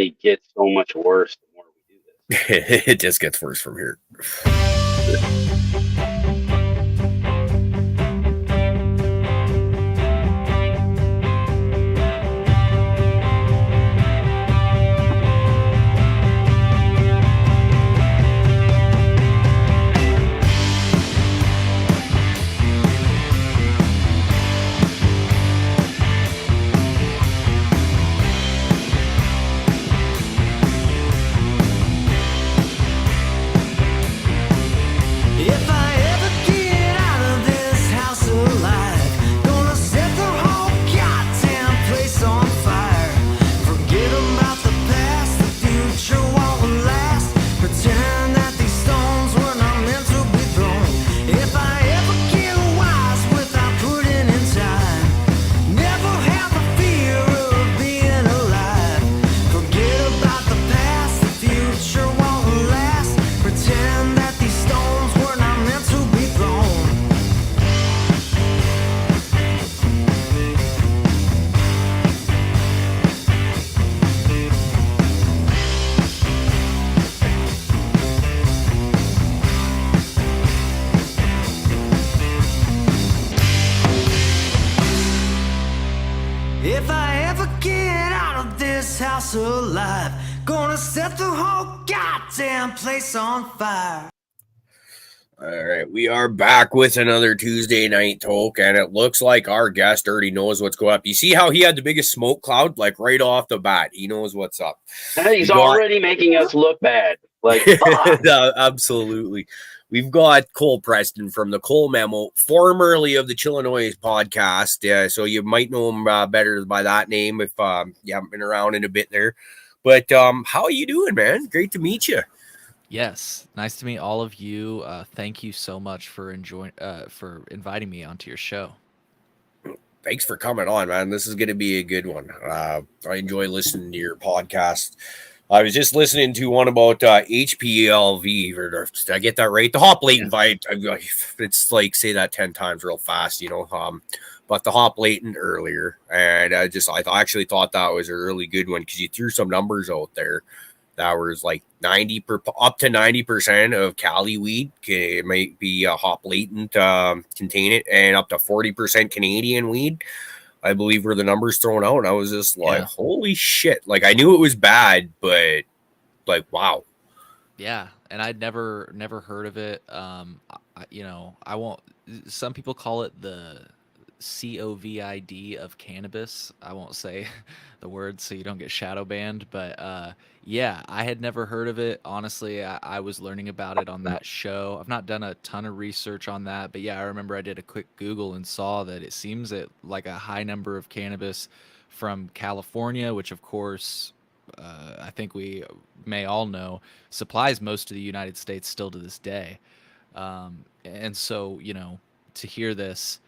only get so much worse the more we do this. It just gets worse from here. If I ever get out of this house alive, gonna set the whole goddamn place on fire. All right, we are back with another Tuesday night Toke, and it looks like our guest already knows what's going up. You see how he had the biggest smoke cloud, like right off the bat. He knows what's up. He's already making us look bad. Like, absolutely. We've got Cole Preston from the Cole Memo, formerly of the Chillinois podcast. So you might know him better by that name if you haven't been around in a bit there. But how are you doing, man? Great to meet you. Yes, nice to meet all of you. Thank you so much for inviting me onto your show. Thanks for coming on, man. This is going to be a good one. I enjoy listening to your podcast. I was just listening to one about HPLV. Did I get that right? The hop latent. It's like say that 10 times real fast, but the hop latent earlier, and I actually thought that was a really good one because you threw some numbers out there that was like up to 90% of Cali weed might be hop latent, contain it, and up to 40% Canadian weed, I believe, were the numbers thrown out. And I was just like, holy shit. Like, I knew it was bad, but like, wow. Yeah. And I'd never heard of it. I won't, some people call it the COVID of cannabis. I won't say the word so you don't get shadow banned, but yeah, I had never heard of it. Honestly, I was learning about it on that show. I've not done a ton of research on that, but yeah, I remember I did a quick Google and saw that it seems that like a high number of cannabis from California, which of course I think we may all know supplies most of the United States still to this day. And so, to hear this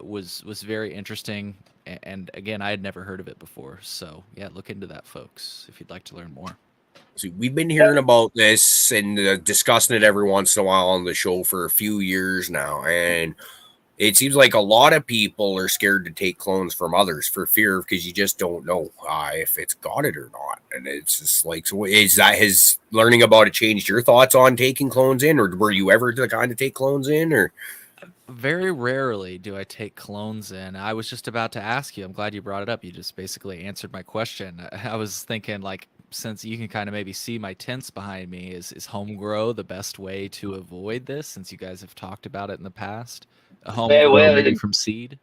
was very interesting. And again, I had never heard of it before. So yeah, look into that, folks, if you'd like to learn more. So we've been hearing about this and discussing it every once in a while on the show for a few years now. And it seems like a lot of people are scared to take clones from others for fear because you just don't know if it's got it or not. And it's just like, so has learning about it changed your thoughts on taking clones in, or were you ever the kind to take clones in, or? Very rarely do I take clones in. I was just about to ask you. I'm glad you brought it up. You just basically answered my question. I was thinking, like, since you can kind of maybe see my tints behind me, is home grow the best way to avoid this? Since you guys have talked about it in the past, home grow maybe from seed.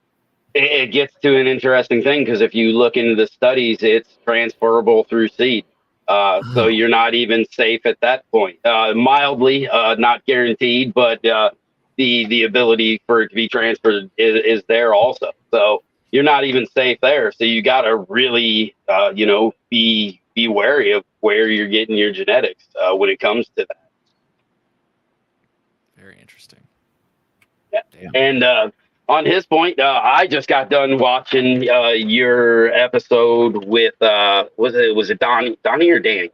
It gets to an interesting thing because if you look into the studies, it's transferable through seed. So you're not even safe at that point. Mildly, not guaranteed, but the ability for it to be transferred is there also. So you're not even safe there. So you got to really, be wary of where you're getting your genetics when it comes to that. Very interesting. Yeah. Damn. And on his point, I just got done watching your episode with was it Donnie or Danny?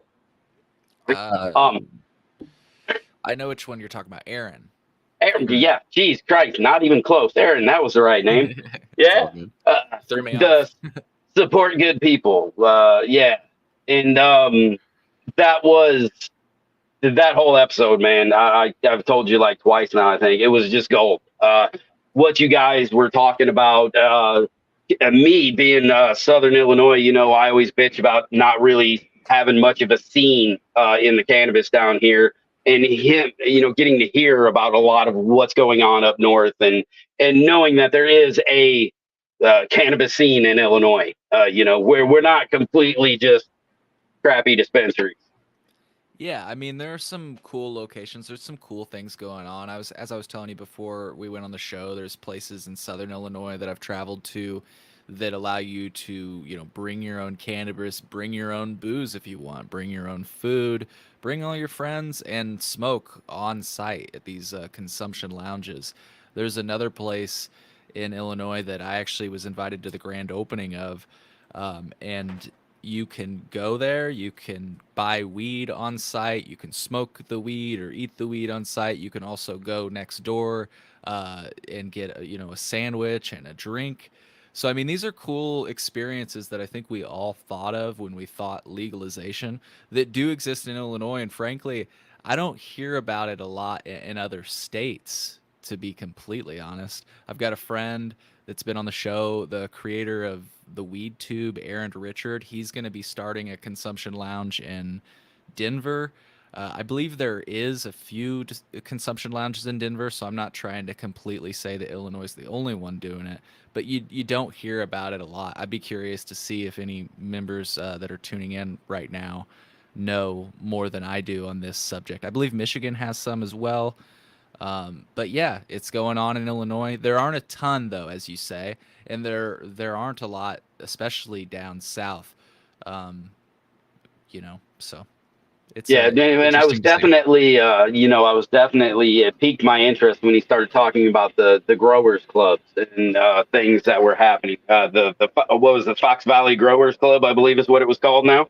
I know which one you're talking about, Aaron. Yeah, geez Christ, not even close. Aaron, that was the right name. Yeah. Threw me off. Support good people. Yeah. And that was that whole episode, man. I've told you like twice now. I think it was just gold. What you guys were talking about, me being Southern Illinois, I always bitch about not really having much of a scene in the cannabis down here, and him, getting to hear about a lot of what's going on up north, and knowing that there is a cannabis scene in Illinois, where we're not completely just crappy dispensaries. Yeah, I mean, there are some cool locations. There's some cool things going on. As I was telling you before we went on the show, there's places in Southern Illinois that I've traveled to that allow you to, bring your own cannabis, bring your own booze if you want, bring your own food, bring all your friends and smoke on site at these consumption lounges. There's another place in Illinois that I actually was invited to the grand opening of, and you can go there, you can buy weed on site, you can smoke the weed or eat the weed on site. You can also go next door and get a sandwich and a drink. So I mean, these are cool experiences that I think we all thought of when we thought legalization that do exist in Illinois. And frankly, I don't hear about it a lot in other states, to be completely honest. I've got a friend that's been on the show, the creator of the Weed Tube, Aaron Richard. He's going to be starting a consumption lounge in Denver. I believe there is a few consumption lounges in Denver, so I'm not trying to completely say that Illinois is the only one doing it, but you don't hear about it a lot. I'd be curious to see if any members that are tuning in right now know more than I do on this subject. I believe Michigan has some as well. But yeah, it's going on in Illinois. There aren't a ton though, as you say, and there aren't a lot, especially down south. So it's Yeah, and I was interesting to see. definitely, it piqued my interest when he started talking about the growers clubs and things that were happening. What was the Fox Valley Growers Club, I believe is what it was called now.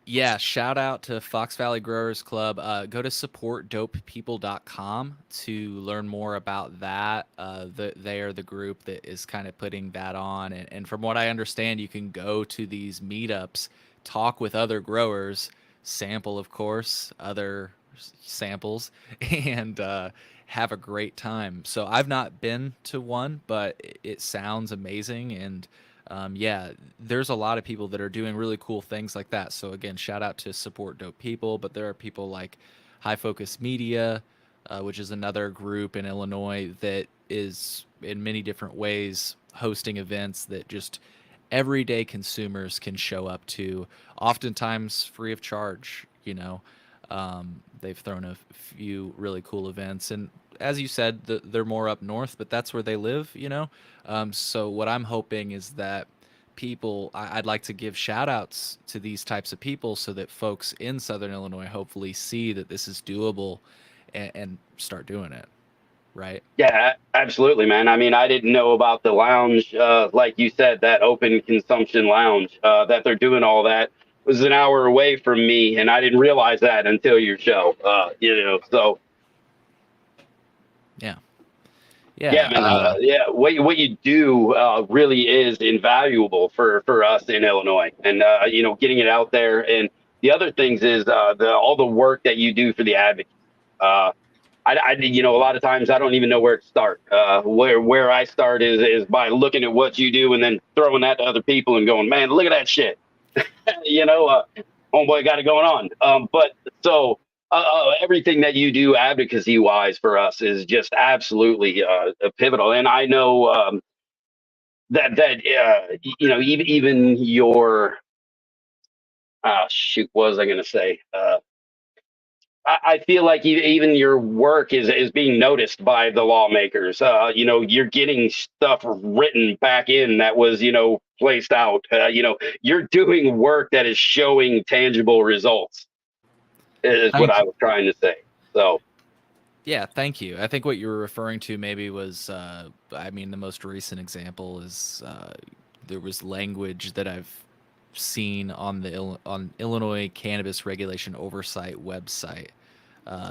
Yeah, shout out to Fox Valley Growers Club. Go to supportdopepeople.com to learn more about that. They are the group that is kind of putting that on. And from what I understand, you can go to these meetups, talk with other growers, sample, of course, other samples, and have a great time. So I've not been to one, but it sounds amazing. And yeah, there's a lot of people that are doing really cool things like that. So again, shout out to Support Dope People, but there are people like High Focus Media, which is another group in Illinois that is in many different ways hosting events that just everyday consumers can show up to, oftentimes free of charge. They've thrown a few really cool events, and as you said, they're more up north, but that's where they live. So what I'm hoping is that I'd like to give shout outs to these types of people so that folks in Southern Illinois hopefully see that this is doable and start doing it. Right. Yeah, absolutely, man. I mean, I didn't know about the lounge, like you said, that open consumption lounge, that they're doing all that. It was an hour away from me, and I didn't realize that until your show. So Yeah. yeah, man. Yeah, what you do really is invaluable for us in Illinois, and getting it out there. And the other things is all the work that you do for the advocates. A lot of times I don't even know where to start. Where I start is by looking at what you do and then throwing that to other people and going, man, look at that shit. Homeboy got it going on. But so everything that you do advocacy wise for us is just absolutely pivotal. And I know even your what was I going to say? I feel like even your work is being noticed by the lawmakers. You're getting stuff written back in that was, placed out. You're doing work that is showing tangible results, is what I was trying to say. So, yeah, thank you. I think what you were referring to maybe was, the most recent example is there was language that I've seen on on Illinois Cannabis Regulation Oversight website.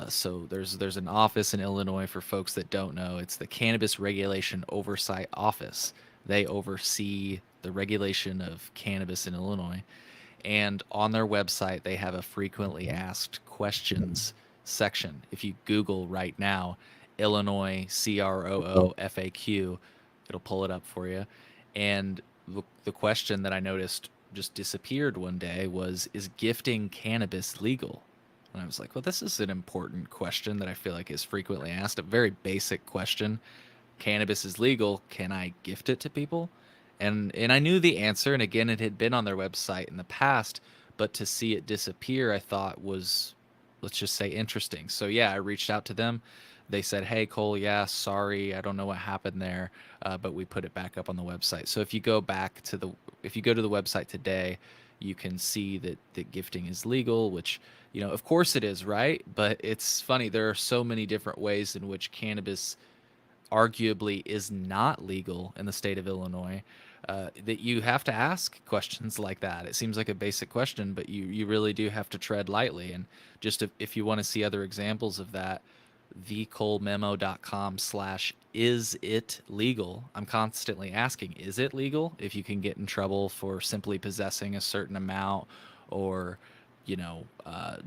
So there's an office in Illinois, for folks that don't know. It's the Cannabis Regulation Oversight Office. They oversee the regulation of cannabis in Illinois. And on their website, they have a frequently asked questions section. If you Google right now, Illinois CROO FAQ, it'll pull it up for you. And the question that I noticed just disappeared one day was, is gifting cannabis legal? And I was like, well, this is an important question that I feel like is frequently asked. A very basic question. Cannabis is legal. Can I gift it to people? And I knew the answer. And again, it had been on their website in the past, but to see it disappear, I thought was, let's just say, interesting. So yeah, I reached out to them. They said, hey, Cole, yeah, sorry, I don't know what happened there, but we put it back up on the website. So if you go to the website today, you can see that gifting is legal, which, of course it is, right? But it's funny. There are so many different ways in which cannabis arguably is not legal in the state of Illinois, that you have to ask questions like that. It seems like a basic question, but you really do have to tread lightly. And just if you want to see other examples of that, thecolememo.com/is it legal. I'm constantly asking, is it legal? If you can get in trouble for simply possessing a certain amount, or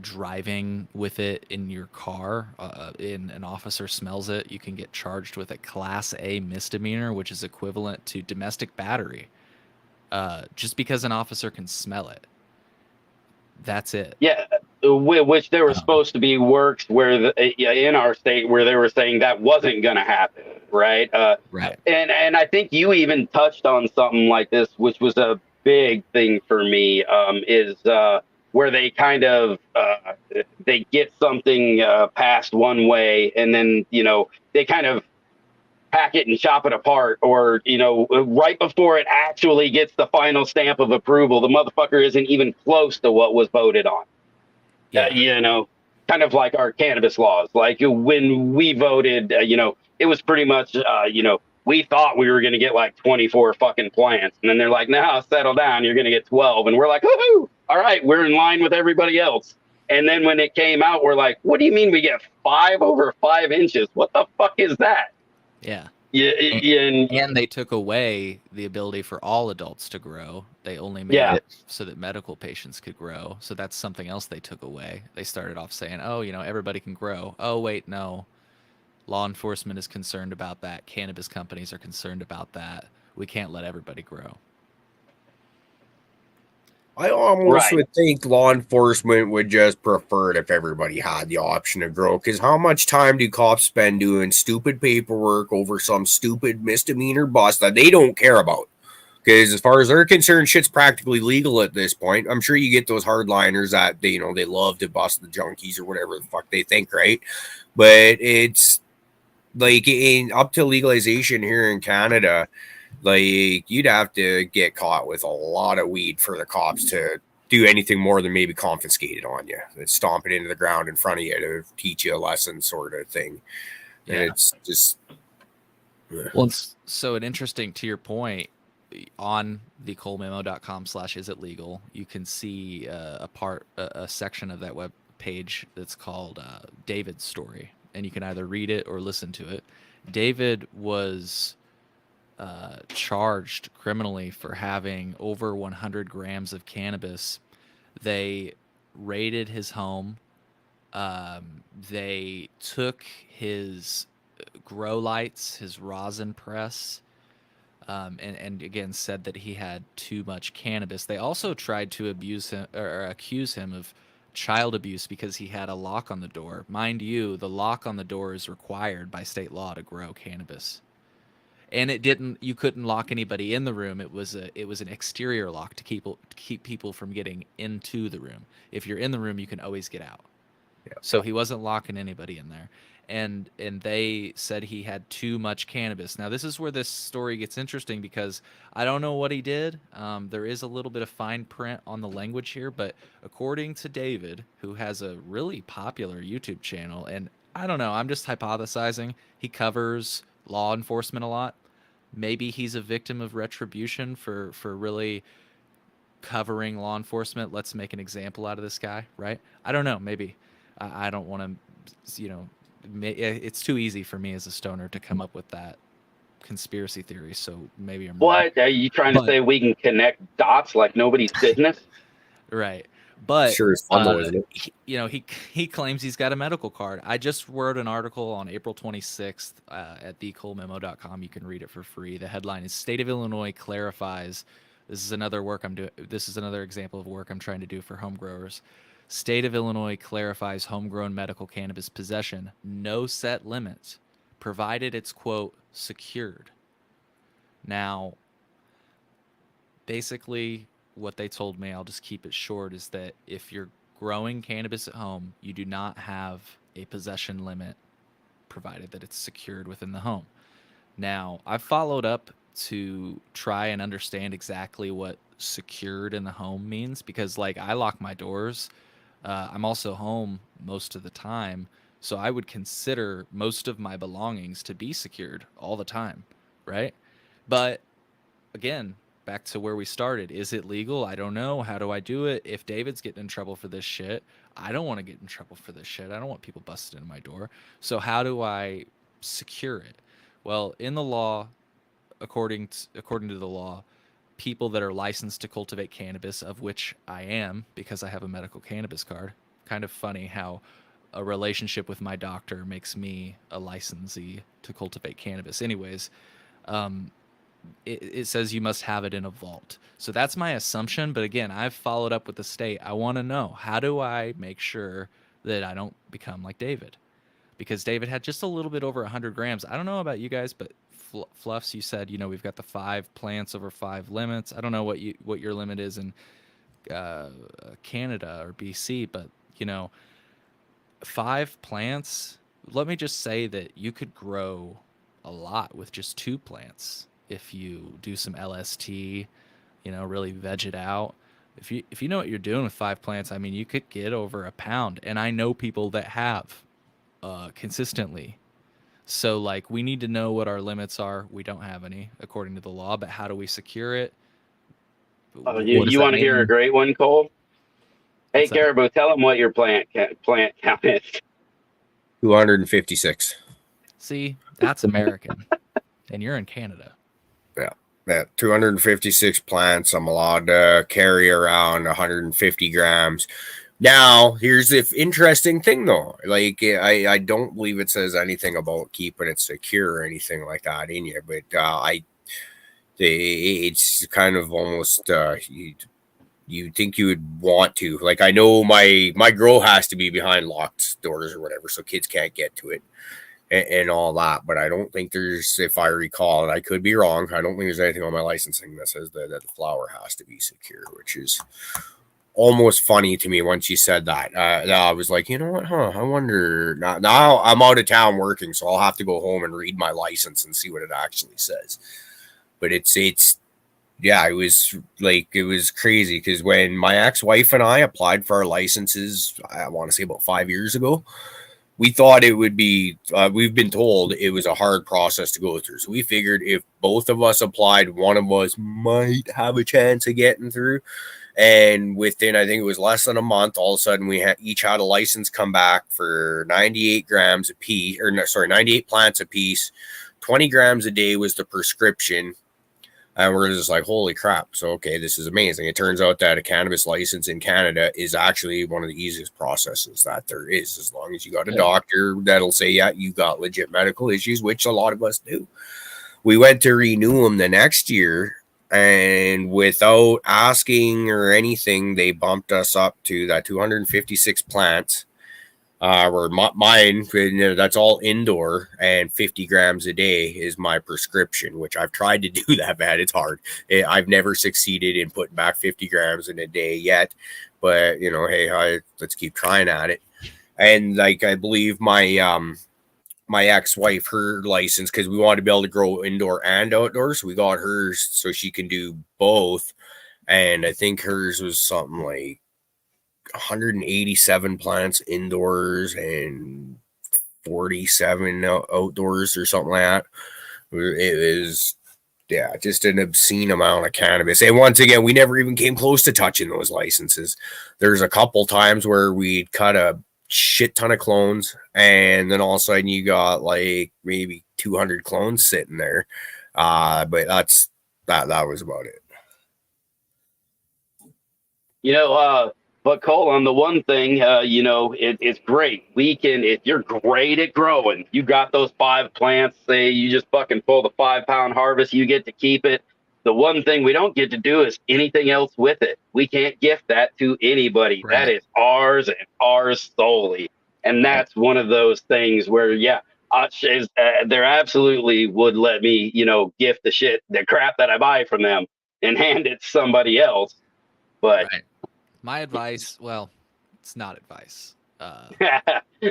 driving with it in your car, in an officer smells it, you can get charged with a Class A misdemeanor, which is equivalent to domestic battery, just because an officer can smell it. That's it. Yeah, which there were supposed to be works where in our state where they were saying that wasn't going to happen, right? Right. And I think you even touched on something like this, which was a big thing for me, is where they kind of they get something passed one way, and then they kind of pack it and chop it apart, or right before it actually gets the final stamp of approval, the motherfucker isn't even close to what was voted on. Yeah. Kind of like our cannabis laws. Like when we voted, it was pretty much, we thought we were going to get like 24 fucking plants, and then they're like, "No, settle down. You're going to get 12." And we're like, "Woohoo! All right, we're in line with everybody else." And then when it came out, we're like, "What do you mean we get 5 over 5 inches? What the fuck is that?" Yeah. Yeah, and they took away the ability for all adults to grow. They only made it so that medical patients could grow. So that's something else they took away. They started off saying, "Oh, everybody can grow." Oh, wait, no. Law enforcement is concerned about that. Cannabis companies are concerned about that. We can't let everybody grow. I almost would think law enforcement would just prefer it if everybody had the option to grow, because how much time do cops spend doing stupid paperwork over some stupid misdemeanor bust that they don't care about? Because as far as they're concerned, shit's practically legal at this point. I'm sure you get those hardliners that they love to bust the junkies or whatever the fuck they think, right? But it's like up to legalization here in Canada, like you'd have to get caught with a lot of weed for the cops to do anything more than maybe confiscate it on you, stomp it into the ground in front of you to teach you a lesson, sort of thing. Yeah. And it's just well. So an interesting, to your point, on the colememo.com/is it legal, you can see a section of that web page that's called David's story, and you can either read it or listen to it. David was charged criminally for having over 100 grams of cannabis. They raided his home. They took his grow lights, his rosin press, and again said that he had too much cannabis. They also tried to abuse him or accuse him of child abuse because he had a lock on the door. Mind you, the lock on the door is required by state law to grow cannabis. And you couldn't lock anybody in the room. It was an exterior lock to keep people from getting into the room. If you're in the room, you can always get out. Yeah. So he wasn't locking anybody in there. And they said he had too much cannabis. Now, this is where this story gets interesting, because I don't know what he did. There is a little bit of fine print on the language here, but according to David, who has a really popular YouTube channel, and I don't know, I'm just hypothesizing, he covers law enforcement a lot. Maybe he's a victim of retribution for really covering law enforcement. Let's make an example out of this guy, right? I don't know. Maybe I don't want to, it's too easy for me as a stoner to come up with that conspiracy theory. So maybe I'm what are you trying to say? We can connect dots like nobody's business? Right. But Sure is fun though, isn't it? he claims he's got a medical card. I just wrote an article on April 26th at thecolememo.com. You can read it for free. The headline is State of Illinois clarifies. This is another work I'm doing. This is another example of work I'm trying to do for home growers. State of Illinois clarifies homegrown medical cannabis possession. No set limits, provided it's, quote, secured. Now, basically, what they told me, I'll just keep it short, is that if you're growing cannabis at home, you do not have a possession limit, provided that it's secured within the home. Now, I've followed up to try and understand exactly what secured in the home means, because like I lock my doors. I'm also home most of the time, so I would consider most of my belongings to be secured all the time, right? But again, back to where we started. Is it legal? I don't know. How do I do it? If David's getting in trouble for this shit, I don't want to get in trouble for this shit. I don't want people busting in my door. So how do I secure it? Well, in the law, according to the law, people that are licensed to cultivate cannabis, of which I am because I have a medical cannabis card. Kind of funny how a relationship with my doctor makes me a licensee to cultivate cannabis. Anyways, it says you must have it in a vault. So that's my assumption. But again, I've followed up with the state. I want to know, how do I make sure that I don't become like David? Because David had just a little bit over 100 grams. I don't know about you guys, but Fluffs, you said, we've got the 5 plants over 5 limits. I don't know what your limit is in Canada or BC, but 5 plants. Let me just say that you could grow a lot with just 2 plants if you do some LST, really veg it out. If you know what you're doing with 5 plants, I mean, you could get over a pound, and I know people that have consistently. So like, we need to know what our limits are. We don't have any according to the law, but how do we secure it? You want to hear a great one, Cole? Hey, Caribou, tell them what your plant count is. 256. See, that's American, and you're in Canada. Yeah, 256 plants. I'm allowed to carry around 150 grams. Now, here's the interesting thing, though. Like, I don't believe it says anything about keeping it secure or anything like that in you, but it's kind of almost you think you would want to. Like, I know my grow has to be behind locked doors or whatever, so kids can't get to it and all that. But I don't think there's, if I recall, and I could be wrong, I don't think there's anything on my licensing that says that the flower has to be secure, which is almost funny to me once you said that. I was like, you know what? I wonder. Now I'm out of town working, so I'll have to go home and read my license and see what it actually says. But it was crazy because when my ex-wife and I applied for our licenses, I want to say about 5 years ago, we thought it would be, we've been told it was a hard process to go through. So we figured if both of us applied, one of us might have a chance of getting through. And within, I think it was less than a month, all of a sudden we each had a license come back for 98 grams a piece, 98 plants a piece. 20 grams a day was the prescription. And we're just like, holy crap. So, okay, this is amazing. It turns out that a cannabis license in Canada is actually one of the easiest processes that there is, as long as you got a doctor that'll say, yeah, you got legit medical issues, which a lot of us do. We went to renew them the next year, and without asking or anything, they bumped us up to that 256 plants. Where mine, that's all indoor, and 50 grams a day is my prescription, which I've tried to do that, man. It's hard. I've never succeeded in putting back 50 grams in a day yet, but hey, let's keep trying at it. And like, I believe my ex-wife, her license, because we wanted to be able to grow indoor and outdoors, so we got hers so she can do both. And I think hers was something like 187 plants indoors and 47 outdoors or something like that. It was, just an obscene amount of cannabis. And once again, we never even came close to touching those licenses. There's a couple times where we'd cut a shit ton of clones, and then all of a sudden you got like maybe 200 clones sitting there. But that was about it. You know, but Cole, on the one thing, it's great. We can, if you're great at growing, you got those 5 plants, say you just fucking pull the 5 pound harvest, you get to keep it. The one thing we don't get to do is anything else with it. We can't gift that to anybody. That Right. is ours and ours solely. And Right. that's one of those things where, yeah, there absolutely would let me, gift the crap that I buy from them and hand it to somebody else. But Right. My advice, well, it's not advice.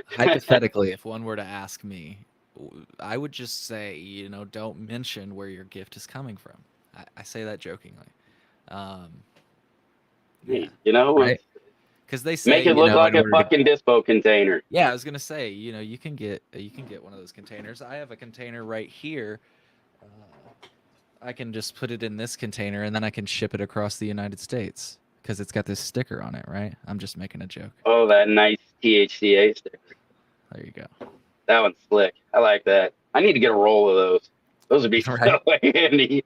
Hypothetically, if one were to ask me, I would just say, don't mention where your gift is coming from. I say that jokingly. Um, yeah, right. Because they say, make it look like in a order to, fucking dispo container. yeah, I was gonna say, you can get one of those containers. I have a container right here. I can just put it in this container and then I can ship it across the United States because it's got this sticker on it, right? I'm just making a joke. Oh, that nice THCA sticker. There you go. That one's slick. I like that. I need to get a roll of those. Those would be Right. so handy.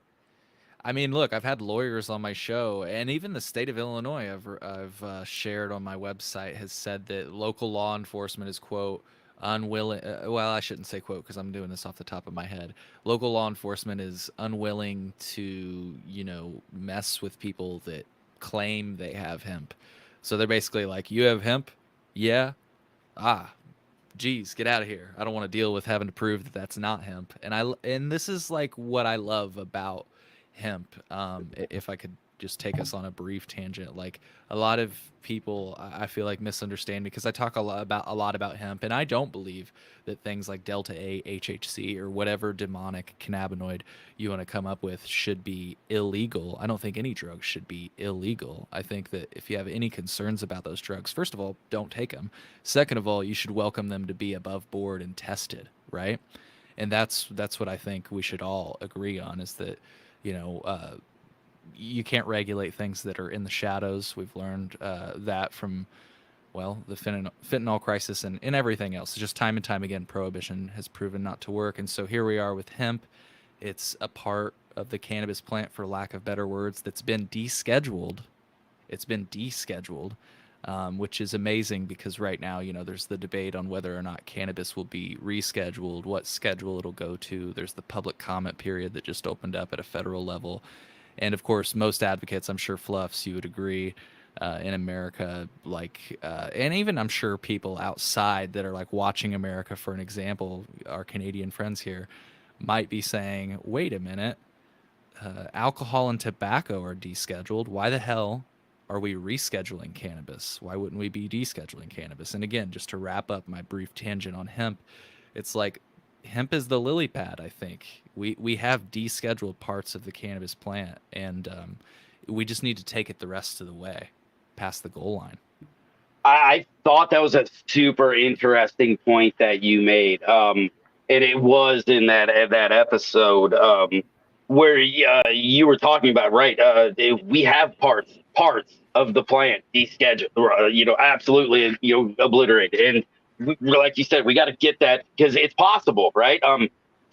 I mean, look, I've had lawyers on my show, and even the state of Illinois, I've shared on my website, has said that local law enforcement is, quote, unwilling. Well, I shouldn't say quote because I'm doing this off the top of my head. Local law enforcement is unwilling to, mess with people that claim they have hemp. So they're basically like, you have hemp? Yeah. Ah, geez, get out of here. I don't want to deal with having to prove that that's not hemp. And this is like what I love about hemp. If I could just take us on a brief tangent, like a lot of people I feel like misunderstand because I talk a lot about hemp, and I don't believe that things like Delta 8 HHC or whatever demonic cannabinoid you want to come up with should be illegal. I don't think any drug should be illegal. I think that if you have any concerns about those drugs, first of all, don't take them. Second of all, you should welcome them to be above board and tested, right? And that's what I think we should all agree on, is that you know you can't regulate things that are in the shadows. We've learned that from, well, the fentanyl crisis and everything else. Just time and time again, prohibition has proven not to work. And so here we are with hemp. It's a part of the cannabis plant, for lack of better words, that's been descheduled. It's been descheduled, which is amazing because right now, there's the debate on whether or not cannabis will be rescheduled, what schedule it'll go to. There's the public comment period that just opened up at a federal level. And of course, most advocates, I'm sure Fluffs, you would agree, in America, and even I'm sure people outside that are like watching America, for an example, our Canadian friends here, might be saying, wait a minute, alcohol and tobacco are descheduled. Why the hell are we rescheduling cannabis? Why wouldn't we be descheduling cannabis? And again, just to wrap up my brief tangent on hemp, it's like hemp is the lily pad. I think we have descheduled parts of the cannabis plant, and we just need to take it the rest of the way past the goal line. I thought that was a super interesting point that you made. And it was in that episode where you were talking about, right? We have parts of the plant descheduled, absolutely, obliterated. And like you said, we got to get that because it's possible, right?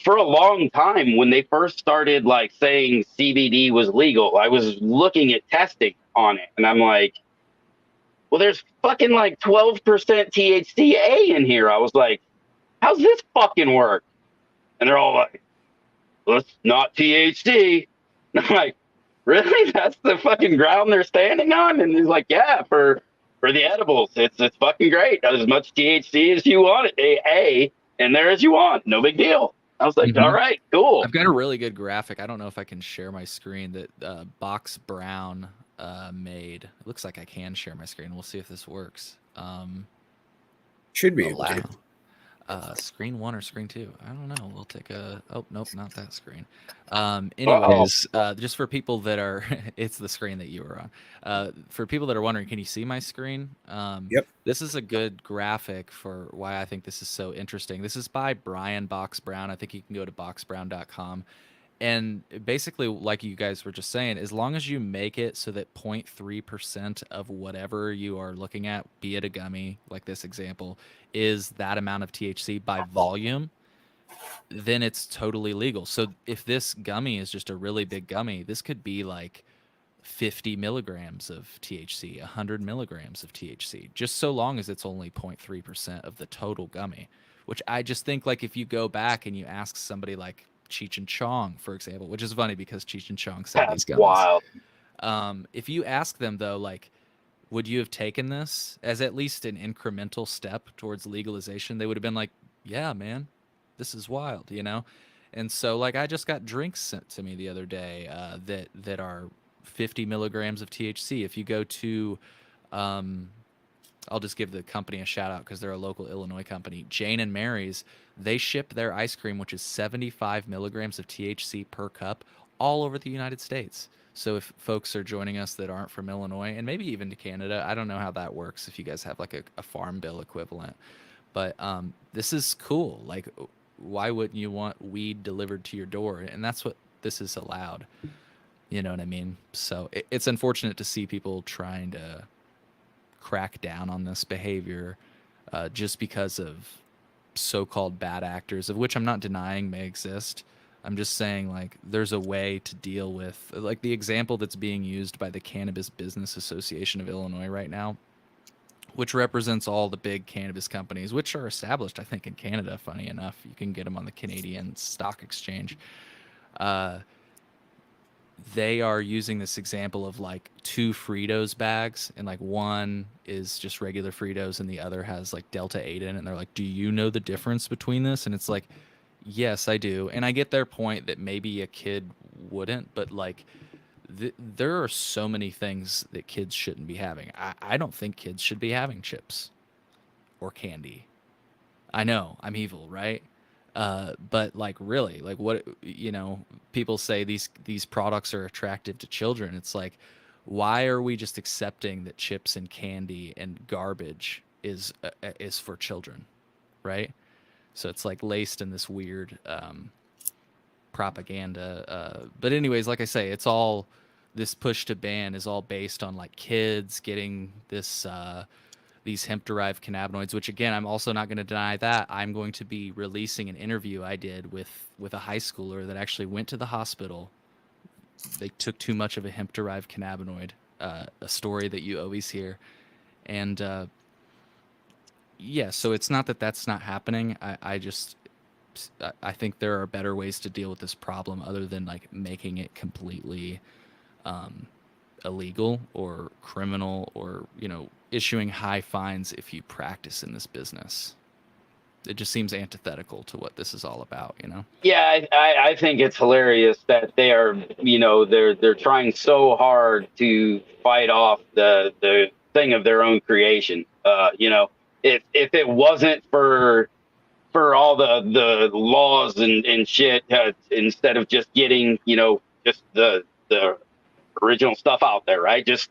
For a long time, when they first started like saying CBD was legal, I was looking at testing on it, and I'm like, well, there's fucking like 12% THCA in here. I was like, how's this fucking work? And they're all like, well, it's not THC. And I'm like, really? That's the fucking ground they're standing on? And he's like, yeah, for the edibles, it's fucking great. As much THC as you want it, A, and there as you want. No big deal. I was like, all right, cool. I've got a really good graphic. I don't know if I can share my screen that Box Brown made. It looks like I can share my screen. We'll see if this works. Should be able to. Screen 1 or screen 2? I don't know. We'll take a. Oh nope, not that screen. Anyways, just for people that are, it's the screen that you were on. For people that are wondering, can you see my screen? Yep. This is a good graphic for why I think this is so interesting. This is by Brian Box Brown. I think you can go to boxbrown.com. And basically, like you guys were just saying, as long as you make it so that 0.3% of whatever you are looking at, be it a gummy, like this example, is that amount of THC by volume, then it's totally legal. So if this gummy is just a really big gummy, this could be like 50 milligrams of THC, 100 milligrams of THC, just so long as it's only 0.3% of the total gummy, which I just think, like, if you go back and you ask somebody like Cheech and Chong, for example, which is funny because Cheech and Chong sell these That's gummies. wild. If you ask them, though, like, would you have taken this as at least an incremental step towards legalization? They would have been like, yeah, man, this is wild, you know? And so, like, I just got drinks sent to me the other day that are 50 milligrams of THC. If you go to, I'll just give the company a shout out because they're a local Illinois company, Jane and Mary's, they ship their ice cream, which is 75 milligrams of THC per cup, all over the United States. So if folks are joining us that aren't from Illinois and maybe even to Canada, I don't know how that works if you guys have like a farm bill equivalent. But this is cool. Like, why wouldn't you want weed delivered to your door? And that's what this is allowed. You know what I mean? So it's unfortunate to see people trying to crack down on this behavior just because of so-called bad actors, of which I'm not denying may exist. I'm just saying, like, there's a way to deal with, like, the example that's being used by the Cannabis Business Association of Illinois right now, which represents all the big cannabis companies, which are established, I think, in Canada. Funny enough, you can get them on the Canadian Stock Exchange. They are using this example of like 2 Fritos bags, and like one is just regular Fritos and the other has like Delta 8 in it. And they're like, do you know the difference between this? And it's like, yes, I do. And I get their point that maybe a kid wouldn't, but like there are so many things that kids shouldn't be having. I don't think kids should be having chips or candy. I know I'm evil, right? But like, really, like, what, you know, people say these products are attractive to children. It's like, why are we just accepting that chips and candy and garbage is for children, right? So it's like laced in this weird propaganda. But anyways, like I say, it's all, this push to ban is all based on like kids getting this these hemp-derived cannabinoids, which again, I'm also not going to deny that. I'm going to be releasing an interview I did with a high schooler that actually went to the hospital. They took too much of a hemp-derived cannabinoid, a story that you always hear. And yeah, so it's not that that's not happening. I think there are better ways to deal with this problem other than like making it completely illegal or criminal, or, you know, issuing high fines if you practice in this business. It just seems antithetical to what this is all about, you know? Yeah, I think it's hilarious that they are, you know, they're trying so hard to fight off the thing of their own creation. You know, if it wasn't for all the laws and shit, instead of just getting, you know, just the original stuff out there, right? Just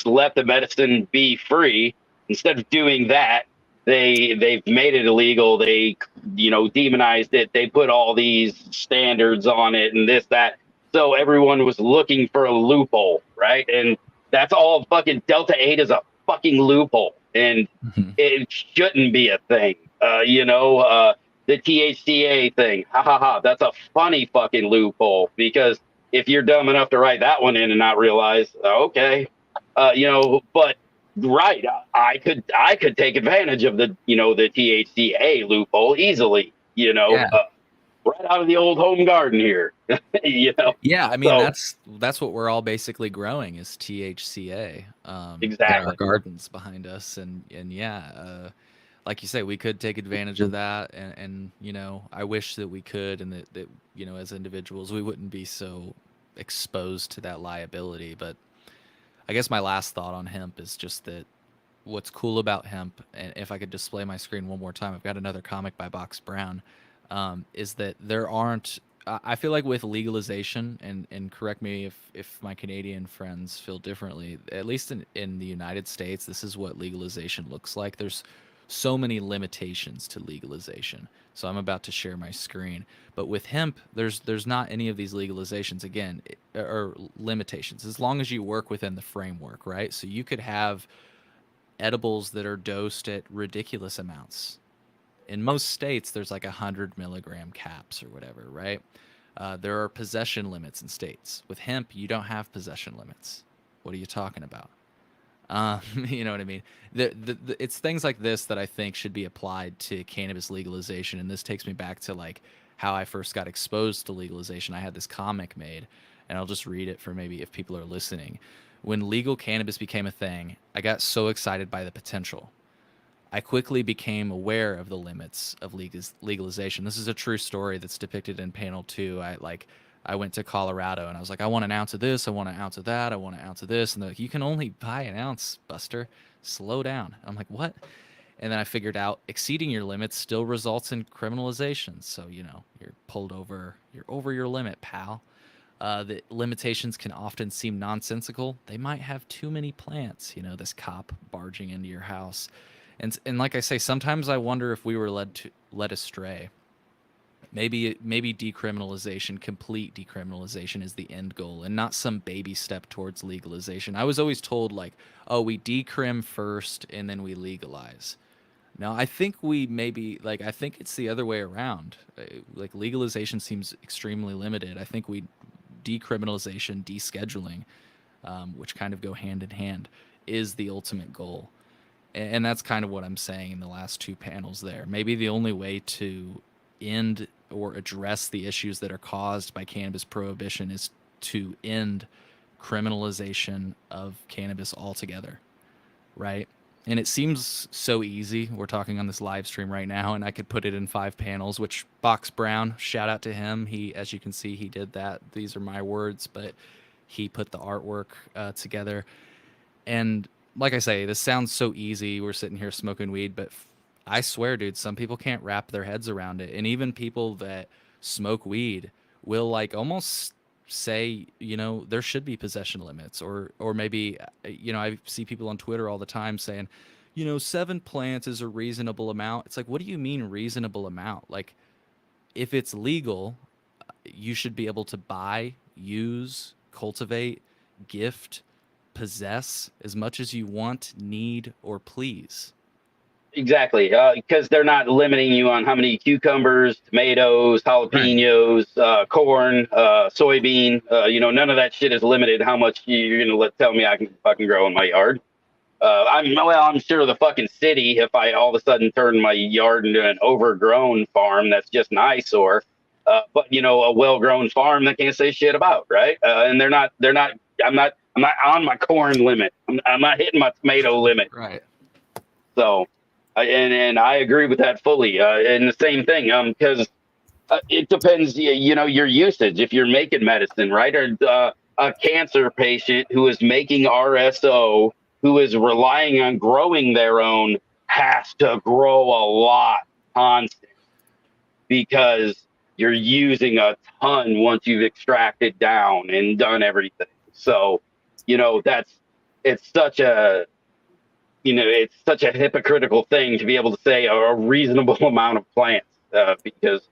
let the medicine be free. Instead of doing that, they've made it illegal. They, you know, demonized it. They put all these standards on it and this, that. So everyone was looking for a loophole, right? And that's all. Fucking Delta 8 is a fucking loophole, and it shouldn't be a thing. You know, the THCA thing, ha ha ha. That's a funny fucking loophole, because if you're dumb enough to write that one in and not realize, okay, you know, but right, I could take advantage of the, you know, the THCA loophole easily, you know, Yeah. Right out of the old home garden here, you know. Yeah, I mean, So, that's what we're all basically growing is THCA. In exactly. our gardens behind us, and yeah, like you say, we could take advantage of that, and you know, I wish that we could, and that you know, as individuals, we wouldn't be so exposed to that liability. But I guess my last thought on hemp is just that what's cool about hemp, and if I could display my screen one more time, I've got another comic by Box Brown, is that there aren't. I feel like with legalization, and correct me if my Canadian friends feel differently, at least in the United States, this is what legalization looks like. There's so many limitations to legalization. So I'm about to share my screen. But with hemp, there's not any of these legalizations, again, or limitations, as long as you work within the framework, right? So you could have edibles that are dosed at ridiculous amounts. In most states, there's like 100 milligram caps or whatever, right? There are possession limits in states. With hemp, you don't have possession limits. What are you talking about? You know what I mean? It's things like this that I think should be applied to cannabis legalization. And this takes me back to like how I first got exposed to legalization. I had this comic made, and I'll just read it for maybe if people are listening. When legal cannabis became a thing, I got so excited by the potential. I quickly became aware of the limits of legalization. This is a true story that's depicted in panel 2. I went to Colorado and I was like, I want an ounce of this, I want an ounce of that, I want an ounce of this, and they're like, you can only buy an ounce, Buster. Slow down. I'm like, what? And then I figured out exceeding your limits still results in criminalization. So you're pulled over, you're over your limit, pal. The limitations can often seem nonsensical. They might have too many plants. This cop barging into your house. And like I say, sometimes I wonder if we were led astray. Maybe decriminalization, complete decriminalization, is the end goal, and not some baby step towards legalization. I was always told like, oh, we decrim first and then we legalize. No, I think I think it's the other way around. Like legalization seems extremely limited. I think decriminalization, descheduling, which kind of go hand in hand, is the ultimate goal. And that's kind of what I'm saying in the last 2 panels there. Maybe the only way to end or address the issues that are caused by cannabis prohibition is to end criminalization of cannabis altogether, right? And it seems so easy. We're talking on this live stream right now, and I could put it in 5 panels, which Box Brown, shout out to him. He, as you can see, he did that. These are my words, but he put the artwork together. And like I say, this sounds so easy. We're sitting here smoking weed, but I swear, dude, some people can't wrap their heads around it. And even people that smoke weed will like almost say, there should be possession limits, or maybe, I see people on Twitter all the time saying, 7 plants is a reasonable amount. It's like, what do you mean reasonable amount? Like, if it's legal, you should be able to buy, use, cultivate, gift, possess as much as you want, need, or please. Exactly, because they're not limiting you on how many cucumbers, tomatoes, jalapenos, corn, soybean. None of that shit is limited how much you're gonna tell me I can fucking grow in my yard. I'm sure the fucking city, if I all of a sudden turn my yard into an overgrown farm, that's just an eyesore. But a well-grown farm that can't say shit about, right? And they're not. I'm not on my corn limit. I'm not hitting my tomato limit. Right. So. And I agree with that fully. And the same thing, because it depends, your usage. If you're making medicine, right, or a cancer patient who is making RSO, who is relying on growing their own, has to grow a lot constant, because you're using a ton once you've extracted down and done everything. So, it's such a hypocritical thing to be able to say a reasonable amount of plants, because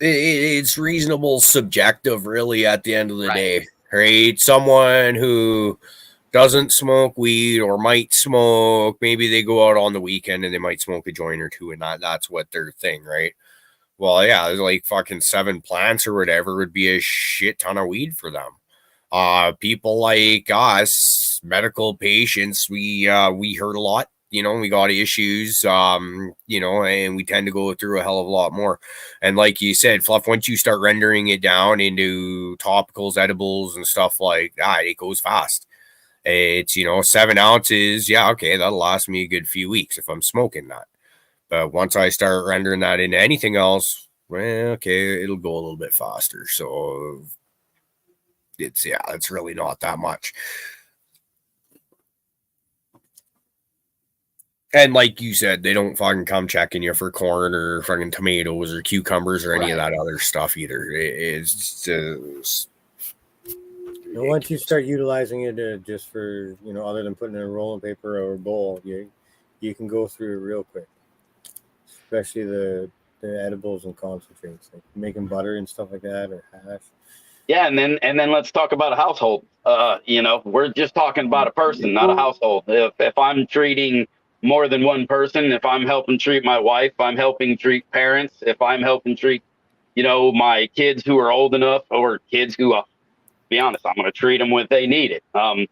it's reasonable subjective, really, at the end of the day, right? Someone who doesn't smoke weed or might smoke, maybe they go out on the weekend and they might smoke a joint or 2, and that's what their thing, right? Well, yeah, like fucking 7 plants or whatever would be a shit ton of weed for them. People like us, medical patients, we hurt a lot, we got issues, and we tend to go through a hell of a lot more. And like you said, Fluff, once you start rendering it down into topicals, edibles, and stuff like that, it goes fast. It's, 7 ounces. Yeah, okay, that'll last me a good few weeks if I'm smoking that. But once I start rendering that into anything else, well, okay, it'll go a little bit faster. So it's really not that much. And like you said, they don't fucking come checking you for corn or fucking tomatoes or cucumbers or any of that other stuff either. It's just... once you start utilizing it just for, other than putting it in a rolling paper or a bowl, you can go through it real quick. Especially the edibles and concentrates, like making butter and stuff like that, or hash. Yeah, and then let's talk about a household. We're just talking about a person, not a household. If I'm treating more than one person, if I'm helping treat my wife, I'm helping treat parents, if I'm helping treat, my kids who are old enough, or kids who be honest, I'm going to treat them when they need it. How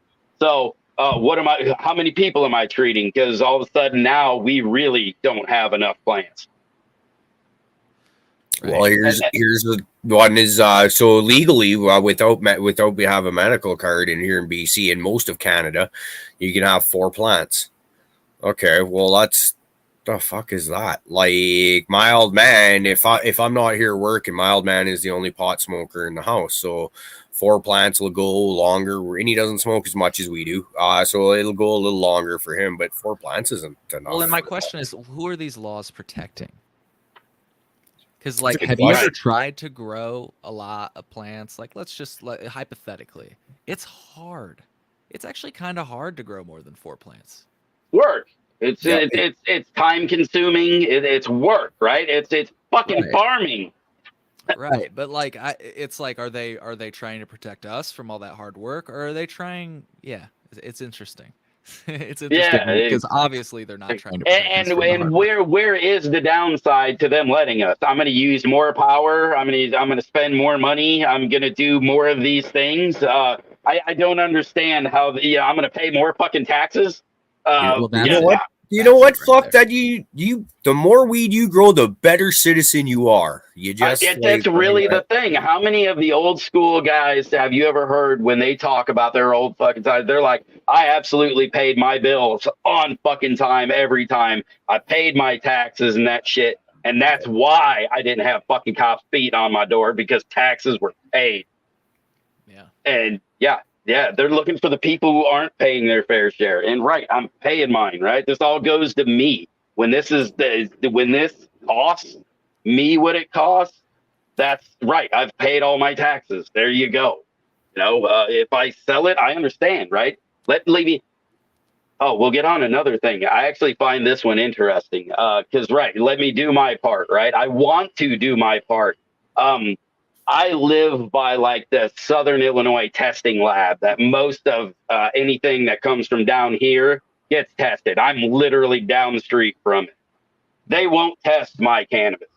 many people am I treating? Because all of a sudden now we really don't have enough plants. Well, here's the one is so legally without we have a medical card in here in BC and most of Canada, you can have 4 plants. Okay, well that's the fuck is that? Like my old man, if I'm not here working, my old man is the only pot smoker in the house, so 4 plants will go longer, and he doesn't smoke as much as we do, so it'll go a little longer for him. But 4 plants isn't enough. Well, and my question is, who are these laws protecting? Because, like, have you ever tried to grow a lot of plants? Like, let's just hypothetically, it's hard. It's actually kind of hard to grow more than 4 plants. Work. It's time consuming. It's work, right? It's fucking farming. Right, but like, it's like, are they trying to protect us from all that hard work, or are they trying? Yeah, it's interesting. It's interesting because obviously they're not trying to protect us and where is the downside to them letting us? I'm going to use more power. I'm going to spend more money. I'm going to do more of these things. I don't understand how I'm going to pay more fucking taxes. You know what? Fuck that. You the more weed you grow, the better citizen you are. You just that's really the thing. How many of the old school guys have you ever heard when they talk about their old fucking time? They're like, I absolutely paid my bills on fucking time every time. I paid my taxes and that shit. And that's why I didn't have fucking cops beat on my door, because taxes were paid. Yeah. And yeah, they're looking for the people who aren't paying their fair share. And right, I'm paying mine, right? This all goes to me. When this costs me what it costs, that's right. I've paid all my taxes. There you go. You know, if I sell it, I understand, right? We'll get on another thing. I actually find this one interesting because, let me do my part, right? I want to do my part. I live by like the Southern Illinois testing lab that most of anything that comes from down here gets tested. I'm literally down the street from it. They won't test my cannabis.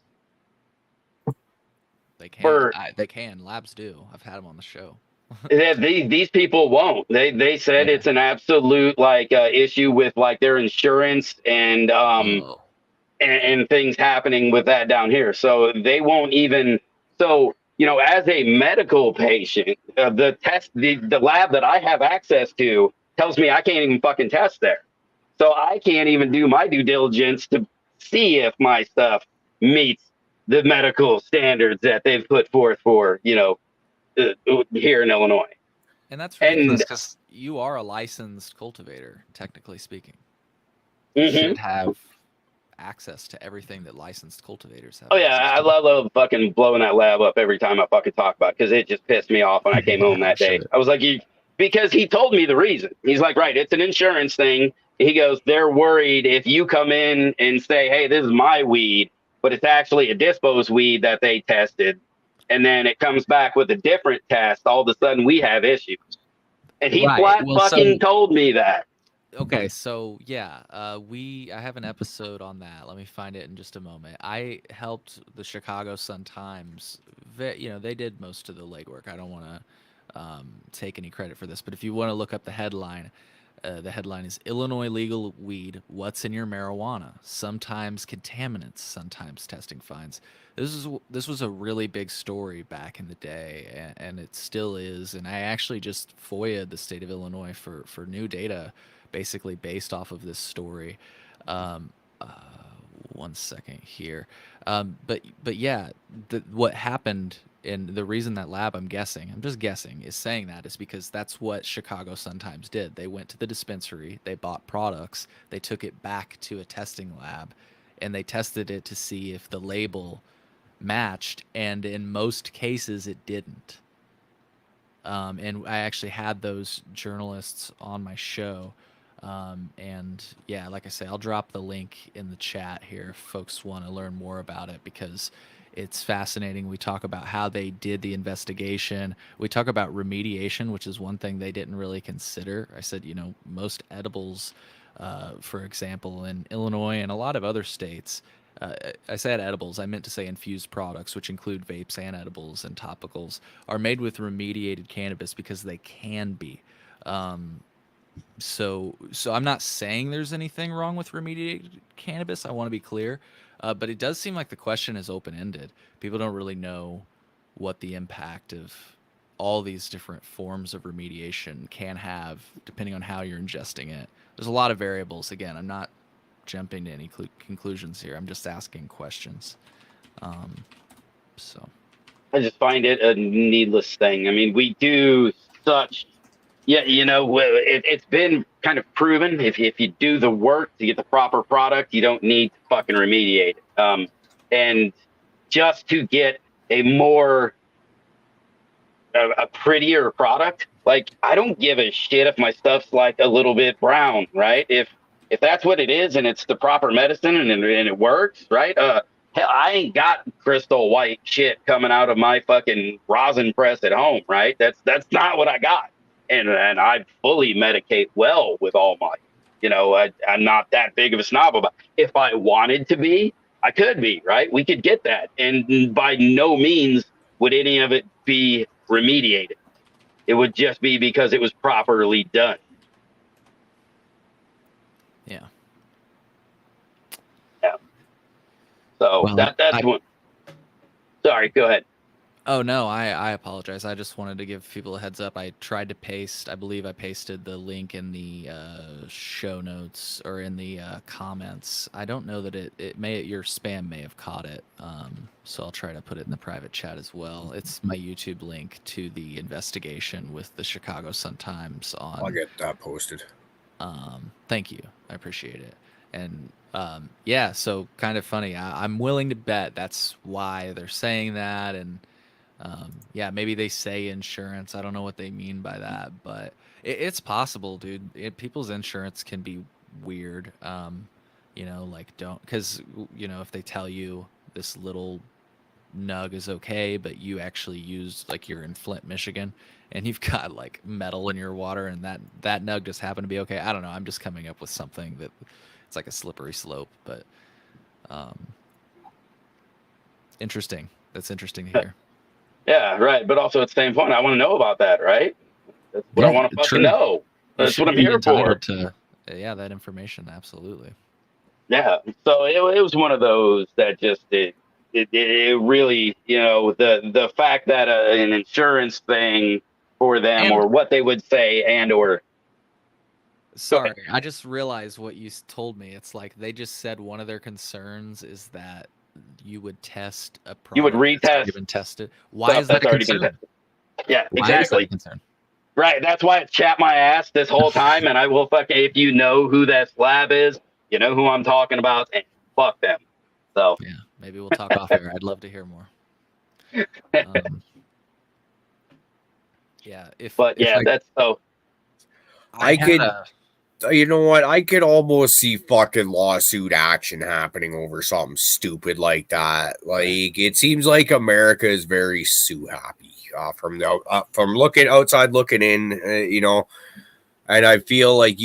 They can. They can. Labs do. I've had them on the show. These people won't. They said it's an absolute issue with like their insurance and things happening with that down here. So they won't even. So, you know, as a medical patient, the lab that I have access to tells me I can't even fucking test there. So I can't even do my due diligence to see if my stuff meets the medical standards that they've put forth for, here in Illinois. And that's ridiculous because you are a licensed cultivator, technically speaking. You should have access to everything that licensed cultivators have. Oh yeah, I love fucking blowing that lab up every time I fucking talk about it, because it just pissed me off when I came home that day. I was like, because he told me the reason. He's like, right, it's an insurance thing. He goes, they're worried if you come in and say, hey, this is my weed, but it's actually a disposed weed that they tested, and then it comes back with a different test, all of a sudden we have issues. And he told me that. Okay, so I have an episode on that. Let me find it in just a moment. I helped the Chicago Sun-Times. They did most of the legwork. I don't want to take any credit for this, but if you want to look up the headline is Illinois legal weed, what's in your marijuana? Sometimes contaminants, sometimes testing finds. This was a really big story back in the day, and it still is. And I actually just FOIA'd the state of Illinois for new data, basically based off of this story. One second here. But yeah, what happened, and the reason that lab, I'm just guessing, is saying that is because that's what Chicago Sun-Times did. They went to the dispensary, they bought products, they took it back to a testing lab, and they tested it to see if the label matched, and in most cases it didn't. And I actually had those journalists on my show. And yeah, like I say, I'll drop the link in the chat here if folks want to learn more about it, because it's fascinating. We talk about how they did the investigation. We talk about remediation, which is one thing they didn't really consider. I said, most edibles, for example, in Illinois and a lot of other states I said edibles. I meant to say infused products, which include vapes and edibles and topicals, are made with remediated cannabis because they can be. Um, so I'm not saying there's anything wrong with remediated cannabis. I want to be clear, but it does seem like the question is open ended. People don't really know what the impact of all these different forms of remediation can have, depending on how you're ingesting it. There's a lot of variables. Again, I'm not jumping to any conclusions here. I'm just asking questions. So I just find it a needless thing. I mean, we do such, yeah, it's been kind of proven if you do the work to get the proper product, you don't need to fucking remediate it. And just to get a more, a prettier product, like I don't give a shit if my stuff's like a little bit brown, right? If that's what it is and it's the proper medicine and it works, right? Hell, I ain't got crystal white shit coming out of my fucking rosin press at home, right? That's not what I got. And I fully medicate well with all my, I'm not that big of a snob about it. If I wanted to be, I could be, right? We could get that. And by no means would any of it be remediated. It would just be because it was properly done. yeah. Yeah. So Well, that's one. Sorry, go ahead. Oh no, I apologize. I just wanted to give people a heads up. I tried to paste. I believe I pasted the link in the show notes or in the comments. I don't know that your spam may have caught it. So I'll try to put it in the private chat as well. It's my YouTube link to the investigation with the Chicago Sun-Times on. I'll get that posted. Thank you. I appreciate it. And yeah, so kind of funny. I'm willing to bet that's why they're saying that. And yeah, maybe they say insurance. I don't know what they mean by that, but it's possible, dude. People's insurance can be weird. Like because if they tell you this little nug is okay, but you actually use, like, you're in Flint, Michigan, and you've got like metal in your water, and that nug just happened to be okay. I don't know. I'm just coming up with something that it's like a slippery slope, but interesting. That's interesting to hear. Yeah, right. But also at the same point, I want to know about that, right? That's what I want to fucking know. That's what I'm here for. Yeah, that information, absolutely. Yeah. So it was one of those that just it really, the fact that an insurance thing for them, or what they would say, and or. Sorry, I just realized what you told me. It's like they just said one of their concerns is that you would test a product. You would retest. That's already been tested. Why is that a concern? Yeah, Why exactly. Is that a concern? Right. That's why it chapped my ass this whole time, and I will fucking, if you know who that slab is, you know who I'm talking about, and fuck them. So yeah, maybe we'll talk off air. I'd love to hear more. Yeah, that's so. I could. You know what? I could almost see fucking lawsuit action happening over something stupid like that. Like, it seems like America is very sue happy from looking outside, looking in. And I feel like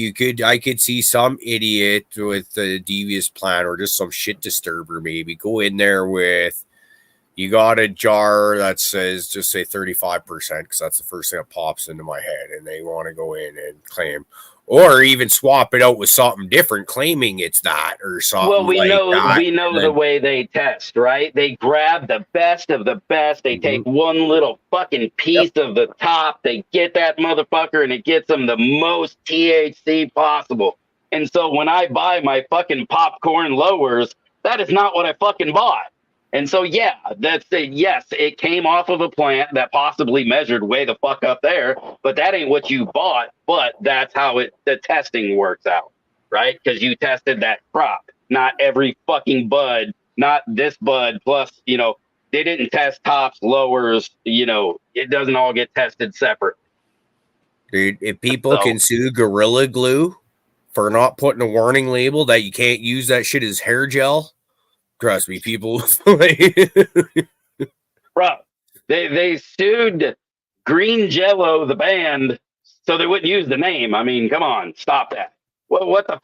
I could see some idiot with a devious plan or just some shit disturber maybe go in there with. You got a jar that says, just say 35%, because that's the first thing that pops into my head, and they want to go in and claim. Or even swap it out with something different, claiming it's that or something. Well, we know then, the way they test, right? They grab the best of the best. They take one little fucking piece of the top. They get that motherfucker, and it gets them the most THC possible. And so when I buy my fucking popcorn lowers, that is not what I fucking bought. And so, yeah, yes, it came off of a plant that possibly measured way the fuck up there, but that ain't what you bought. But that's how the testing works out, right? Because you tested that crop, not every fucking bud, not this bud. Plus, they didn't test tops, lowers. It doesn't all get tested separate. Dude, if people can sue Gorilla Glue for not putting a warning label that you can't use that shit as hair gel. Trust me, people. Bro, they sued Green Jello, the band, so they wouldn't use the name. I mean, come on, stop that. What the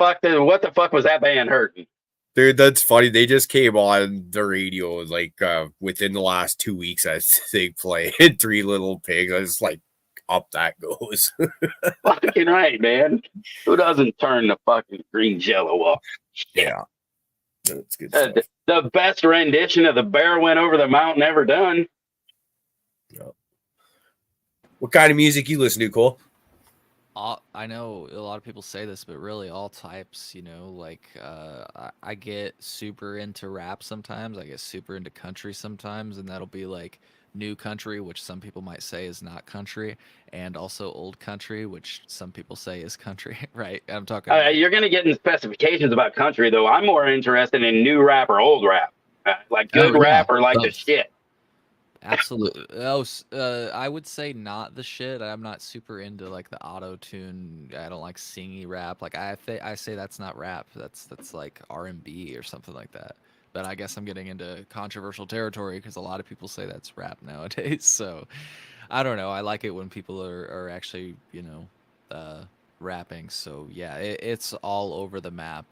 fuck was that band hurting? Dude, that's funny. They just came on the radio like within the last 2 weeks. I think played Three Little Pigs. I was like, up that goes. Fucking right, man. Who doesn't turn the fucking green jello off? Yeah, that's good stuff. The best rendition of The Bear Went Over the Mountain ever done. Yeah. What kind of music you listen to, Cole? I know a lot of people say this, but really all types, like I get super into rap sometimes. I get super into country sometimes, and that'll be like new country, which some people might say is not country, and also old country, which some people say is country, right? I'm talking You're going to get in specifications about country, though. I'm more interested in new rap or old rap. Like good rap or like the shit. Absolutely. I would say not the shit. I'm not super into like the auto tune. I don't like singy rap. Like I say that's not rap. That's like R&B or something like that. But I guess I'm getting into controversial territory because a lot of people say that's rap nowadays. So I don't know. I like it when people are actually rapping. So yeah, it's all over the map.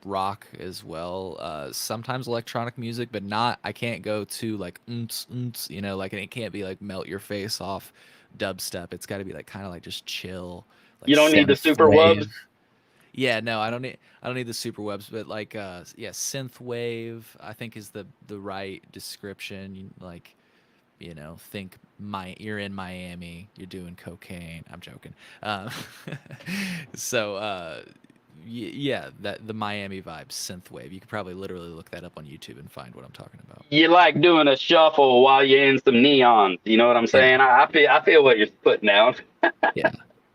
Rock as well. Sometimes electronic music, but not. I can't go to like like, and it can't be like melt your face off dubstep. It's got to be like kind of like just chill. Like you don't need the super wubs. Yeah, no, I don't need the super webs, but like synth wave I think is the right description. Like, think you're in Miami, you're doing cocaine. I'm joking. Yeah, that the Miami vibe, synthwave. You could probably literally look that up on YouTube and find what I'm talking about. You like doing a shuffle while you're in some neons. You know what I'm saying? Yeah. I feel what you're putting down. Yeah,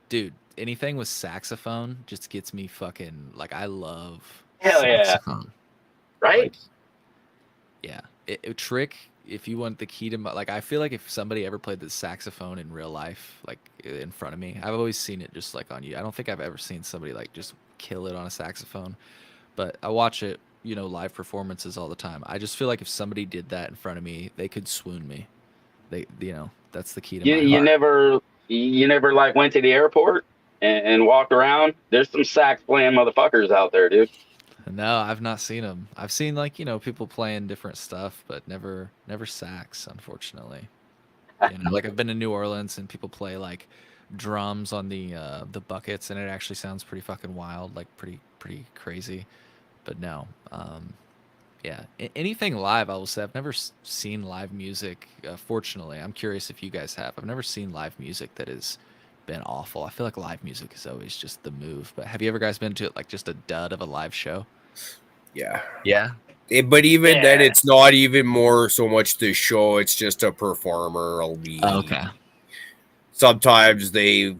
dude. Anything with saxophone just gets me fucking like I love. Hell saxophone. Yeah! Right? Like, yeah, Trick. If you want the key to like, I feel like if somebody ever played the saxophone in real life, like in front of me, I've always seen it just like on you. I don't think I've ever seen somebody like just kill it on a saxophone, but I watch it, live performances all the time. I just feel like if somebody did that in front of me, they could swoon me. They, that's the key to my heart. You never like went to the airport and walked around. There's some sax playing motherfuckers out there, dude. No, I've not seen them. I've seen like people playing different stuff, but never sax, unfortunately. Like I've been to New Orleans and people play like drums on the buckets, and it actually sounds pretty fucking wild, like pretty crazy. But no, yeah, anything live, I will say I've never seen live music. Fortunately, I'm curious if you guys have. I've never seen live music that has been awful. I feel like live music is always just the move. But have you ever guys been to like just a dud of a live show? Yeah. But even then, it's not even more so much the show. It's just a performer. Okay. Sometimes they,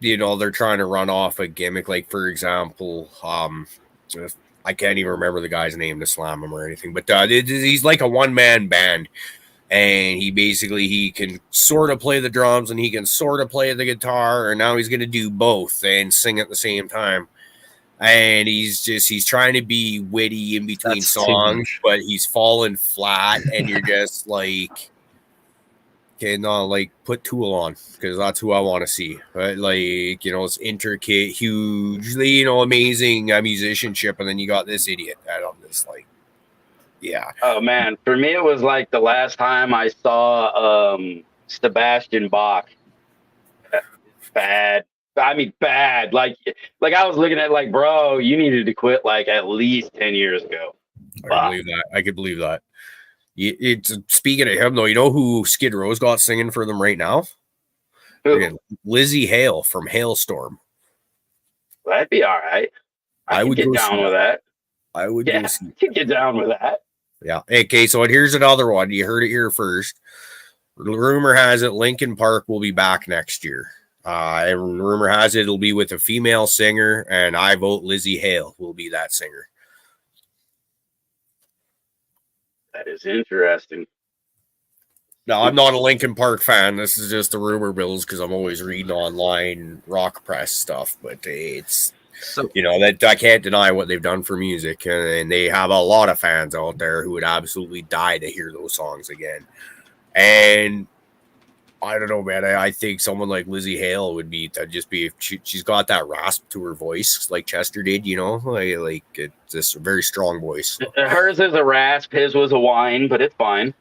they're trying to run off a gimmick. Like, for example, I can't even remember the guy's name to slam him or anything. But he's like a one-man band. And he can sort of play the drums and he can sort of play the guitar. And now he's going to do both and sing at the same time. And he's trying to be witty in between songs, but he's falling flat. And you're just like, okay, no, like put Tool on because that's who I want to see. Right? Like, it's intricate, hugely, amazing musicianship. And then you got this idiot. And I'm just like, yeah. Oh, man. For me, it was like the last time I saw Sebastian Bach. Bad. I mean, bad. Like I was looking at like, bro, you needed to quit like at least 10 years ago. I could believe that. It's speaking of him, though, you know who Skid Row's got singing for them right now? Who? Lizzie Hale from Hailstorm. Well, that'd be all right. I would get down with that. I would go see. Get down with that. Yeah. Okay, so here's another one. You heard it here first. Rumor has it Linkin Park will be back next year. And rumor has it it'll be with a female singer, and I vote Lizzie Hale will be that singer. That is interesting. No, I'm not a Linkin Park fan. This is just the rumor bills because I'm always reading online rock press stuff. But it's that I can't deny what they've done for music, and they have a lot of fans out there who would absolutely die to hear those songs again. And I don't know, man. I think someone like Lizzie Hale would be that'd just be she's got that rasp to her voice like Chester did, you know, like it's just a very strong voice. So. Hers is a rasp, his was a whine, but it's fine.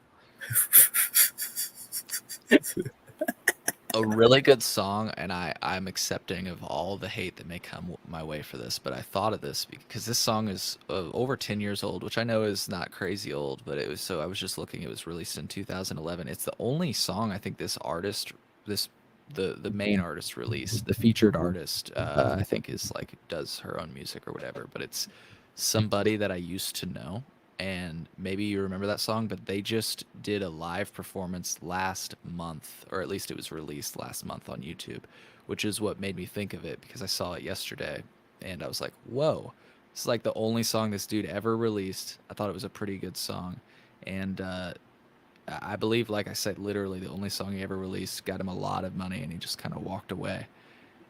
A really good song, and I'm accepting of all the hate that may come my way for this, but I thought of this because this song is over 10 years old, which I know is not crazy old, but it was, so I was just looking, it was released in 2011. It's the only song I think this artist, the main artist released, the featured artist, I think is like does her own music or whatever, but it's Somebody That I Used to Know. And maybe you remember that song, but they just did a live performance last month, or at least it was released last month on YouTube, which is what made me think of it because I saw it yesterday and I was like, whoa, this is like the only song this dude ever released. I thought it was a pretty good song. And I believe, like I said, literally the only song he ever released got him a lot of money and he just kind of walked away.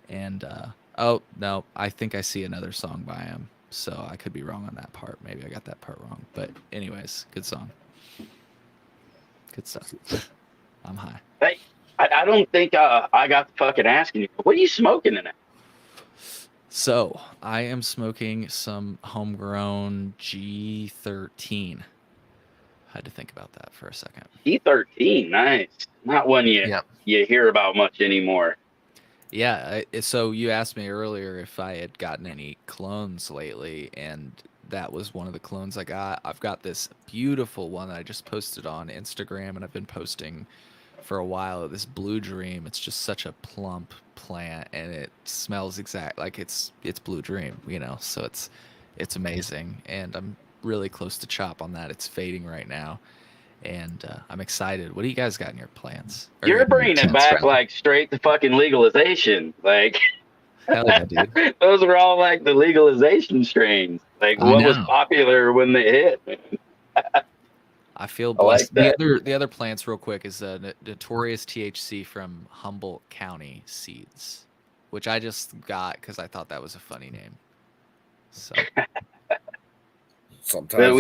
And oh, no, I think I see another song by him. So I could be wrong on that part. Maybe I got that part wrong. But anyways, good song. Good stuff. I'm high. Hey, I don't think I got to fucking asking you. What are you smoking in it? So I am smoking some homegrown G13. Had to think about that for a second. G13, nice. Not one you hear about much anymore. Yeah, so you asked me earlier if I had gotten any clones lately, and that was one of the clones I got. I've got this beautiful one that I just posted on Instagram, and I've been posting for a while. This Blue Dream. It's just such a plump plant, and it smells exact like it's Blue Dream, you know. So it's amazing, and I'm really close to chop on that. It's fading right now. And I'm excited. What do you guys got in your plans? Or You're bringing it back rather? like straight to fucking legalization. Like, Hell yeah, dude. those were all like the legalization strains. Like, what was popular when they hit? I feel blessed. I like The other plants, real quick, is Notorious THC from Humboldt County Seeds, which I just got because I thought that was a funny name. So Sometimes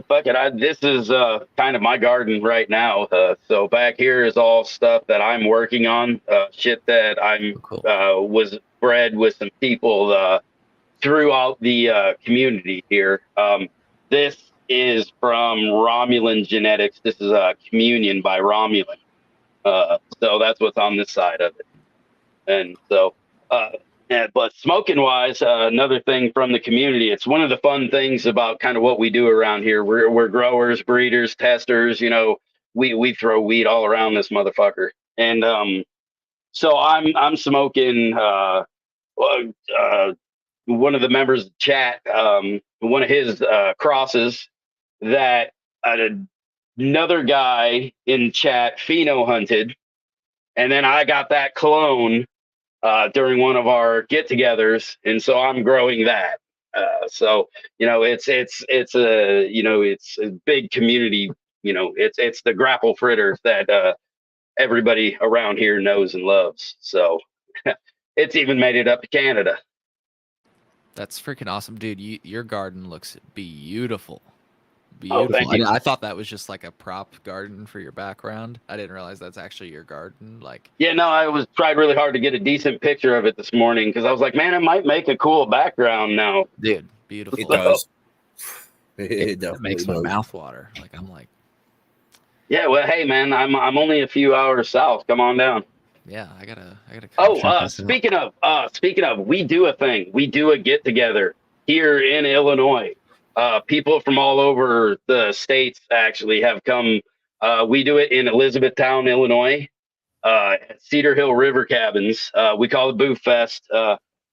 fuck it. This is kind of my garden right now. So back here is all stuff that I'm working on. Shit that I'm was bred with some people throughout the community here. This is from Romulan Genetics. This is a communion by Romulan. So that's what's on this side of it. And so, but smoking wise, another thing from the community, it's one of the fun things about kind of what we do around here. We're growers, breeders, testers, you know, we throw weed all around this motherfucker. And so I'm smoking one of the members of the chat, one of his crosses that another guy in chat pheno hunted, and then I got that clone during one of our get-togethers, and so I'm growing that. So you know, it's a big community. You know, it's the grapple fritter that everybody around here knows and loves. So it's even made it up to Canada. that's freaking awesome, dude. Your garden looks beautiful. Oh, thank you. I thought that was just like a prop garden for your background. I didn't realize that's actually your garden. Like, yeah, no, I tried really hard to get a decent picture of it this morning because I was like, man, it might make a cool background now. dude, beautiful. It does. It makes my mouth water. Like, I'm like, yeah, well, hey, man, I'm only a few hours south. Come on down. yeah, I gotta. Oh, speaking of, we do a thing. We do a get together here in Illinois. People from all over the states actually have come. We do it in Elizabethtown, Illinois, Cedar Hill River Cabins. We call it Booth Fest.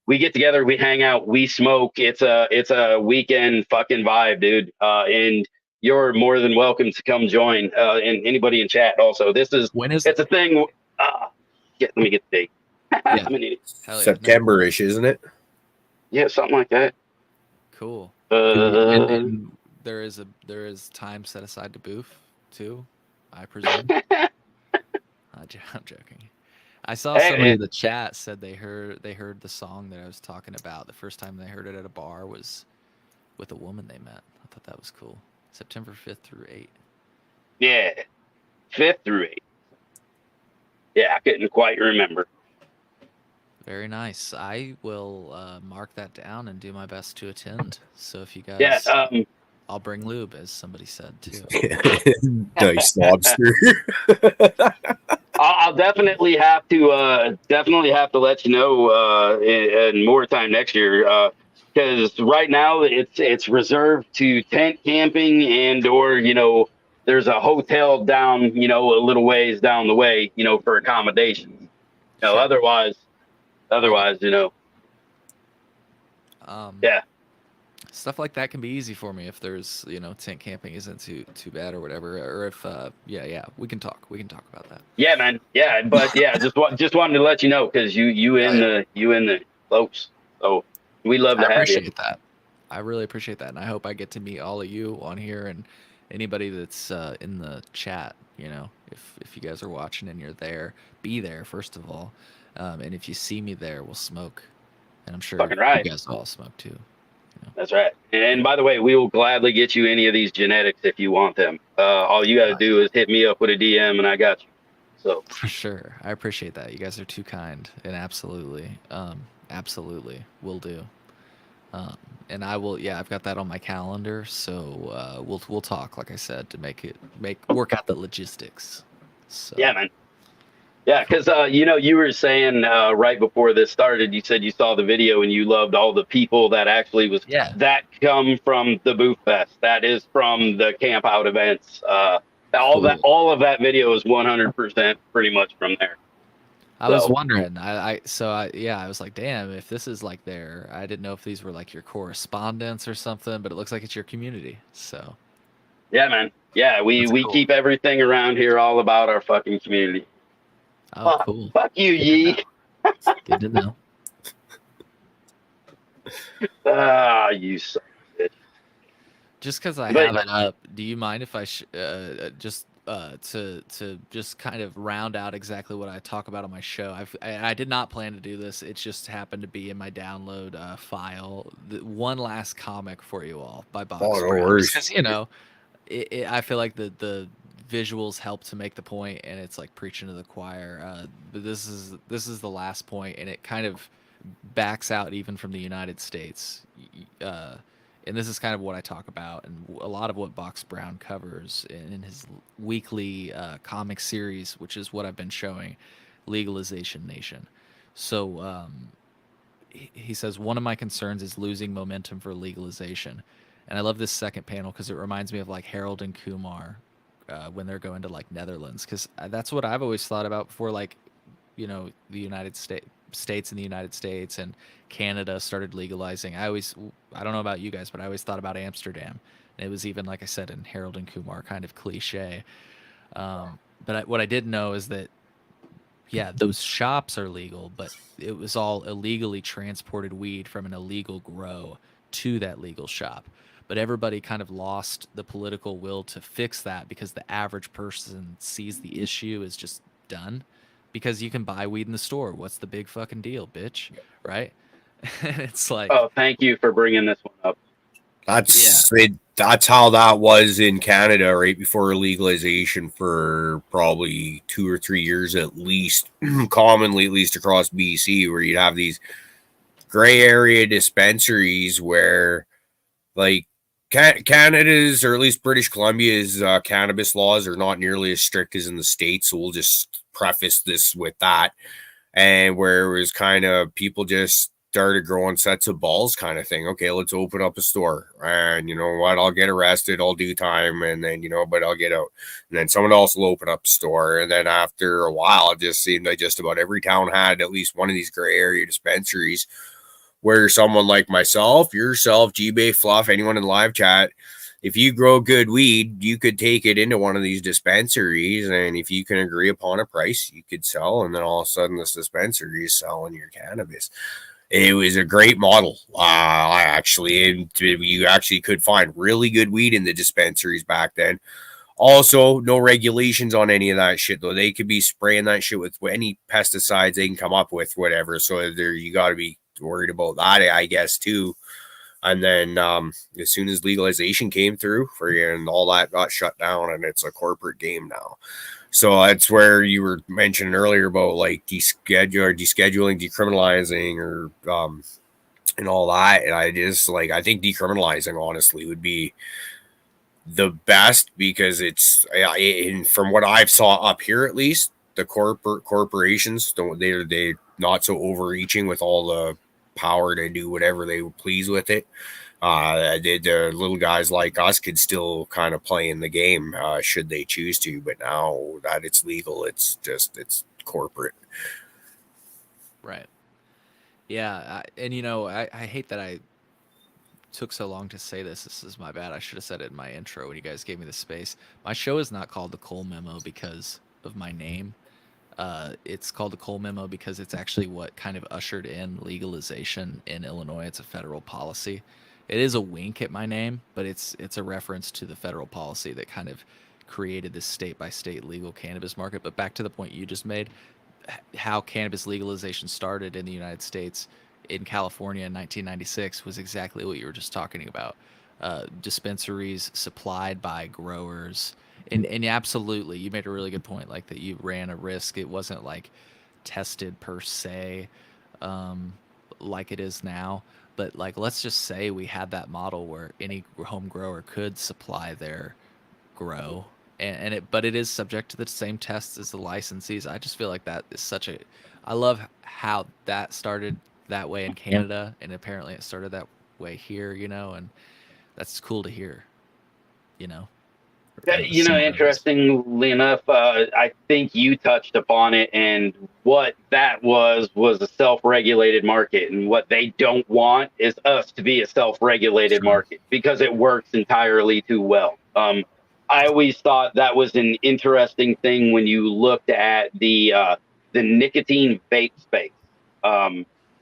We get together, we hang out, we smoke. It's a weekend fucking vibe, dude. And you're more than welcome to come join. And anybody in chat also. It's a thing. Let me get the date. Yeah. September-ish, isn't it? Yeah, something like that. Cool. And there is time set aside to boof too, I presume. I'm joking. I saw somebody in the chat said they heard the song that I was talking about. The first time they heard it at a bar was with a woman they met. I thought that was cool. September 5th through 8th. Yeah, 5th through 8th. Yeah, I couldn't quite remember. Very nice. I will mark that down and do my best to attend. So if you Yeah, guys, I'll bring lube, as somebody said too. Nice lobster. I'll definitely have to let you know in more time next year, because right now it's reserved to tent camping and or there's a hotel down a little ways down the way for accommodations. Sure. Otherwise I get yeah. Stuff like that can be easy for me if there's tent camping isn't too bad or whatever, or if yeah we can talk about that. Yeah, man. Yeah, but yeah, just wanted to let you know because you in the close. So we love I to have you. appreciate that. I really appreciate that, and I hope I get to meet all of you on here and anybody that's in the chat. If you guys are watching and you're there, be there first of all, and if you see me there, we'll smoke, and I'm sure Fucking right. you guys will all smoke too. That's right. And by the way, we will gladly get you any of these genetics if you want them. All you got to do is hit me up with a DM and I got you. So For sure, I appreciate that. You guys are too kind, and absolutely will do. And I will. Yeah, I've got that on my calendar, so we'll talk. Like I said, to work out the logistics. So yeah, man. Yeah, because you were saying right before this started, you said you saw the video and you loved all the people that actually that come from the Booth Fest. That is from the camp out events. All of that video is 100% pretty much from there. I was wondering. I was like, damn, if this is like there, I didn't know if these were like your correspondents or something, but it looks like it's your community. So yeah, man. Yeah, we cool. keep everything around here all about our fucking community. Oh, cool. Fuck you, Yee. Good to know. You son of a bitch. Just because I have it up, do you mind if I just to just kind of round out exactly what I talk about on my show? I did not plan to do this. It just happened to be in my download file. One last comic for you all by Box Brown. Because I feel like the visuals help to make the point, and it's like preaching to the choir. But this is the last point, and it kind of backs out even from the United States. And this is kind of what I talk about, and a lot of what Box Brown covers in his weekly comic series, which is what I've been showing, Legalization Nation. So he says, one of my concerns is losing momentum for legalization. And I love this second panel because it reminds me of like Harold and Kumar when they're going to like Netherlands, because that's what I've always thought about before, like, the United States in the United States and Canada started legalizing. I don't know about you guys, but I always thought about Amsterdam. And it was even, like I said, in Harold and Kumar, kind of cliche. But what I did know is that, yeah, those shops are legal, but it was all illegally transported weed from an illegal grow to that legal shop. But everybody kind of lost the political will to fix that because the average person sees the issue as just done. Because you can buy weed in the store. What's the big fucking deal, bitch? Right? And it's like, oh, thank you for bringing this one up. That's how that was in Canada right before legalization for probably 2 or 3 years at least, commonly at least across BC, where you'd have these gray area dispensaries where, like, Canada's, or at least British Columbia's cannabis laws are not nearly as strict as in the States, so we'll just preface this with that. And where it was kind of people just started growing sets of balls kind of thing. Okay, let's open up a store, and you know what, I'll get arrested, I'll do time, and then but I'll get out, and then someone else will open up a store. And then after a while, it just seemed like just about every town had at least one of these gray area dispensaries where someone like myself, yourself, G-Bay, Fluff, anyone in live chat, if you grow good weed, you could take it into one of these dispensaries, and if you can agree upon a price, you could sell, and then all of a sudden this dispensary is selling your cannabis. It was a great model. You actually could find really good weed in the dispensaries back then. Also, no regulations on any of that shit, though. They could be spraying that shit with any pesticides they can come up with, whatever. So you got to be worried about that, I guess, too. And then as soon as legalization came through, and all that got shut down, and it's a corporate game now. So that's where you were mentioning earlier about like descheduling, decriminalizing, or and all that. And I just like, I think decriminalizing honestly would be the best, because it's, and from what I've saw up here at least, the corporations don't, they not so overreaching with all the power to do whatever they please with it. The little guys like us could still kind of play in the game should they choose to, but now that it's legal, it's corporate. Right. Yeah, and you know, I hate that I took so long to say this. This is my bad. I should have said it in my intro when you guys gave me the space. My show is not called the Cole Memo because of my name. It's called the Cole Memo because it's actually what kind of ushered in legalization in Illinois. It's a federal policy. It is a wink at my name, but it's a reference to the federal policy that kind of created this state by state legal cannabis market. But back to the point you just made, how cannabis legalization started in the United States in California in 1996 was exactly what you were just talking about. Dispensaries supplied by growers. And absolutely, you made a really good point, like that you ran a risk. It wasn't like tested per se, like it is now. But like, let's just say we had that model where any home grower could supply their grow, but it is subject to the same tests as the licensees. I just feel like that is such a, I love how that started that way in Canada, and apparently it started that way here, you know, and that's cool to hear, you know. You know, interestingly enough, I think you touched upon it, and what that was a self-regulated market, and what they don't want is us to be a self-regulated market because it works entirely too well. I always thought that was an interesting thing when you looked at the nicotine vape space.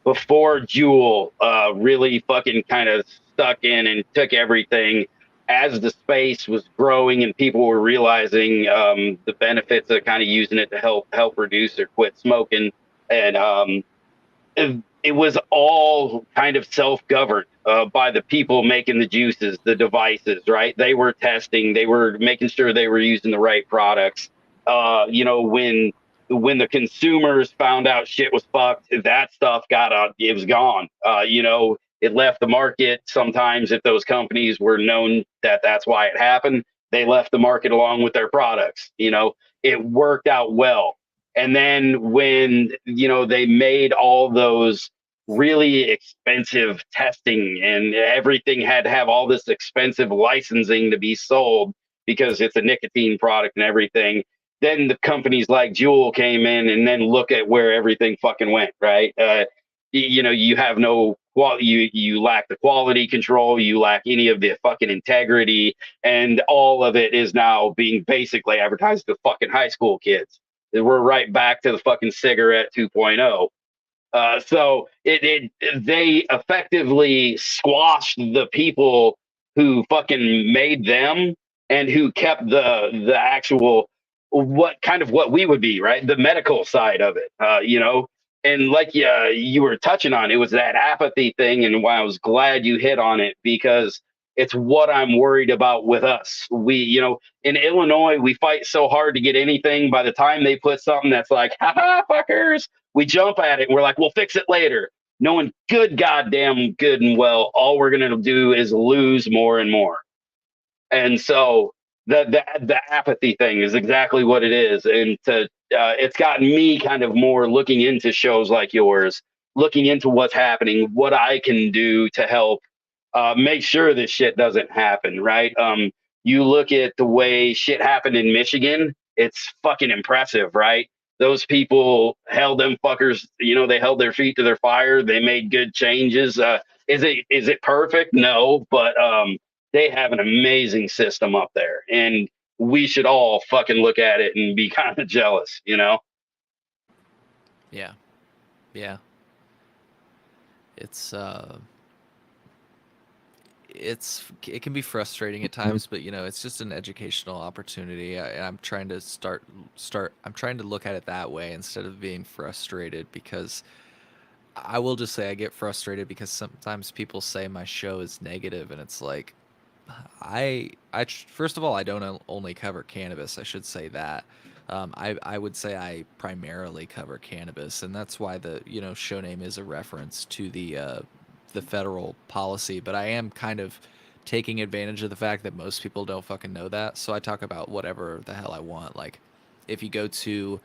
Before Juul really fucking kind of stuck in and took everything, as the space was growing and people were realizing the benefits of kind of using it to help reduce or quit smoking, and it was all kind of self-governed by the people making the juices, the devices, right? They were testing, they were making sure they were using the right products. You know, when the consumers found out shit was fucked, that stuff it was gone. You know, it left the market. Sometimes if those companies were known that that's why it happened, they left the market along with their products. You know, it worked out well. And then when, you know, they made all those really expensive testing and everything had to have all this expensive licensing to be sold because it's a nicotine product and everything, then the companies like Juul came in, and then look at where everything fucking went, right? You know, you have no you lack the quality control, you lack any of the fucking integrity, and all of it is now being basically advertised to fucking high school kids. We're right back to the fucking cigarette 2.0. So they effectively squashed the people who fucking made them and who kept the actual what we would be, right, the medical side of it, you know. And like you were touching on, it was that apathy thing, and why I was glad you hit on it, because it's what I'm worried about with us. We, you know, in Illinois, we fight so hard to get anything. By the time they put something that's like, ha ha, fuckers, we jump at it and we're like, we'll fix it later. Knowing good goddamn good and well, all we're going to do is lose more and more. And so the apathy thing is exactly what it is. And it's gotten me kind of more looking into shows like yours, looking into what's happening, what I can do to help make sure this shit doesn't happen, right? You look at the way shit happened in Michigan, it's fucking impressive, right? Those people held them fuckers, you know, they held their feet to their fire. They made good changes. Is it perfect? No, but they have an amazing system up there, and we should all fucking look at it and be kind of jealous, you know? Yeah. Yeah. It can be frustrating at times, but you know, it's just an educational opportunity. I'm trying to look at it that way instead of being frustrated, because I will just say I get frustrated because sometimes people say my show is negative, and it's like, first of all, I don't only cover cannabis. I should say that. I would say I primarily cover cannabis, and that's why the show name is a reference to the federal policy. But I am kind of taking advantage of the fact that most people don't fucking know that, so I talk about whatever the hell I want. Like, if you go to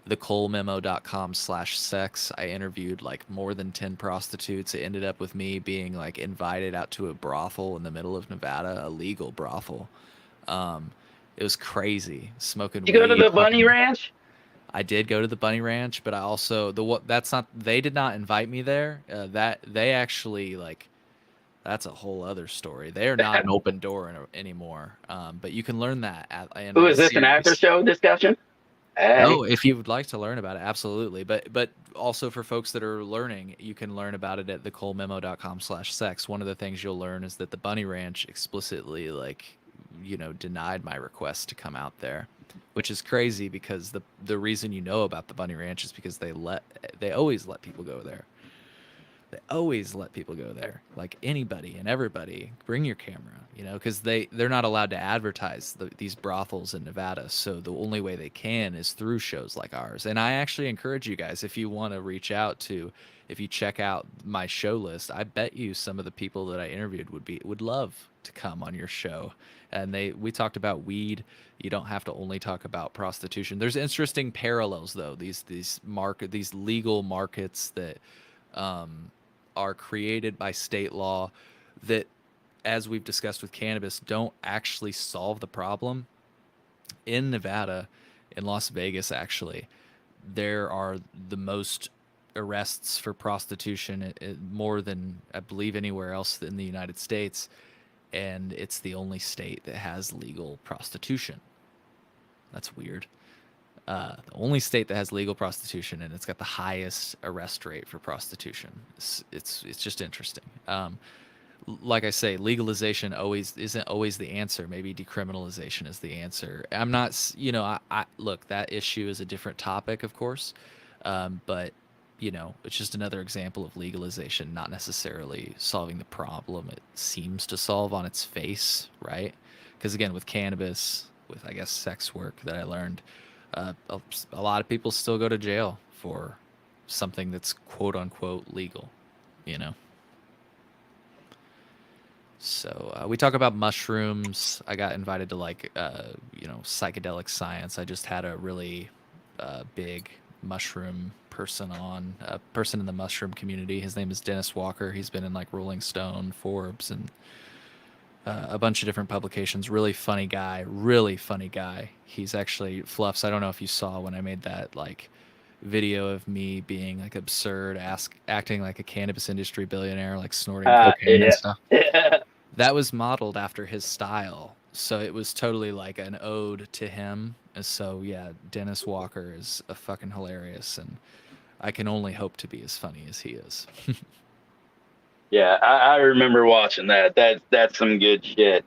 thecolememo.com/sex, I interviewed like more than 10 prostitutes. It ended up with me being like invited out to a brothel in the middle of Nevada, a legal brothel. It was crazy, smoking You go to weed. the bunny ranch? I did go to the bunny ranch, but I also that's not, they did not invite me there. That they actually like, that's a whole other story. They are not an open door anymore. But you can learn that in Who my is this, an after series. show discussion? Hey. Oh, if you would like to learn about it, absolutely. But also for folks that are learning, you can learn about it at thecolememo.com/sex. One of the things you'll learn is that the Bunny Ranch explicitly denied my request to come out there, which is crazy because the reason about the Bunny Ranch is because they always let people go there. They always let people go there, like anybody and everybody. Bring your camera, because they're not allowed to advertise these brothels in Nevada. So the only way they can is through shows like ours. And I actually encourage you guys, if you want to reach out to, if you check out my show list, I bet you some of the people that I interviewed would love to come on your show. And we talked about weed. You don't have to only talk about prostitution. There's interesting parallels though. These legal markets that are created by state law that, as we've discussed with cannabis, don't actually solve the problem. In Nevada, in Las Vegas, actually, there are the most arrests for prostitution, more than I believe anywhere else in the United States, and it's the only state that has legal prostitution. That's weird. The only state that has legal prostitution, and it's got the highest arrest rate for prostitution. It's just interesting. Like I say, legalization isn't always the answer. Maybe decriminalization is the answer. I'm not, I look, that issue is a different topic, of course, but it's just another example of legalization not necessarily solving the problem it seems to solve on its face, right? Because again, with cannabis, with I guess sex work that I learned, a lot of people still go to jail for something that's quote unquote legal, So we talk about mushrooms. I got invited to psychedelic science. I just had a really big mushroom person on, a person in the mushroom community. His name is Dennis Walker. He's been in like Rolling Stone, Forbes, and a bunch of different publications. Really funny guy. He's actually Fluffs. I don't know if you saw when I made that like video of me being like absurd, acting like a cannabis industry billionaire, like snorting cocaine and stuff. That was modeled after his style, so it was totally like an ode to him. And so yeah, Dennis Walker is a fucking hilarious, and I can only hope to be as funny as he is. Yeah, I remember watching that. That's some good shit.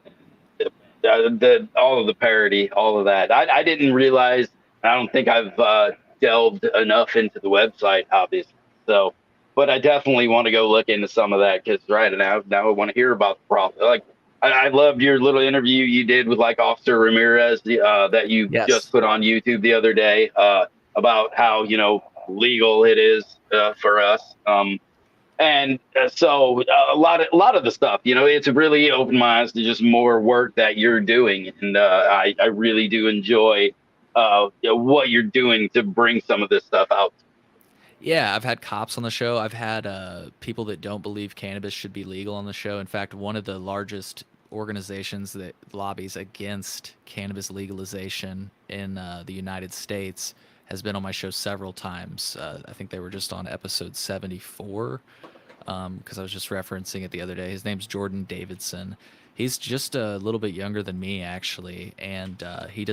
All of the parody, all of that. I didn't realize. I don't think I've delved enough into the website, obviously. So, but I definitely want to go look into some of that because right now I want to hear about the problem. Like I loved your little interview you did with like Officer Ramirez that you just put on YouTube the other day about how legal it is for us. So a lot of the stuff, it's really opened my eyes to just more work that you're doing. And I really do enjoy what you're doing to bring some of this stuff out. Yeah, I've had cops on the show. I've had people that don't believe cannabis should be legal on the show. In fact, one of the largest organizations that lobbies against cannabis legalization in the United States has been on my show several times. I think they were just on episode 74. Because I was just referencing it the other day. His name's Jordan Davidson. He's just a little bit younger than me, actually, and he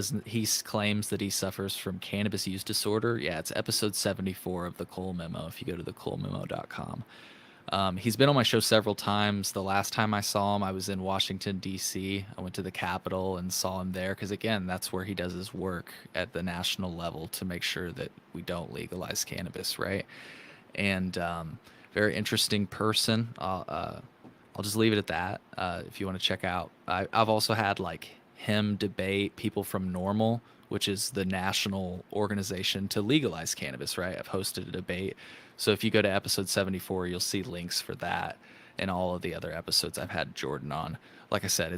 claims that he suffers from cannabis use disorder. Yeah, it's episode 74 of the Cole Memo. If you go to thecolememo.com, he's been on my show several times. The last time I saw him, I was in Washington D.C. I went to the Capitol and saw him there because, again, that's where he does his work at the national level to make sure that we don't legalize cannabis, right? And very interesting person. I'll just leave it at that. If you want to check out, I've also had like him debate people from Normal, which is the national organization to legalize cannabis, right? I've hosted a debate. So if you go to episode 74, you'll see links for that and all of the other episodes I've had Jordan on. Like I said,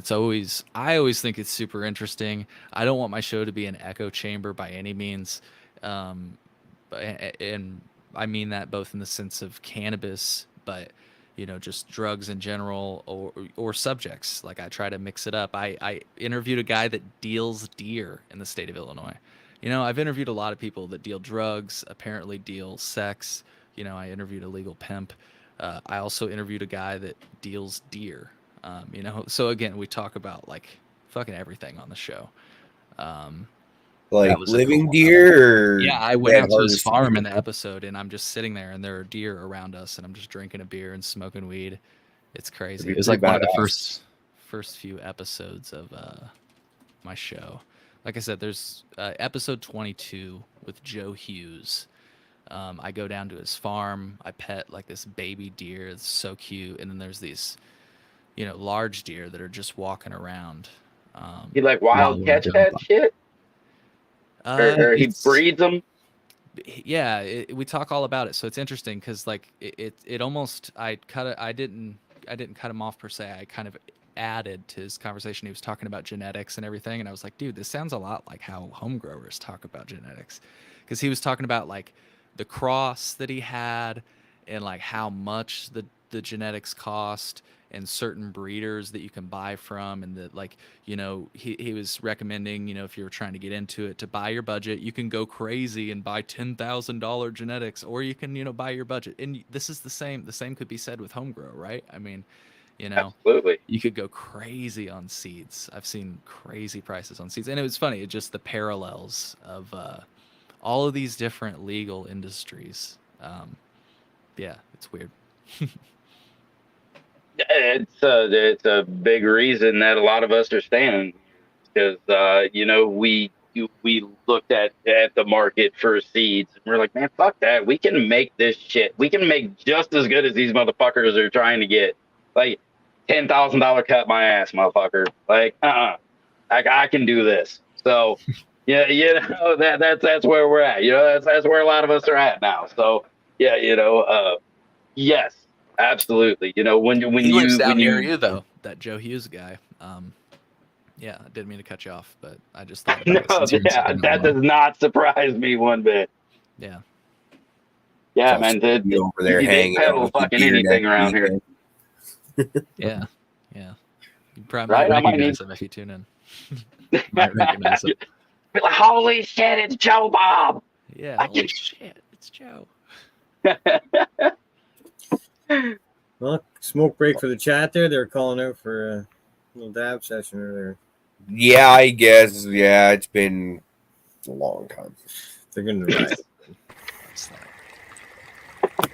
I always think it's super interesting. I don't want my show to be an echo chamber by any means. And I mean that both in the sense of cannabis, but just drugs in general, or subjects. Like I try to mix it up. I interviewed a guy that deals deer in the state of Illinois. I've interviewed a lot of people that deal drugs, apparently deal sex. I interviewed a legal pimp. I also interviewed a guy that deals deer. So again, we talk about like fucking everything on the show. Like that was a living cool deer? Or Yeah, I went out to his harvesting farm deer? in the episode, and I'm just sitting there, and there are deer around us, and I'm just drinking a beer and smoking weed. It's crazy. be It was like pretty one of the badass. first few episodes of my show. Like I said, there's episode 22 with Joe Hughes. I go down to his farm. I pet like this baby deer. It's so cute. And then there's these, large deer that are just walking around. He like while wild we're catch doing that fun. shit, or he It's breeds them. yeah, we talk all about it, so it's interesting because like it almost I didn't cut him off per se. I kind of added to his conversation. He was talking about genetics and everything, and I was like, dude, this sounds a lot like how home growers talk about genetics, because he was talking about like the cross that he had and like how much the genetics cost, and certain breeders that you can buy from, and that like he was recommending, if you're trying to get into it, to buy your budget. You can go crazy and buy $10,000 genetics, or you can buy your budget. And this is the same could be said with home grow, right? I mean, Absolutely. you could go crazy on seeds. I've seen crazy prices on seeds, and it was funny. It just the parallels of all of these different legal industries. Yeah, it's weird. It's a big reason that a lot of us are standing, because we looked at the market for seeds, and we're like, man, fuck that. We can make this shit. We can make just as good as these motherfuckers are trying to get. Like $10,000 cut my ass, motherfucker. Like I can do this. So yeah, that's where we're at. That's where a lot of us are at now. So yeah, yes. Absolutely. When He lives down near you you, though. That Joe Hughes guy. Yeah, I didn't mean to cut you off, but I just thought no, about it since you were yeah, sitting that alone. does not surprise me one bit. Yeah. Yeah, So man, be over there they hanging out peddle with the fucking deer anything next around here, weekend. Yeah. You probably right? might I might recognize him if you tune in. Might recognize him. Be like, holy shit, it's Joe Bob. Yeah. I Holy can- shit, it's Joe. Well, smoke break for the chat there. They're calling out for a little dab session earlier. Yeah, I guess. Yeah, it's been a long time. They're going to ride. It's like,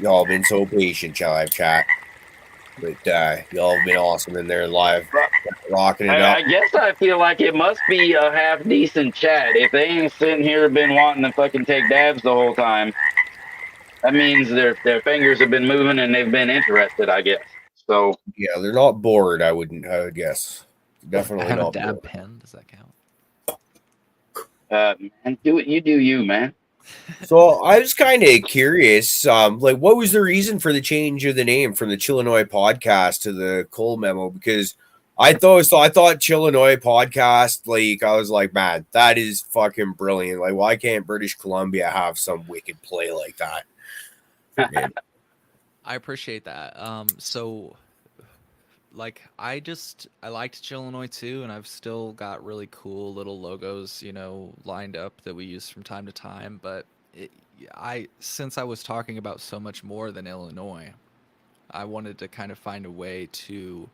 Y'all been so patient, live chat. But y'all have been awesome in there live, rocking it up. I guess I feel like it must be a half decent chat. If they ain't sitting here been wanting to fucking take dabs the whole time, that means their fingers have been moving and they've been interested, I guess. So Yeah, they're not bored. I would guess. I Definitely have a not dab bored. pen. Does that count? man, do you, man. So I was kind of curious, like, what was the reason for the change of the name from the Chillinois podcast to the Cole Memo? Because I thought Chillinois podcast, like, I was like, man, that is fucking brilliant. Like, why can't British Columbia have some wicked play like that? Man. I appreciate that. So like I liked Illinois too, and I've still got really cool little logos, lined up that we use from time to time. But since I was talking about so much more than Illinois, I wanted to kind of find a way to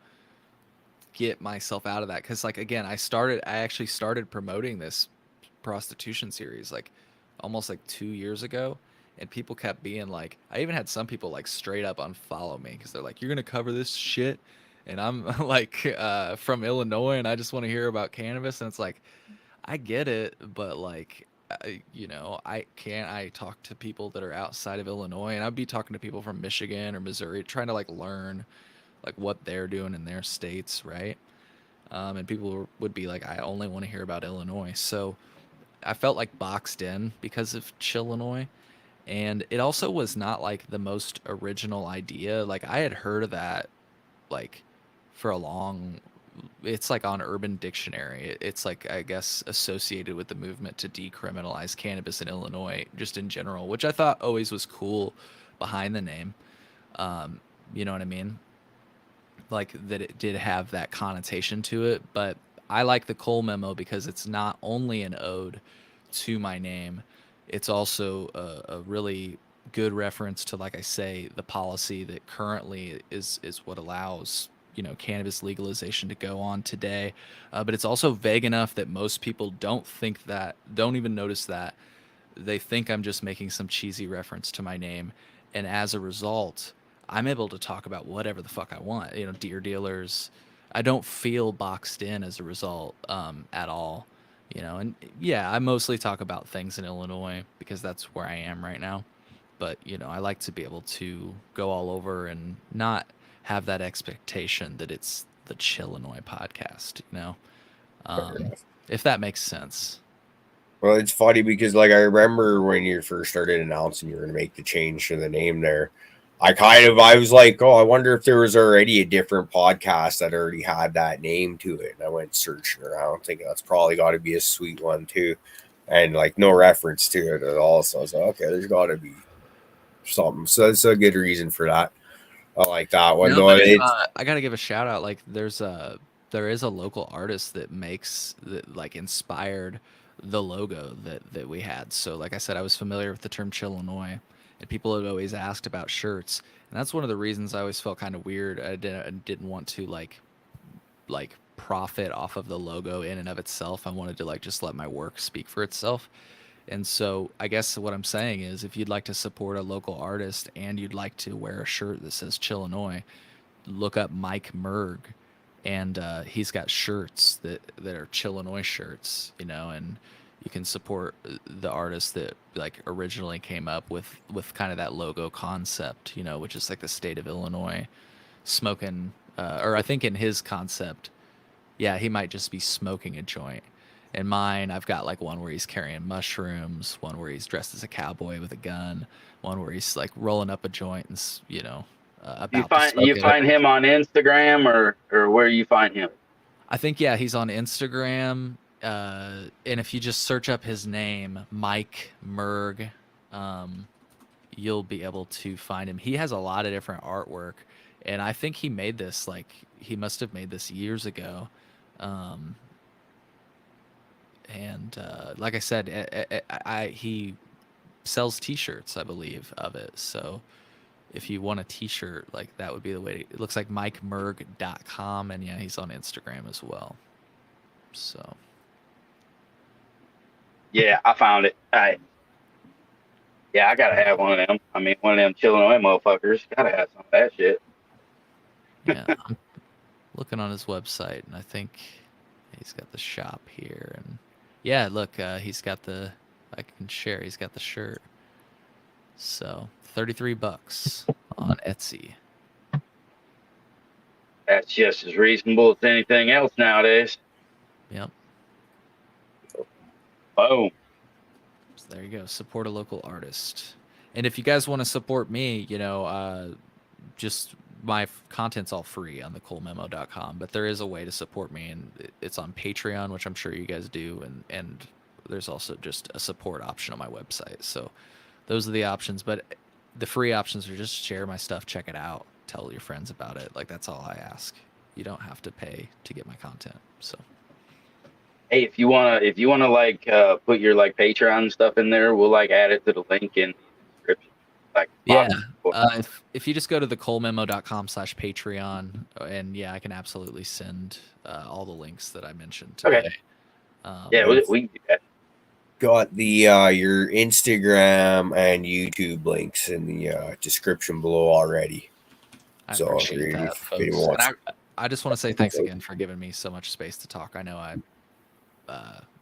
get myself out of that. Because like again, I actually started promoting this prostitution series like almost like 2 years ago. And people kept being like, I even had some people like straight up unfollow me because they're like, you're gonna cover this shit, and I'm like from Illinois, and I just want to hear about cannabis. And it's like, I get it, but like I talk to people that are outside of Illinois, and I'd be talking to people from Michigan or Missouri, trying to like learn like what they're doing in their states, right? And people would be like, I only want to hear about Illinois. So I felt like boxed in because of Chillinois. And it also was not like the most original idea. Like I had heard of that like for a long, it's like on Urban Dictionary. It's like, I guess, associated with the movement to decriminalize cannabis in Illinois, just in general, which I thought always was cool behind the name. You know what I mean? Like that it did have that connotation to it, but I like the Cole Memo because it's not only an ode to my name, it's also a really good reference to, like I say, the policy that currently is what allows cannabis legalization to go on today. But it's also vague enough that most people don't even notice that. They think I'm just making some cheesy reference to my name, and as a result, I'm able to talk about whatever the fuck I want. Deer dealers. I don't feel boxed in as a result at all. And yeah, I mostly talk about things in Illinois because that's where I am right now. But I like to be able to go all over and not have that expectation that it's the Chillinois podcast. If that makes sense. Well, it's funny because like I remember when you first started announcing you were going to make the change to the name there. I was like, oh, I wonder if there was already a different podcast that already had that name to it. And I went searching around thinking that's probably got to be a sweet one too. And like no reference to it at all. So I was like, okay, there's got to be something. So it's a good reason for that. I like that one. No, but I got to give a shout out. Like there is a local artist that like inspired the logo that we had. So like I said, I was familiar with the term Chillinois. And people had always asked about shirts, and that's one of the reasons I always felt kind of weird. I didn't want to like profit off of the logo in and of itself. I wanted to like just let my work speak for itself. And so I guess what I'm saying is, if you'd like to support a local artist and you'd like to wear a shirt that says Chillinois, look up Mike Merg, and he's got shirts that are Chillinois shirts, and you can support the artist that like originally came up with kind of that logo concept, which is like the state of Illinois smoking, or I think in his concept, yeah, he might just be smoking a joint. In mine, I've got like one where he's carrying mushrooms, one where he's dressed as a cowboy with a gun, one where he's like rolling up a joint and about you find him on Instagram or where you find him? I think he's on Instagram. And if you just search up his name, Mike Merg, you'll be able to find him. He has a lot of different artwork, and I think he must have made this years ago. Like I said, he sells T-shirts, I believe, of it. So if you want a T-shirt, like that would be the way. It looks like MikeMerg.com, and yeah, he's on Instagram as well. So. Yeah, I found it. I gotta have one of them. I mean, one of them Chillinois motherfuckers. Gotta have some of that shit. Yeah, I'm looking on his website, and I think he's got the shop here. And yeah, look, he's got I can share. He's got the shirt. So $33 on Etsy. That's just as reasonable as anything else nowadays. Yep. Boom. So there you go. Support a local artist. And if you guys want to support me, just my content's all free on the colememo.com, but there is a way to support me, and it's on Patreon, which I'm sure you guys do, and there's also just a support option on my website. So those are the options, but the free options are just share my stuff, check it out, tell your friends about it. Like, that's all I ask. You don't have to pay to get my content. So hey, if you wanna like put your like Patreon stuff in there, we'll like add it to the link in the description. Like, yeah, if you just go to the colememo.com/Patreon, and yeah, I can absolutely send all the links that I mentioned today. Okay. We can do that. Got the your Instagram and YouTube links in the description below already. I appreciate that, folks. And I just want to say thanks again for giving me so much space to talk. I know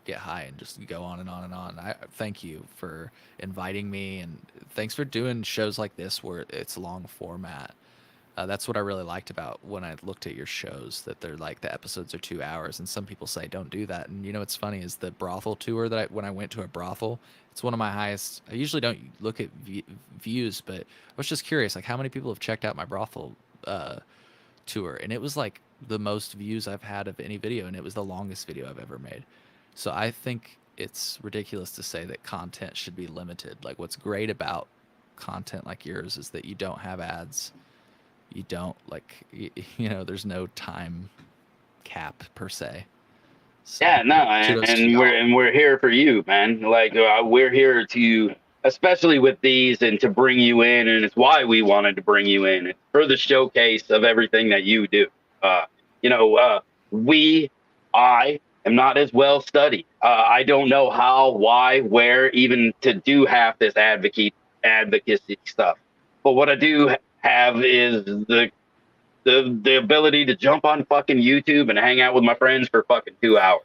get high and just go on and on and on. I thank you for inviting me, and thanks for doing shows like this where it's long format. That's what I really liked about when I looked at your shows, that they're like the episodes are 2 hours, and some people say don't do that. And you know what's funny is the brothel tour that when I went to a brothel, it's one of my highest. I usually don't look at views, but I was just curious, like how many people have checked out my brothel tour, and it was like the most views I've had of any video, and it was the longest video I've ever made. So I think it's ridiculous to say that content should be limited. Like what's great about content like yours is that you don't have ads. You don't there's no time cap per se. So, Yeah, no, kudos to and y'all. we're here for you, man. Like we're here to, especially with these, and to bring you in, and it's why we wanted to bring you in, for the showcase of everything that you do. Uh, you know, I am not as well studied. I don't know how, why, where, even to do half this advocacy stuff. But what I do have is the ability to jump on fucking YouTube and hang out with my friends for fucking 2 hours.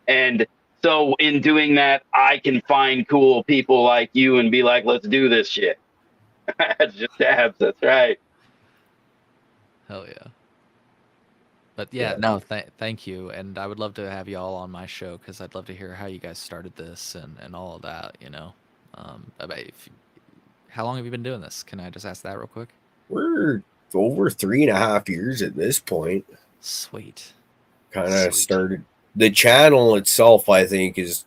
And so in doing that, I can find cool people like you and be like, let's do this shit. That's just dabs. That's right. Hell yeah. But yeah, no, thank you, and I would love to have you all on my show because I'd love to hear how you guys started this and all of that. How long have you been doing this? Can I just ask that real quick? We're over 3.5 years at this point. Sweet. Kind of started the channel itself. I think is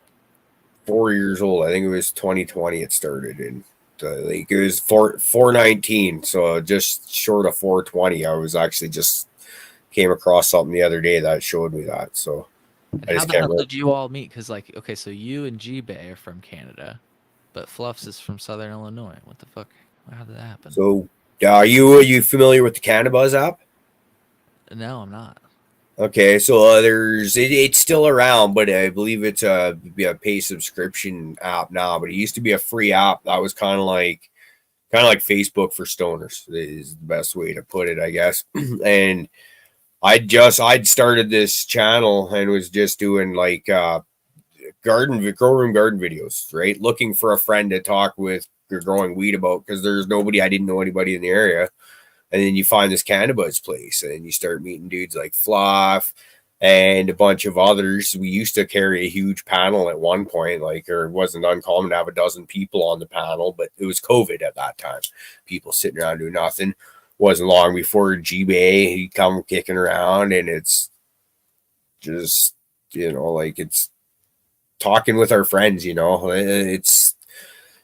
4 years old. I think it was 2020 it started, and like it was 419, so just short of 420. I was actually just came across something the other day that showed me that. So and I how just the can't hell remember. did you all meet? Because like, okay, so you and G-Bay are from Canada, but Fluffs is from Southern Illinois. What the fuck? How did that happen? So are you familiar with the Cannabuzz app? No, I'm not. Okay, so it's still around, but I believe it's a pay subscription app now. But it used to be a free app that was kind of like Facebook for stoners is the best way to put it, I guess. And I'd started this channel and was just doing like grow room garden videos, right? Looking for a friend to talk with growing weed about, because there's nobody, I didn't know anybody in the area. And then you find this Cannabis place, and you start meeting dudes like Fluff and a bunch of others. We used to carry a huge panel at one point, or it wasn't uncommon to have a dozen people on the panel, but it was COVID at that time. People sitting around doing nothing. Wasn't long before G-Bay, he come kicking around, and it's just, it's talking with our friends, it's,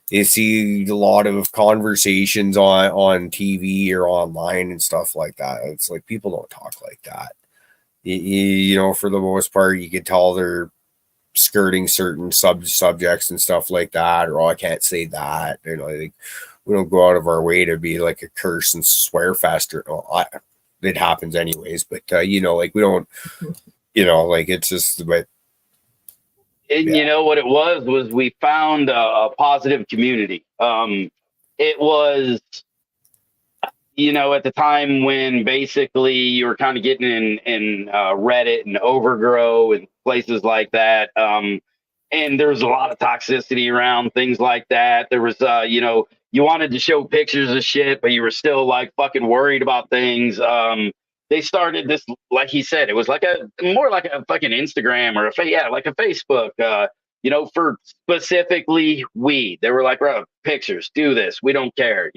you see a lot of conversations on TV or online and stuff like that. It's like people don't talk like that. For the most part, you can tell they're skirting certain subjects and stuff like that, or I can't say that. Like we don't go out of our way to be like a curse and swear fest. It happens anyways, but like we don't, like it's just, but. And you know what it was we found a positive community. It was, at the time when basically you were kind of getting in Reddit and Overgrow and places like that. And there was a lot of toxicity around things like that. There was, you wanted to show pictures of shit, but you were still like fucking worried about things. They started this, like he said, it was like more like a fucking Instagram or like a Facebook, for specifically weed. They were like, bro, pictures, do this. We don't care,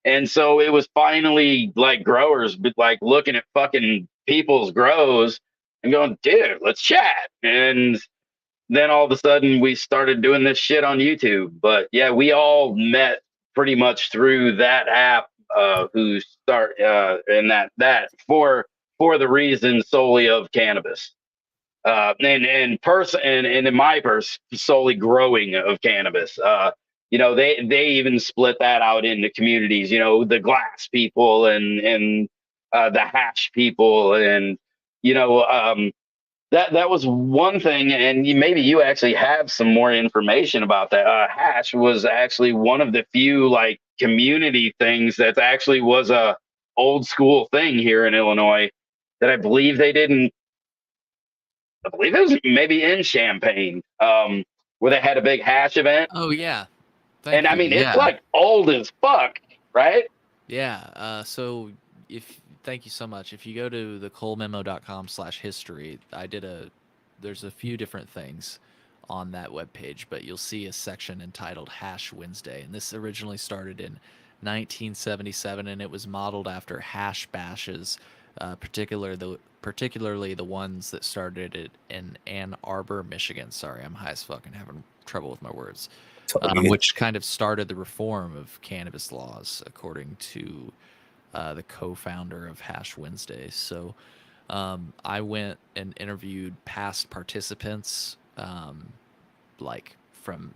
And so it was finally like growers, but like looking at fucking people's grows and going, dude, let's chat. And then all of a sudden we started doing this shit on YouTube. But yeah, we all met pretty much through that app, who start and that for the reason solely of cannabis. And in my purse, solely growing of cannabis. They even split that out into communities, the glass people and the hash people. And, that was one thing. And maybe you actually have some more information about that. Hash was actually one of the few like community things that actually was a old school thing here in Illinois that I believe they didn't I believe it was maybe in Champaign, where they had a big hash event. Oh yeah, And thank I you. mean, it's Yeah, like old as fuck, right? yeah. So if thank you so much. If you go to thecolememo.com/history, there's a few different things on that webpage, but you'll see a section entitled Hash Wednesday, and this originally started in 1977, and it was modeled after hash bashes, particularly the ones that started it in Ann Arbor, Michigan. Sorry, I'm high as fuck and having trouble with my words. Which kind of started the reform of cannabis laws, according to the co-founder of Hash Wednesday. So I went and interviewed past participants, like from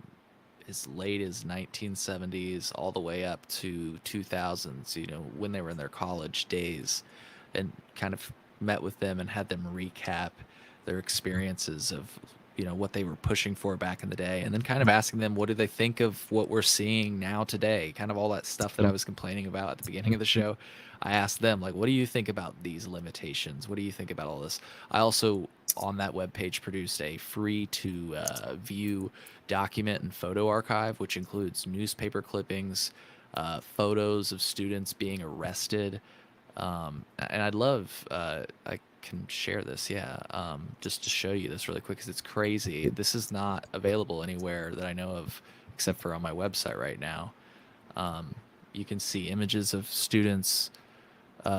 as late as 1970s all the way up to 2000s, you know, when they were in their college days, and kind of met with them and had them recap their experiences of, you know, what they were pushing for back in the day, and then kind of asking them what do they think of what we're seeing now today, kind of all that stuff that I was complaining about at the beginning of the show. I asked them, like, what do you think about these limitations? What do you think about all this? I also, on that webpage, produced a free to view document and photo archive, which includes newspaper clippings, photos of students being arrested. And I'd love, I can share this, yeah, just to show you this really quick because it's crazy. This is not available anywhere that I know of except for on my website right now. You can see images of students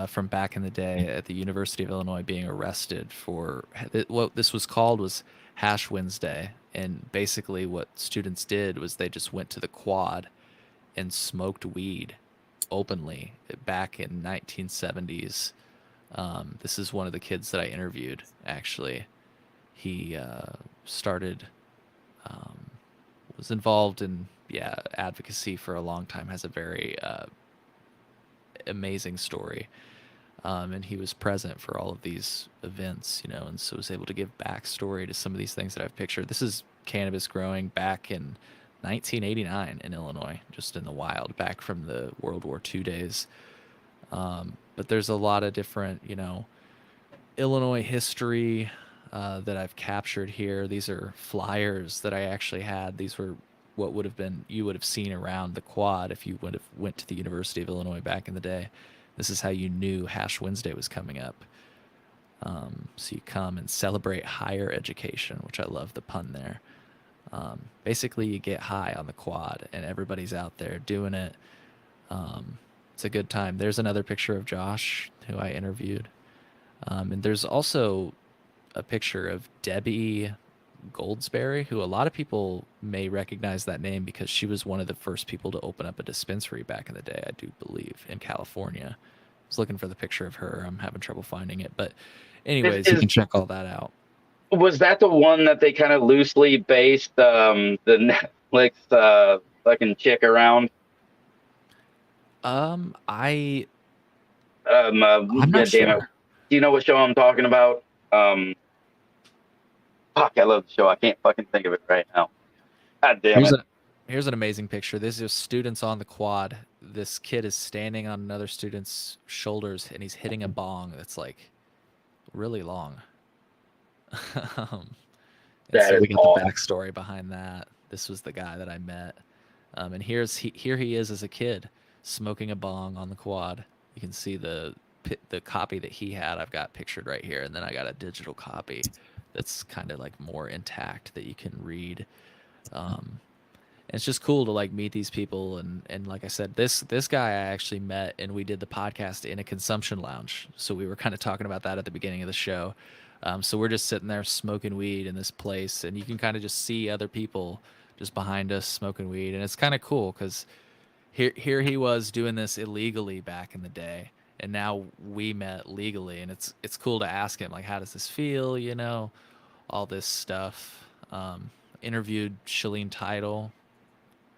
from back in the day at the University of Illinois being arrested for what this was called was Hash Wednesday. And basically what students did was they just went to the quad and smoked weed openly back in 1970s. This is one of the kids that I interviewed, actually. He started, was involved in, advocacy for a long time, has a very amazing story. And he was present for all of these events, you know, and so was able to give backstory to some of these things that I've pictured. This is cannabis growing back in 1989 in Illinois, just in the wild, back from the World War II days. But there's a lot of different, you know, Illinois history that I've captured here. These are flyers that I actually had. These were what would have been, you would have seen around the quad if you would have went to the University of Illinois back in the day. This is how you knew Hash Wednesday was coming up. So you come and celebrate higher education, which I love the pun there. Basically, you get high on the quad, and everybody's out there doing it. It's a good time. There's another picture of Josh, who I interviewed. And there's also a picture of Debbie Goldsberry, who a lot of people may recognize that name because she was one of the first people to open up a dispensary back in the day, I do believe, in California. I was looking for the picture of her. I'm having trouble finding it. But anyways, you can check all that out. Was that the one that they kind of loosely based the Netflix fucking chick around? I'm yeah, not damn it. sure. Do you know what show I'm talking about? Fuck, I love the show. I can't fucking think of it right now. God damn it. Here's an amazing picture. This is students on the quad. This kid is standing on another student's shoulders, and he's hitting a bong that's like really long. That so is we got awesome. the backstory behind that. This was the guy that I met, and here he is as a kid smoking a bong on the quad. You can see the copy that he had. I've got pictured right here, and then I got a digital copy that's kind of like more intact that you can read. And it's just cool to like meet these people, and like I said, this guy I actually met, and we did the podcast in a consumption lounge. So we were kind of talking about that at the beginning of the show. So we're just sitting there smoking weed in this place, and you can kind of just see other people just behind us smoking weed, and it's kind of cool because here he was doing this illegally back in the day, and now we met legally, and it's cool to ask him like, how does this feel, you know, all this stuff. Interviewed Shalene Title,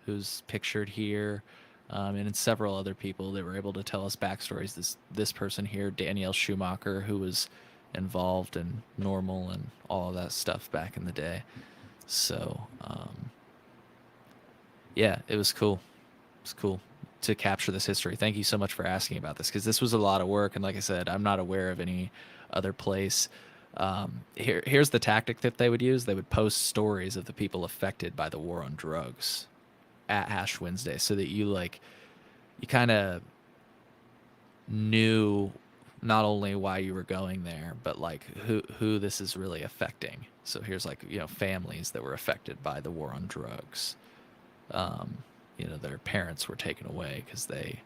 who's pictured here, and several other people that were able to tell us backstories. This person here, Danielle Schumacher, who was involved in Normal and all of that stuff back in the day. So yeah, it was cool. It's cool to capture this history. Thank you so much for asking about this, because this was a lot of work, and like I said, I'm not aware of any other place Here's the tactic that they would use. They would post stories of the people affected by the war on drugs at Hash Wednesday, so that you kind of knew not only why you were going there, but like who this is really affecting. So here's like, families that were affected by the war on drugs. Their parents were taken away because they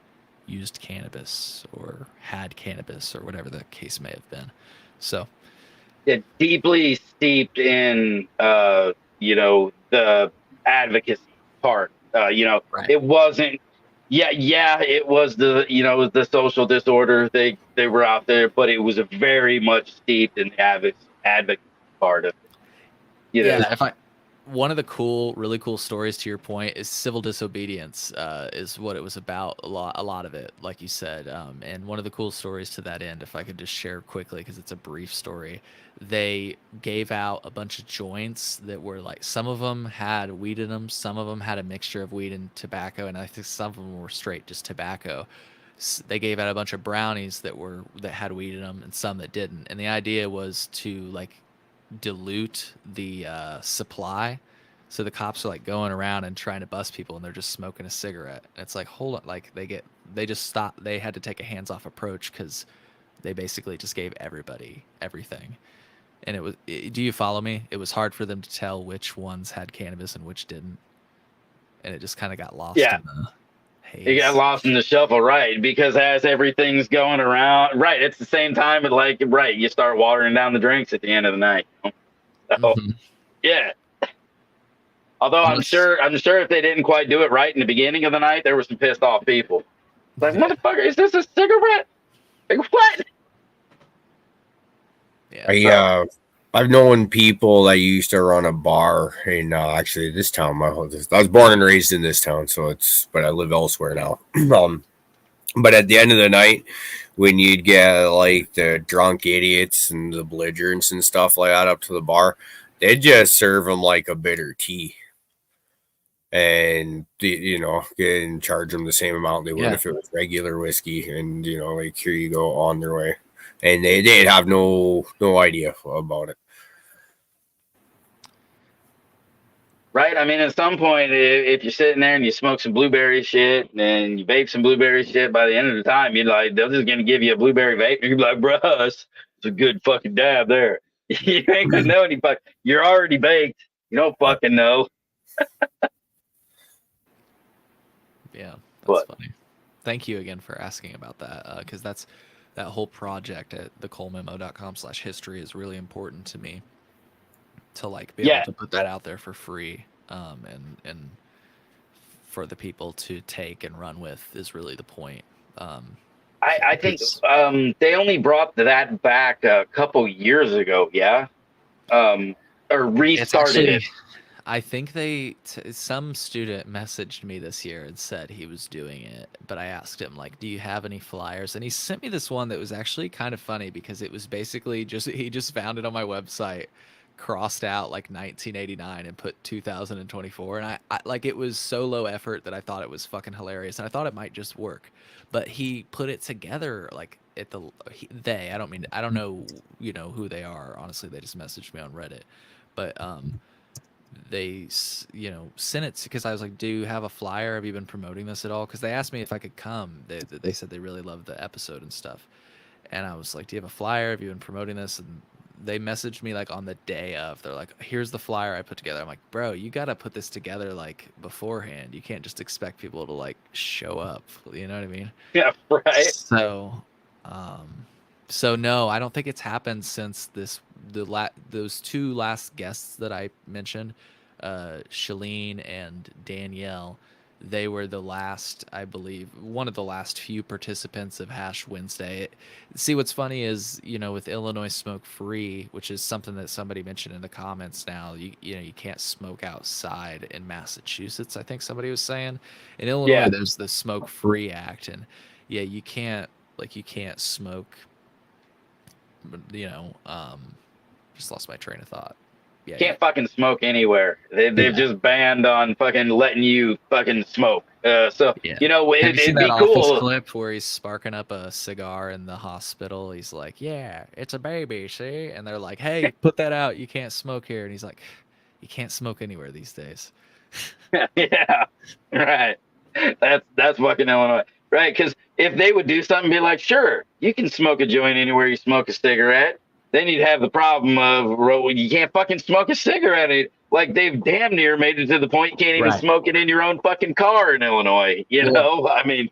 used cannabis or had cannabis or whatever the case may have been. So It deeply steeped in, the advocacy part. Right. It wasn't. Yeah, it was it was the social disorder. They were out there, but it was a very much steeped in the advocacy part of it. Yeah, one of the really cool stories to your point is civil disobedience, is what it was about. A lot of it, like you said. And one of the cool stories to that end, if I could just share quickly, because it's a brief story, they gave out a bunch of joints that were like, some of them had weed in them, some of them had a mixture of weed and tobacco, and I think some of them were straight just tobacco. They gave out a bunch of brownies that had weed in them and some that didn't, and the idea was to like dilute the supply. So the cops are like going around and trying to bust people, and they're just smoking a cigarette. And it's like, hold on, like they just stopped. They had to take a hands-off approach because they basically just gave everybody everything. And do you follow me? It was hard for them to tell which ones had cannabis and which didn't, and it just kind of got lost Yeah. in the haze. It got lost in the shuffle, right? Because as everything's going around, right, it's the same time, but like, right, you start watering down the drinks at the end of the night. So, Mhm. yeah. Although I'm sure if they didn't quite do it right in the beginning of the night, there were some pissed off people. Like, motherfucker, is this a cigarette? Like, what? Yeah. I've known people that used to run a bar in actually this town. I was born and raised in this town, but I live elsewhere now. But at the end of the night, when you'd get like the drunk idiots and the belligerents and stuff like that up to the bar, they'd just serve them like a bitter tea, and and charge them the same amount they would if it was regular whiskey, and like, here you go, on their way, and they'd have no idea about it. Right? I mean, at some point, if you're sitting there and you smoke some blueberry shit and you vape some blueberry shit, by the end of the time, you're like, they're just going to give you a blueberry vape. And you're like, bruh, it's a good fucking dab there. You ain't going to know any fuck. You're already baked. You don't fucking know. Yeah, that's funny. Thank you again for asking about that, because that whole project at thecolememo.com/history is really important to me, to like be able to put that out there for free, and for the people to take and run with is really the point. I think they only brought that back a couple years ago, or restarted it. I think some student messaged me this year and said he was doing it, but I asked him, like, do you have any flyers? And he sent me this one that was actually kind of funny, because it was basically he just found it on my website, crossed out like 1989 and put 2024, and I like, it was so low effort that I thought it was fucking hilarious, and I thought it might just work. But he put it together like at I don't know who they are, honestly. They just messaged me on Reddit, but they sent it because I was like, do you have a flyer? Have you been promoting this at all? Because they asked me if I could come. They said they really loved the episode and stuff, and I was like, do you have a flyer? Have you been promoting this? And they messaged me like on the day of. They're like, here's the flyer I put together. I'm like, bro, you got to put this together like beforehand. You can't just expect people to like show up. You know what I mean? Yeah, right. So no, I don't think it's happened since those two last guests that I mentioned, Shalene and Danielle. They were the last, I believe, one of the last few participants of Hash Wednesday. See, what's funny is, with Illinois Smoke Free, which is something that somebody mentioned in the comments now, you can't smoke outside in Massachusetts, I think somebody was saying. In Illinois, there's the Smoke Free Act, and you can't smoke, just lost my train of thought. Yeah, Can't fucking smoke anywhere. They've just banned on fucking letting you fucking smoke. So yeah. you know, Have you seen it'd that be Office cool. clip where he's sparking up a cigar in the hospital? He's like, "Yeah, it's a baby, see?" And they're like, "Hey, put that out. You can't smoke here." And he's like, "You can't smoke anywhere these days." Yeah, right. That's fucking Illinois, right? Because if they would do something, be like, sure, you can smoke a joint anywhere you smoke a cigarette. Then you'd have the problem of you can't fucking smoke a cigarette. Like they've damn near made it to the point you can't even Right. smoke it in your own fucking car in Illinois. You know, I mean,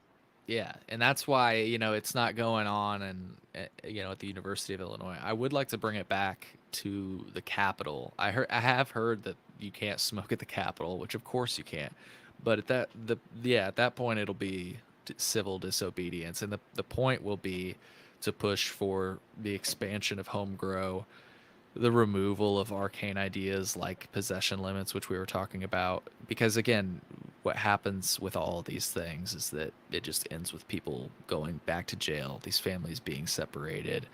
Yeah, and that's why it's not going on, and at the University of Illinois. I would like to bring it back to the Capitol. I have heard that you can't smoke at the Capitol, which of course you can't. But at that point it'll be civil disobedience, and the point will be to push for the expansion of home grow, the removal of arcane ideas like possession limits, which we were talking about. Because again, what happens with all of these things is that it just ends with people going back to jail, these families being separated,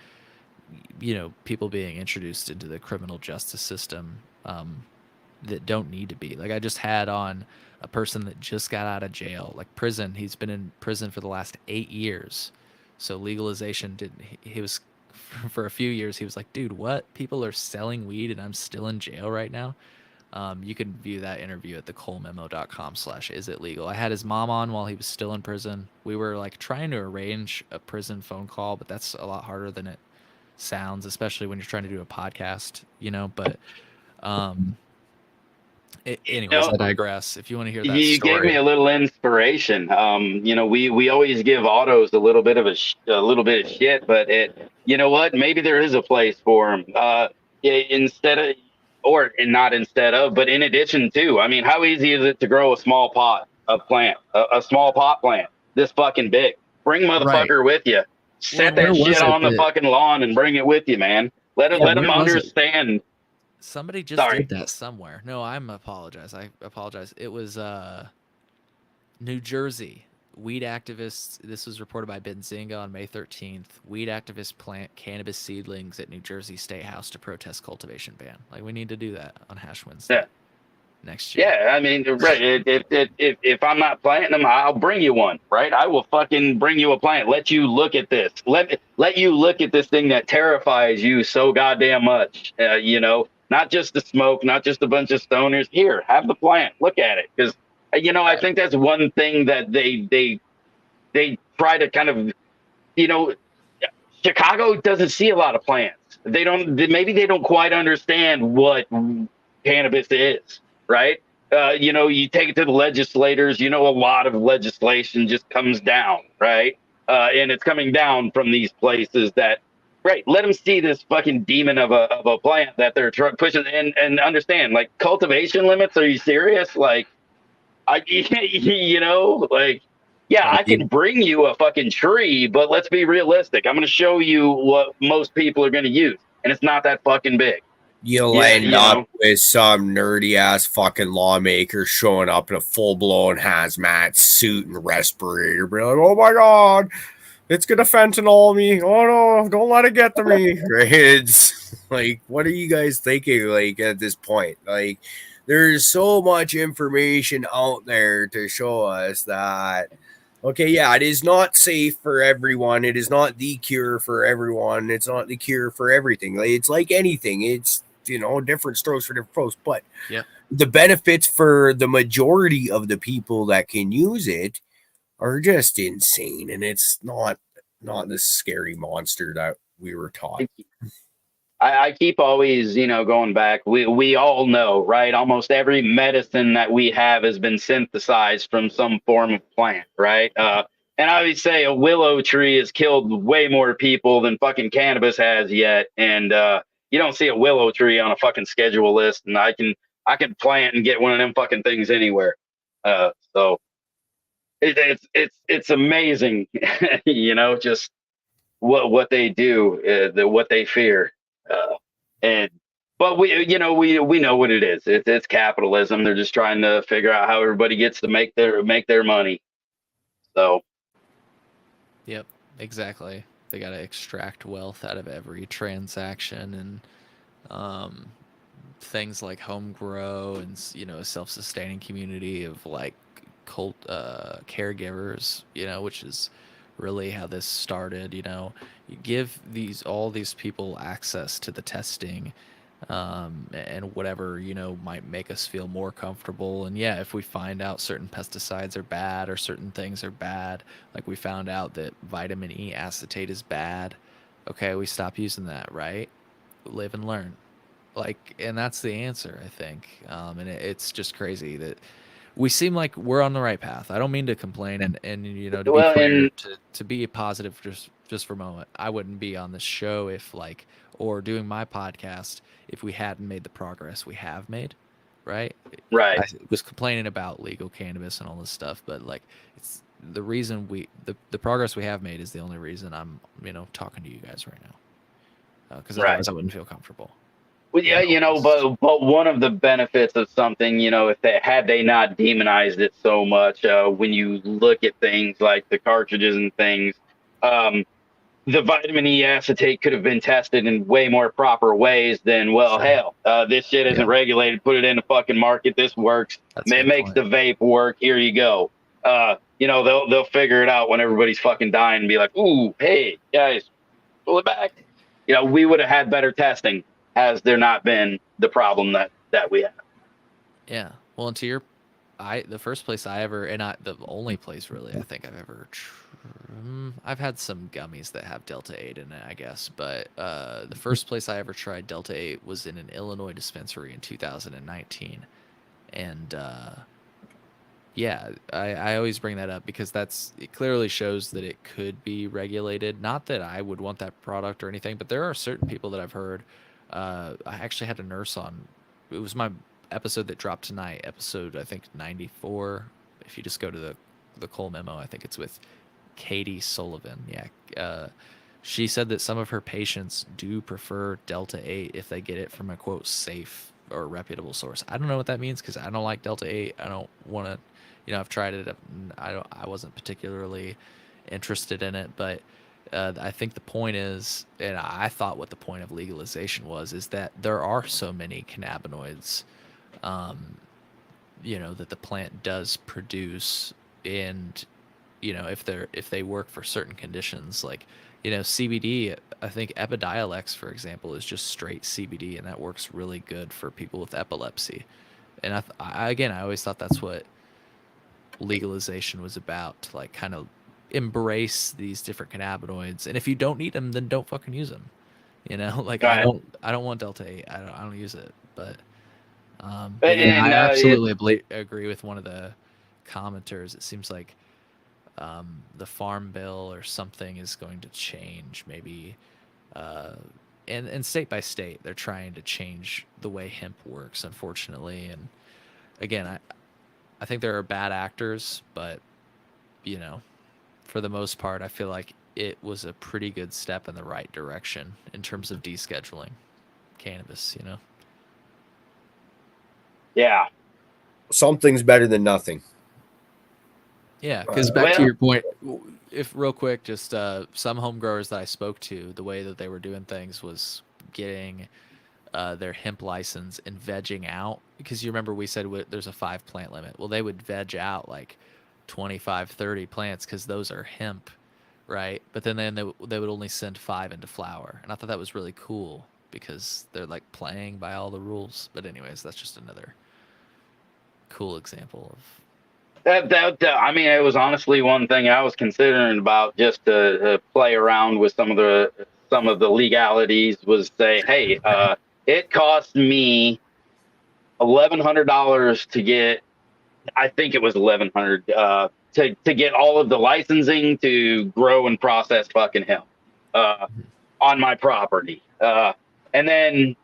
people being introduced into the criminal justice system that don't need to be. Like I just had on a person that just got out of jail, like prison. He's been in prison for the last 8 years. So legalization didn't, he was, for a few years, he was like, dude, what? People are selling weed and I'm still in jail right now? You can view that interview at thecolememo.com/isitlegal. I had his mom on while he was still in prison. We were like trying to arrange a prison phone call, but that's a lot harder than it sounds, especially when you're trying to do a podcast, but anyways, no, I digress. If you want to hear that you gave me story. a little inspiration. We always give autos a little bit of a little bit of shit, but you know what? Maybe there is a place for them. Instead of, or not instead of, but in addition to. I mean, how easy is it to grow a small pot of plant, a small pot plant this fucking big? Bring Right. motherfucker with you. Set Where that was shit it on the that, fucking lawn and bring it with you, man. Let yeah, them where was it? understand. Somebody just Sorry. did that somewhere. No, I apologize. It was New Jersey. Weed activists, this was reported by Benzinga on May 13th. Weed activists plant cannabis seedlings at New Jersey State House to protest cultivation ban. Like, we need to do that on Hash Wednesday Yeah. next year. Yeah, I mean, right. If I'm not planting them, I'll bring you one, right? I will fucking bring you a plant. Let you look at this. Let you look at this thing that terrifies you so goddamn much. Not just the smoke, not just a bunch of stoners. Here, have the plant. Look at it, because I think that's one thing that they try to kind of, you know, Chicago doesn't see a lot of plants. Maybe they don't quite understand what cannabis is, right? You take it to the legislators, a lot of legislation just comes down, right? And it's coming down from these places that, right, let them see this fucking demon of a plant that they're pushing, and understand, like, cultivation limits. Are you serious? Like, like, yeah, I can bring you a fucking tree, but let's be realistic. I'm going to show you what most people are going to use, and it's not that fucking big. You'll end up with some nerdy ass fucking lawmaker showing up in a full blown hazmat suit and respirator, be like, "Oh my god, it's gonna fentanyl me! Oh no, don't let it get to me!" Right? It's like, what are you guys thinking? Like at this point, like there's so much information out there to show us that. Okay, yeah, it is not safe for everyone. It is not the cure for everyone. It's not the cure for everything. It's like anything. It's different strokes for different folks. But the benefits for the majority of the people that can use it are just insane, and it's not this scary monster that we were taught. I keep always, going back. We all know, right? Almost every medicine that we have has been synthesized from some form of plant, right? And I would say a willow tree has killed way more people than fucking cannabis has yet. And you don't see a willow tree on a fucking schedule list, and I can plant and get one of them fucking things anywhere. So it's amazing, just what they do, what they fear. But we know what it is. It's capitalism. They're just trying to figure out how everybody gets to make their money. So. Yep, exactly. They got to extract wealth out of every transaction, and things like home grow and a self-sustaining community of like cult caregivers, which is really how this started. You give all these people access to the testing, and whatever might make us feel more comfortable. And yeah, if we find out certain pesticides are bad or certain things are bad, like we found out that vitamin E acetate is bad, okay, we stop using that, right? Live and learn. Like, and that's the answer, I think. And it's just crazy that we seem like we're on the right path. I don't mean to complain, and to be Well, clear, and to be positive just for a moment, I wouldn't be on this show if like, or doing my podcast if we hadn't made the progress we have made, right? right. I was complaining about legal cannabis and all this stuff, but like, it's the reason the progress we have made is the only reason I'm talking to you guys right now, because Right. otherwise I wouldn't feel comfortable. Well, yeah, but one of the benefits of something, if they not demonized it so much, when you look at things like the cartridges and things, the vitamin E acetate could have been tested in way more proper ways than, well, Sure. hell, this shit isn't regulated. Put it in the fucking market. This works. That's a It good makes point. the vape work. Here you go. They'll figure it out when everybody's fucking dying and be like, ooh, hey, guys, pull it back. We would have had better testing has there not been the problem that we have. Yeah. Well, and to your, the first place I ever, and the only place really I think I've ever, I've had some gummies that have Delta 8 in it, I guess, but the first place I ever tried Delta 8 was in an Illinois dispensary in 2019, and yeah, I always bring that up because it clearly shows that it could be regulated. Not that I would want that product or anything, but there are certain people that I've heard. I actually had a nurse on. It was my episode that dropped tonight, episode I think 94. If you just go to the Cole Memo, I think it's with Katie Sullivan. Yeah, she said that some of her patients do prefer Delta 8 if they get it from a quote safe or reputable source. I don't know what that means because I don't like Delta 8. I don't want to. I've tried it. I wasn't particularly interested in it, but I think the point is, and I thought what the point of legalization was, is that there are so many cannabinoids, that the plant does produce, and if they work for certain conditions, like CBD. I think Epidiolex, for example, is just straight CBD, and that works really good for people with epilepsy. And I always thought that's what legalization was about, to like kind of embrace these different cannabinoids, and if you don't need them, then don't fucking use them. Like Right. I don't want Delta 8. I don't use it, but And, I absolutely agree with one of the commenters. It seems like the farm bill or something is going to change, maybe, and state by state they're trying to change the way hemp works, unfortunately. And again, I think there are bad actors, but for the most part, I feel like it was a pretty good step in the right direction in terms of descheduling cannabis. Yeah. Something's better than nothing. Yeah, because back to Well- your point, if real quick, just some home growers that I spoke to, the way that they were doing things was getting their hemp license and vegging out, because you remember we said there's a 5 plant limit. Well, they would veg out like 25, 30 plants because those are hemp, right? But then they would only send 5 into flower, and I thought that was really cool because they're like playing by all the rules. But anyways, that's just another cool example of. I mean, it was honestly one thing I was considering about, just to play around with some of the legalities, was say, hey, it cost me $1,100 to get. I think it was $1,100 to get all of the licensing to grow and process fucking hemp on my property. And then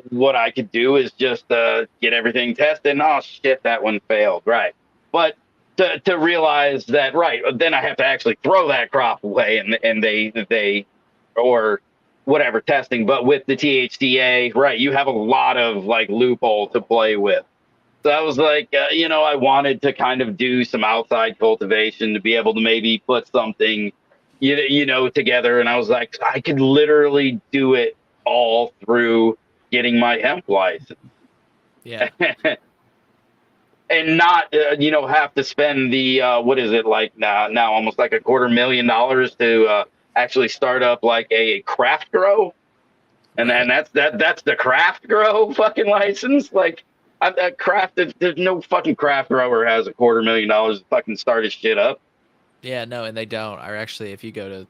what I could do is just get everything tested. And, oh shit, that one failed. Right. But to realize that, right, then I have to actually throw that crop away, and they or whatever testing. But with the THCA, right, you have a lot of like loophole to play with. So I was like, I wanted to kind of do some outside cultivation to be able to maybe put something, together. And I was like, I could literally do it all through getting my hemp license. Yeah. And not have to spend the what is it like now almost like $250,000 to actually start up like a craft grow, and Right. then that's the craft grow fucking license. Like there's no fucking craft grower has $250,000 to fucking start his shit up. Yeah, no, and they don't. Or actually, if you go to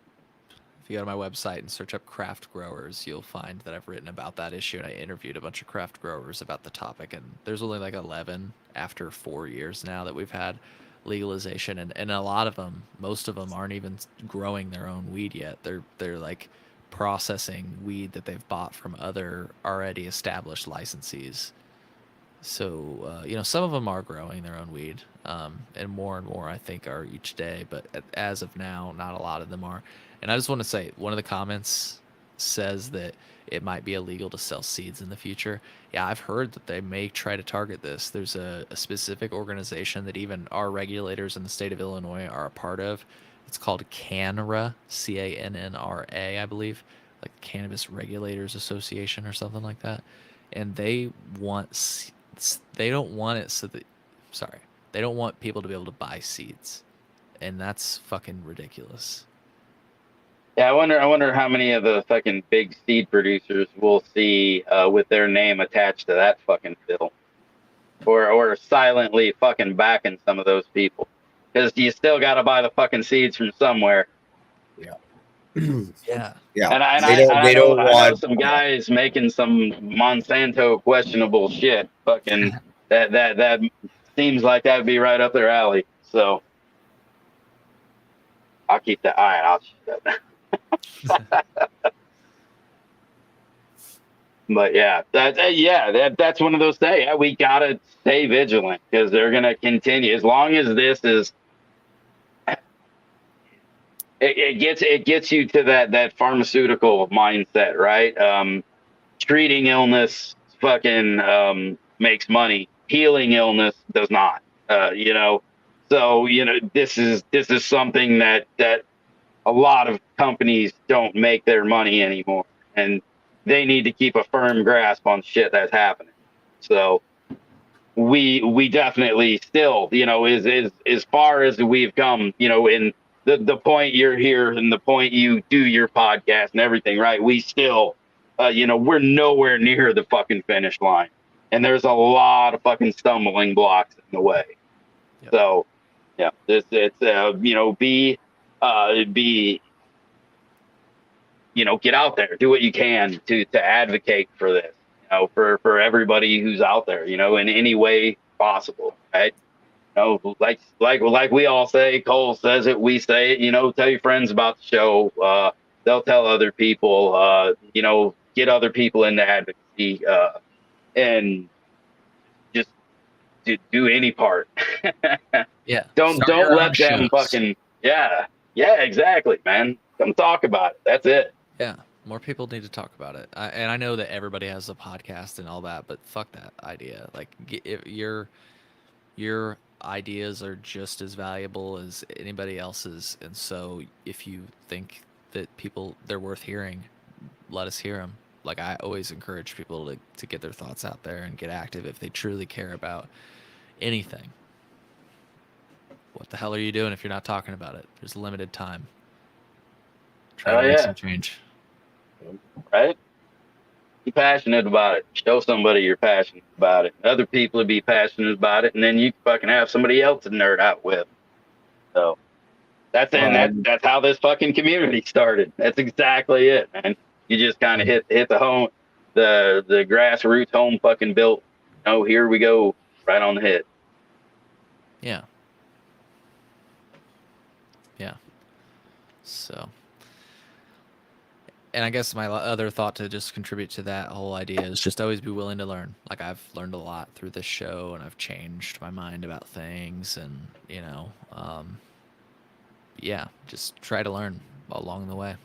my website and search up craft growers, you'll find that I've written about that issue, and I interviewed a bunch of craft growers about the topic. And there's only like 11 after 4 years now that we've had legalization, and a lot of them, most of them, aren't even growing their own weed yet. They're like processing weed that they've bought from other already established licensees. So some of them are growing their own weed, and more I think are each day. But as of now, not a lot of them are. And I just want to say, one of the comments says that it might be illegal to sell seeds in the future. Yeah, I've heard that they may try to target this. There's a specific organization that even our regulators in the state of Illinois are a part of. It's called CANRA, CANNRA, I believe, like Cannabis Regulators Association or something like that. And they don't want it so that, sorry, they don't want people to be able to buy seeds, and that's fucking ridiculous. Yeah, I wonder how many of the fucking big seed producers we'll see with their name attached to that fucking bill, or silently fucking backing some of those people, because you still got to buy the fucking seeds from somewhere. Yeah. Yeah. Yeah. And They don't I know want some guys making some Monsanto questionable shit. Fucking that seems like that would be right up their alley. So I'll keep that. All right, I'll shut that. But yeah, that's one of those things. Yeah, we gotta stay vigilant because they're gonna continue as long as this is. It gets you to that pharmaceutical mindset, right? Treating illness fucking makes money. Healing illness does not. So this is something that a lot of companies don't make their money anymore, and they need to keep a firm grasp on shit that's happening. So we definitely still, is as far as we've come, in the point you're here and the point you do your podcast and everything, right? We still, we're nowhere near the fucking finish line, and there's a lot of fucking stumbling blocks in the way. Yep. So, yeah, it's be get out there, do what you can to advocate for this, for everybody who's out there, in any way possible, right? Like we all say, Cole says it, we say it, tell your friends about the show. They'll tell other people, get other people into advocacy, and just do any part. Yeah. Don't let them fucking, yeah, exactly, man. Come talk about it. That's it. Yeah, more people need to talk about it. And I know that everybody has a podcast and all that, but fuck that idea. Like, if your ideas are just as valuable as anybody else's, and so if you think that they're worth hearing, let us hear them. Like, I always encourage people to get their thoughts out there and get active if they truly care about anything. What the hell are you doing if you're not talking about it? There's limited time. Try to make some change. Right? Be passionate about it. Show somebody you're passionate about it. Other people will be passionate about it, and then you fucking have somebody else to nerd out with. So that's how this fucking community started. That's exactly it, man. You just kind of hit the grassroots home fucking built. Here we go, right on the head. Yeah. Yeah. So. And I guess my other thought to just contribute to that whole idea is just always be willing to learn. Like, I've learned a lot through this show, and I've changed my mind about things, and just try to learn along the way.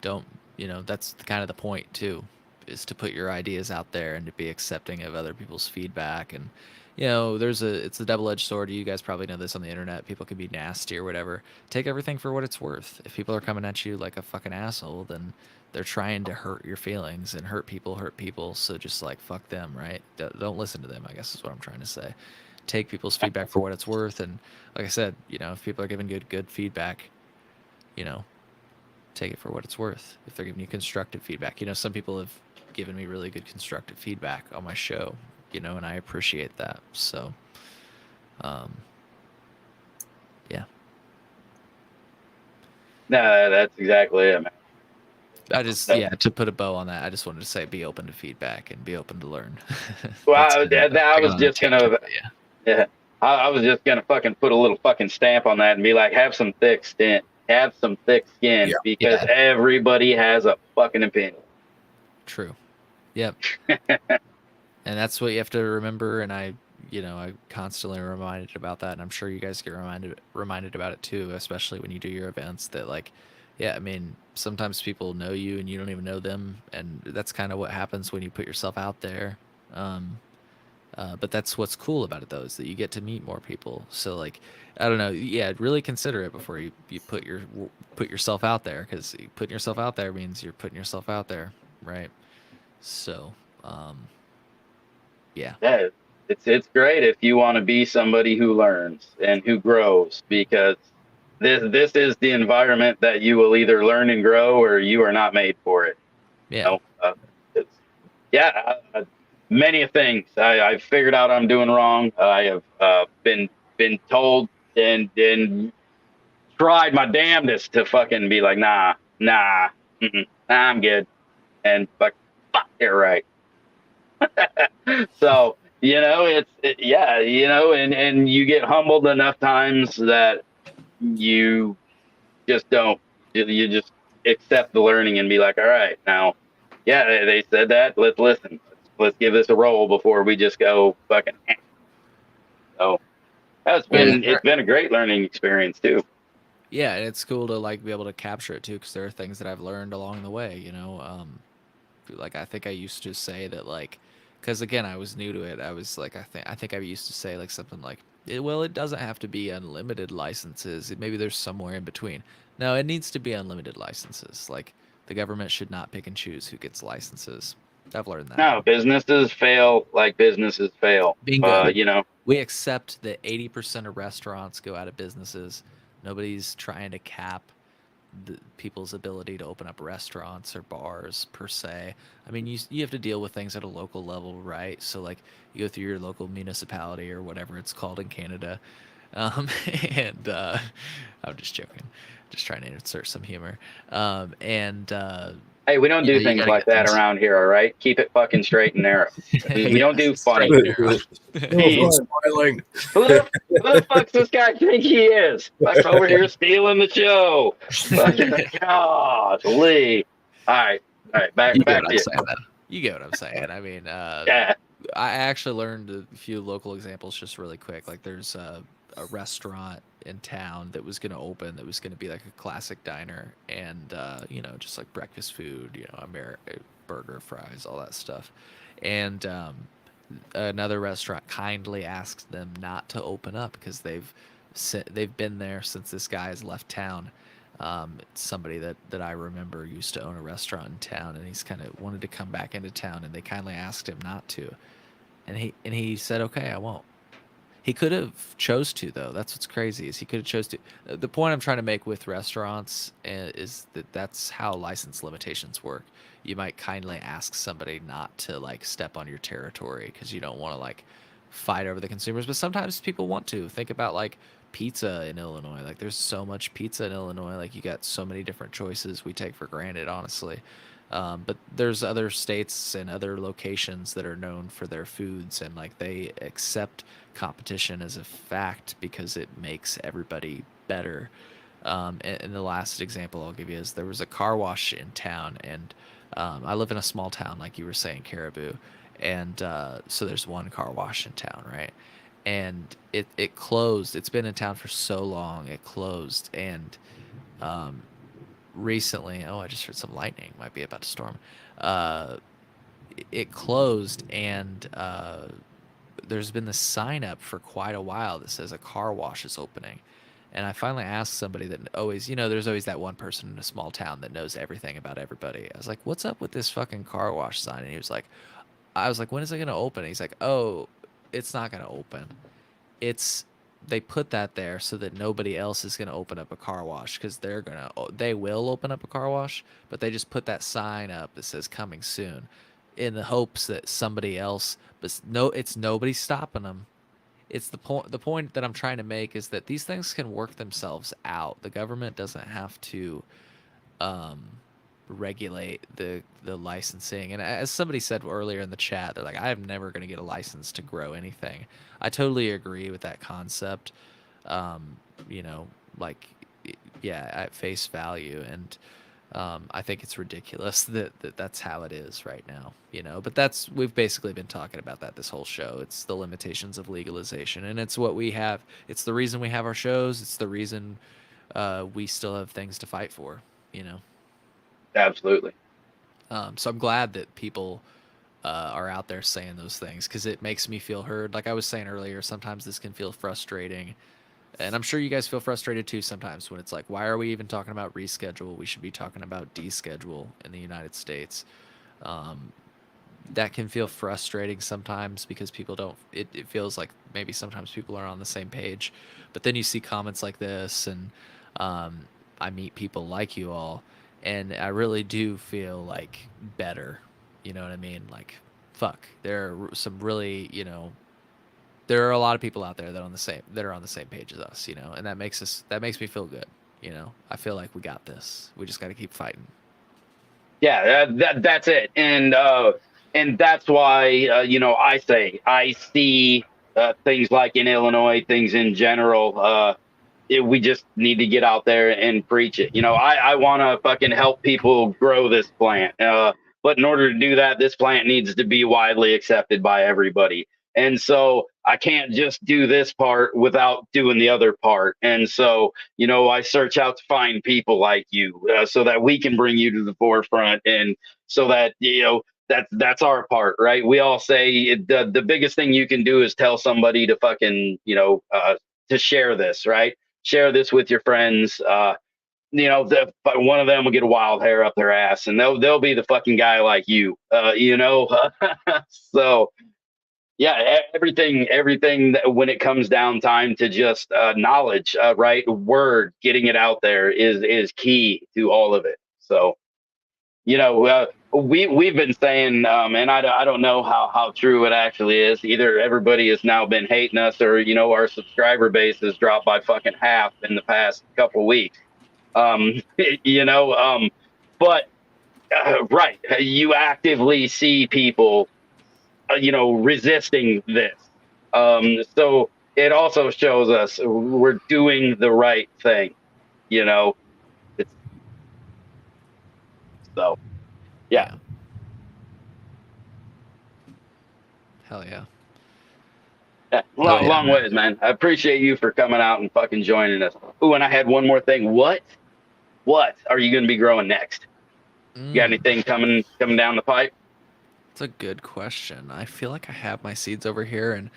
Don't, that's kind of the point too, is to put your ideas out there and to be accepting of other people's feedback, and you know, it's a double-edged sword. You guys probably know this on the internet. People can be nasty or whatever. Take everything for what it's worth. If people are coming at you like a fucking asshole, then they're trying to hurt your feelings, and hurt people. So just like fuck them, right? Don't listen to them, I guess is what I'm trying to say. Take people's feedback for what it's worth, and like I said, you know, if people are giving good feedback, you know, take it for what it's worth. If they're giving you constructive feedback, you know, some people have given me really good constructive feedback on my show, you know, and I appreciate that. So, yeah, No, that's exactly it, man. I just, yeah, to put a bow on that, I just wanted to say be open to feedback and be open to learn. Well, That's I was just gonna, yeah. yeah, I was just gonna fucking put a little fucking stamp on that and be like, have some thick skin, Yeah. because Yeah. everybody has a fucking opinion. True. Yep. And that's what you have to remember. And I, you know, I constantly reminded about that, and I'm sure you guys get reminded about it too, especially when you do your events. That like, yeah, I mean, sometimes people know you and you don't even know them, and that's kind of what happens when you put yourself out there. Um, but that's what's cool about it, though, is that you get to meet more people. So like, I don't know, yeah, really consider it before you put yourself out there, because putting yourself out there means you're putting yourself out there, right? So, yeah. Yeah, it's great if you want to be somebody who learns and who grows, because this is the environment that you will either learn and grow, or you are not made for it. You Yeah. know? It's, yeah, many things I've figured out I'm doing wrong. I have been told and tried my damnedest to fucking be like, nah, I'm good, and fuck, you're right. So, you know, yeah, you know, and you get humbled enough times that you just don't, you just accept the learning and be like, all right, now, yeah, they said that, let's listen, let's give this a roll before we just go fucking. So Yeah. it's been a great learning experience too. Yeah, and it's cool to like be able to capture it too, because there are things that I've learned along the way. Like I think I used to say that like, because again I was new to it. I was like I think I used to say like something like, well, it doesn't have to be unlimited licenses. Maybe there's somewhere in between. No, it needs to be unlimited licenses. Like the government should not pick and choose who gets licenses. I've learned that. No, businesses fail like businesses fail. Bingo. You know, We accept that 80% of restaurants go out of businesses. Nobody's trying to cap people's ability to open up restaurants or bars per se. I mean, you have to deal with things at a local level, right? So like you go through your local municipality or whatever it's called in Canada, um, and I'm just joking, just trying to insert some humor. And hey, we don't you know, do you things gotta like get that things. around here, all right? Keep it fucking straight and narrow. We don't do funny. Straight and narrow. He's smiling. Who the fuck's this guy think he is? Fuck's over here stealing the show. Fucking golly. All right, back You get to what I'm you. saying, then. You get what I'm saying. I mean, Yeah. I actually learned a few local examples just really quick. Like there's a restaurant in town that was going to open that was going to be like a classic diner, and you know, just like breakfast food, you know, burger, fries, all that stuff. And another restaurant kindly asked them not to open up because they've been there since this guy has left town. It's somebody that I remember used to own a restaurant in town, and he's kind of wanted to come back into town, and they kindly asked him not to, and he said, okay, I won't. He could have chose to, though. That's what's crazy, is he could have chose to. The point I'm trying to make with restaurants is that that's how license limitations work. You might kindly ask somebody not to like step on your territory because you don't want to like fight over the consumers, but sometimes people want to. Think about like pizza in Illinois. Like there's so much pizza in Illinois. Like you got so many different choices we take for granted, honestly. But there's other states and other locations that are known for their foods, and like they accept competition as a fact because it makes everybody better. And the last example I'll give you is there was a car wash in town, and I live in a small town, like you were saying, Caribou, and so there's one car wash in town, right? And it closed. It's been in town for so long, it closed, and recently, oh, I just heard some lightning. Might be about to storm. It closed, and there's been this sign up for quite a while that says a car wash is opening. And I finally asked somebody that always, there's always that one person in a small town that knows everything about everybody. I was like, "What's up with this fucking car wash sign?" And he was like, I was like, "When is it going to open?" He's like, "Oh, it's not going to open. It's they put that there so that nobody else is going to open up a car wash because they will open up a car wash, but they just put that sign up that says coming soon in the hopes that somebody else, but no, it's nobody stopping them. It's the point that I'm trying to make is that these things can work themselves out. The government doesn't have to um regulate the licensing. And as somebody said earlier in the chat, they're like, I'm never going to get a license to grow anything. I totally agree with that concept. um you know like, yeah, at face value. And I think it's ridiculous that that's how it is right now, but we've basically been talking about that this whole show. It's the limitations of legalization, and it's what we have. It's the reason we have our shows. It's the reason we still have things to fight for, Absolutely. so I'm glad that people are out there saying those things, because it makes me feel heard. Like I was saying earlier, sometimes this can feel frustrating, and I'm sure you guys feel frustrated too sometimes when it's like, why are we even talking about reschedule? We should be talking about deschedule in the United States. Um, that can feel frustrating sometimes because people don't. It feels like maybe sometimes people are on the same page, but then you see comments like this, and um, I meet people like you all, and I really do feel like better. You know what I mean? Like, fuck, there are some really, there are a lot of people out there that are on the same page as us, and that makes me feel good. I feel like we got this. We just got to keep fighting. Yeah, that's it. And that's why I see things like in Illinois, things in general. We just need to get out there and preach it. I want to fucking help people grow this plant. But in order to do that, this plant needs to be widely accepted by everybody. And so I can't just do this part without doing the other part. And so, I search out to find people like you so that we can bring you to the forefront, and so that, that's our part, right? We all say the biggest thing you can do is tell somebody to fucking, to share this, right? Share this with your friends. One of them will get a wild hair up their ass, and they'll be the fucking guy like you. So yeah, everything when it comes down time to just knowledge, right? Word, getting it out there is key to all of it. So we've been saying, and I don't know how true it actually is. Either everybody has now been hating us, or our subscriber base has dropped by fucking half in the past couple weeks. But right, you actively see people, resisting this. So it also shows us we're doing the right thing. It's so yeah. Hell yeah. Yeah, long ways, man. I appreciate you for coming out and fucking joining us. Ooh, and I had one more thing. What are you going to be growing next? You got anything coming down the pipe? That's a good question. I feel like I have my seeds over here, and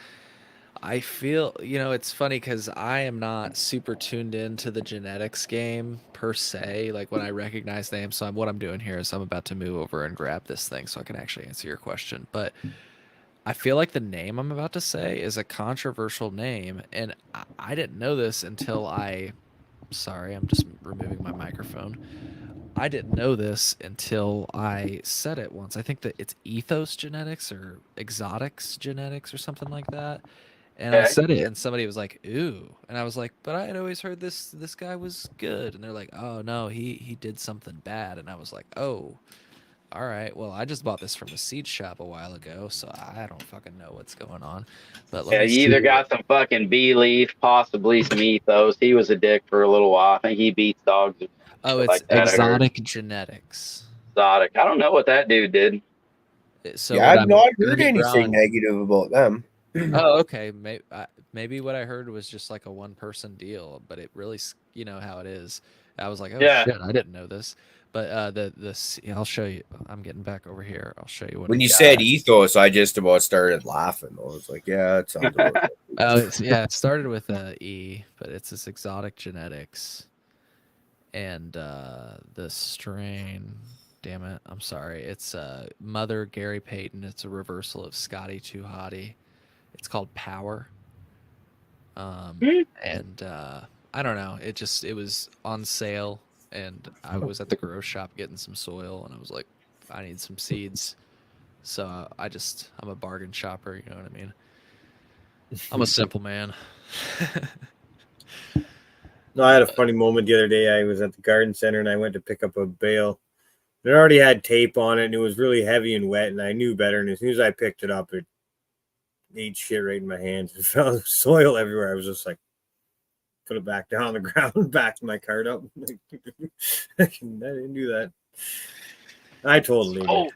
I feel, it's funny because I am not super tuned into the genetics game per se. Like when I recognize names, so what I'm doing here is I'm about to move over and grab this thing so I can actually answer your question. But I feel like the name I'm about to say is a controversial name, and I didn't know this until sorry, I'm just removing my microphone. I didn't know this until I said it once. I think that it's ethos genetics or exotics genetics or something like that. And I said it, and somebody was like, "Ooh," and I was like, "But I had always heard this guy was good." And they're like, "Oh no, he did something bad." And I was like, "Oh, all right. Well, I just bought this from a seed shop a while ago, so I don't fucking know what's going on." But let Yeah, me you see. either got some fucking bee leaf, possibly some ethos. He was a dick for a little while. I think he beats dogs. Oh, it's Like that, exotic genetics. exotic. I don't know what that dude did. So Yeah, what I've I'm not gonna heard be anything growing. negative about them. Oh, okay. Maybe what I heard was just like a one-person deal, but it really, how it is. I was like, oh Yeah. shit, I didn't know this. But I'll show you. I'm getting back over here. I'll show you what. When you got. said ethos, I just about started laughing. I was like, yeah, it sounds about right. Oh, it started with a E, but it's this exotic genetics, and the strain. Damn it, I'm sorry. It's Mother Gary Payton. It's a reversal of Scotty Too Hottie. It's called Power. And I don't know. It was on sale, and I was at the grow shop getting some soil, and I was like, I need some seeds. So I'm a bargain shopper. You know what I mean? I'm a simple man. No, I had a funny moment the other day. I was at the garden center and I went to pick up a bale. It already had tape on it and it was really heavy and wet, and I knew better. And as soon as I picked it up, it ate shit right in my hands. It fell soil everywhere. I was just like, put it back down on the ground, backed my cart up. I didn't do that. I totally did.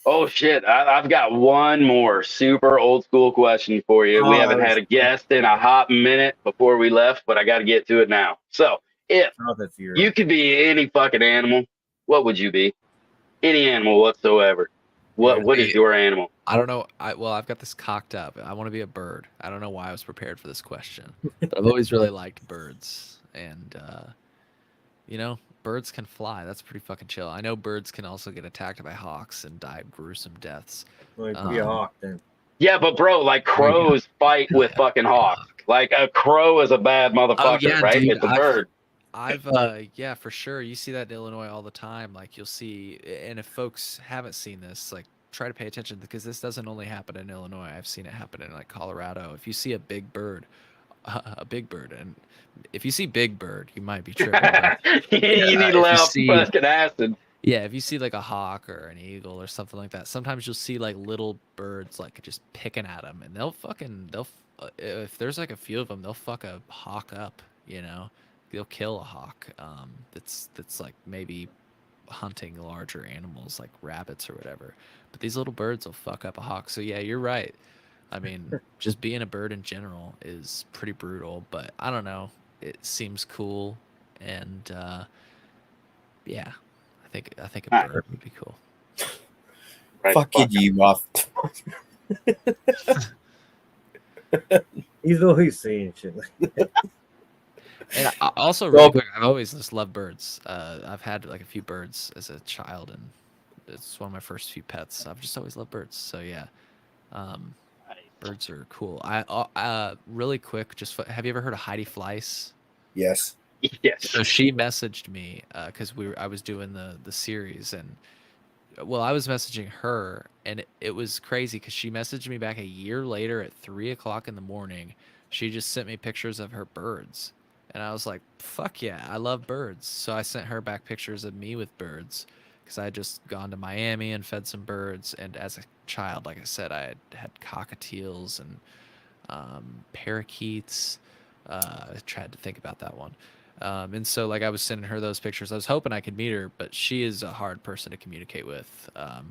Oh shit! I've got one more super old school question for you. We haven't had a guest in a hot minute before we left, but I got to get to it now. So, if you could be any fucking animal, what would you be? Any animal whatsoever. What is your animal? I don't know. I've got this cocked up. I want to be a bird. I don't know why I was prepared for this question, but I've always really liked birds, and birds can fly. That's pretty fucking chill. I know birds can also get attacked by hawks and die gruesome deaths. Well, be a hawk then. Yeah, but bro, like crows fight with fucking hawks. Like a crow is a bad motherfucker, right? Dude, it's a bird. Yeah, for sure. You see that in Illinois all the time. Like you'll see, and if folks haven't seen this, like try to pay attention because this doesn't only happen in Illinois. I've seen it happen in like Colorado. If you see a big bird, and if you see Big Bird, you might be tripping. You need to let off fucking acid. Yeah, if you see like a hawk or an eagle or something like that, sometimes you'll see like little birds like just picking at them, and if there's like a few of them, they'll fuck a hawk up. They'll kill a hawk. That's like maybe hunting larger animals like rabbits or whatever. But these little birds will fuck up a hawk. So yeah, you're right. I mean, just being a bird in general is pretty brutal, but I don't know. It seems cool, and yeah, I think a bird would be cool. Right, fucking you off. He's always saying shit like that. And also, really quick, I've always just loved birds. I've had like a few birds as a child, and it's one of my first few pets. I've just always loved birds. So yeah. Birds are cool. I really quick, have you ever heard of Heidi Fleiss? Yes. Yes. So she messaged me because I was doing the series, and I was messaging her, and it was crazy because she messaged me back a year later at 3:00 in the morning. She just sent me pictures of her birds, and I was like, "Fuck yeah, I love birds." So I sent her back pictures of me with birds. Because I had just gone to Miami and fed some birds, and as a child, like I said, I had cockatiels and parakeets. I tried to think about that one, and so like I was sending her those pictures. I was hoping I could meet her, but she is a hard person to communicate with. I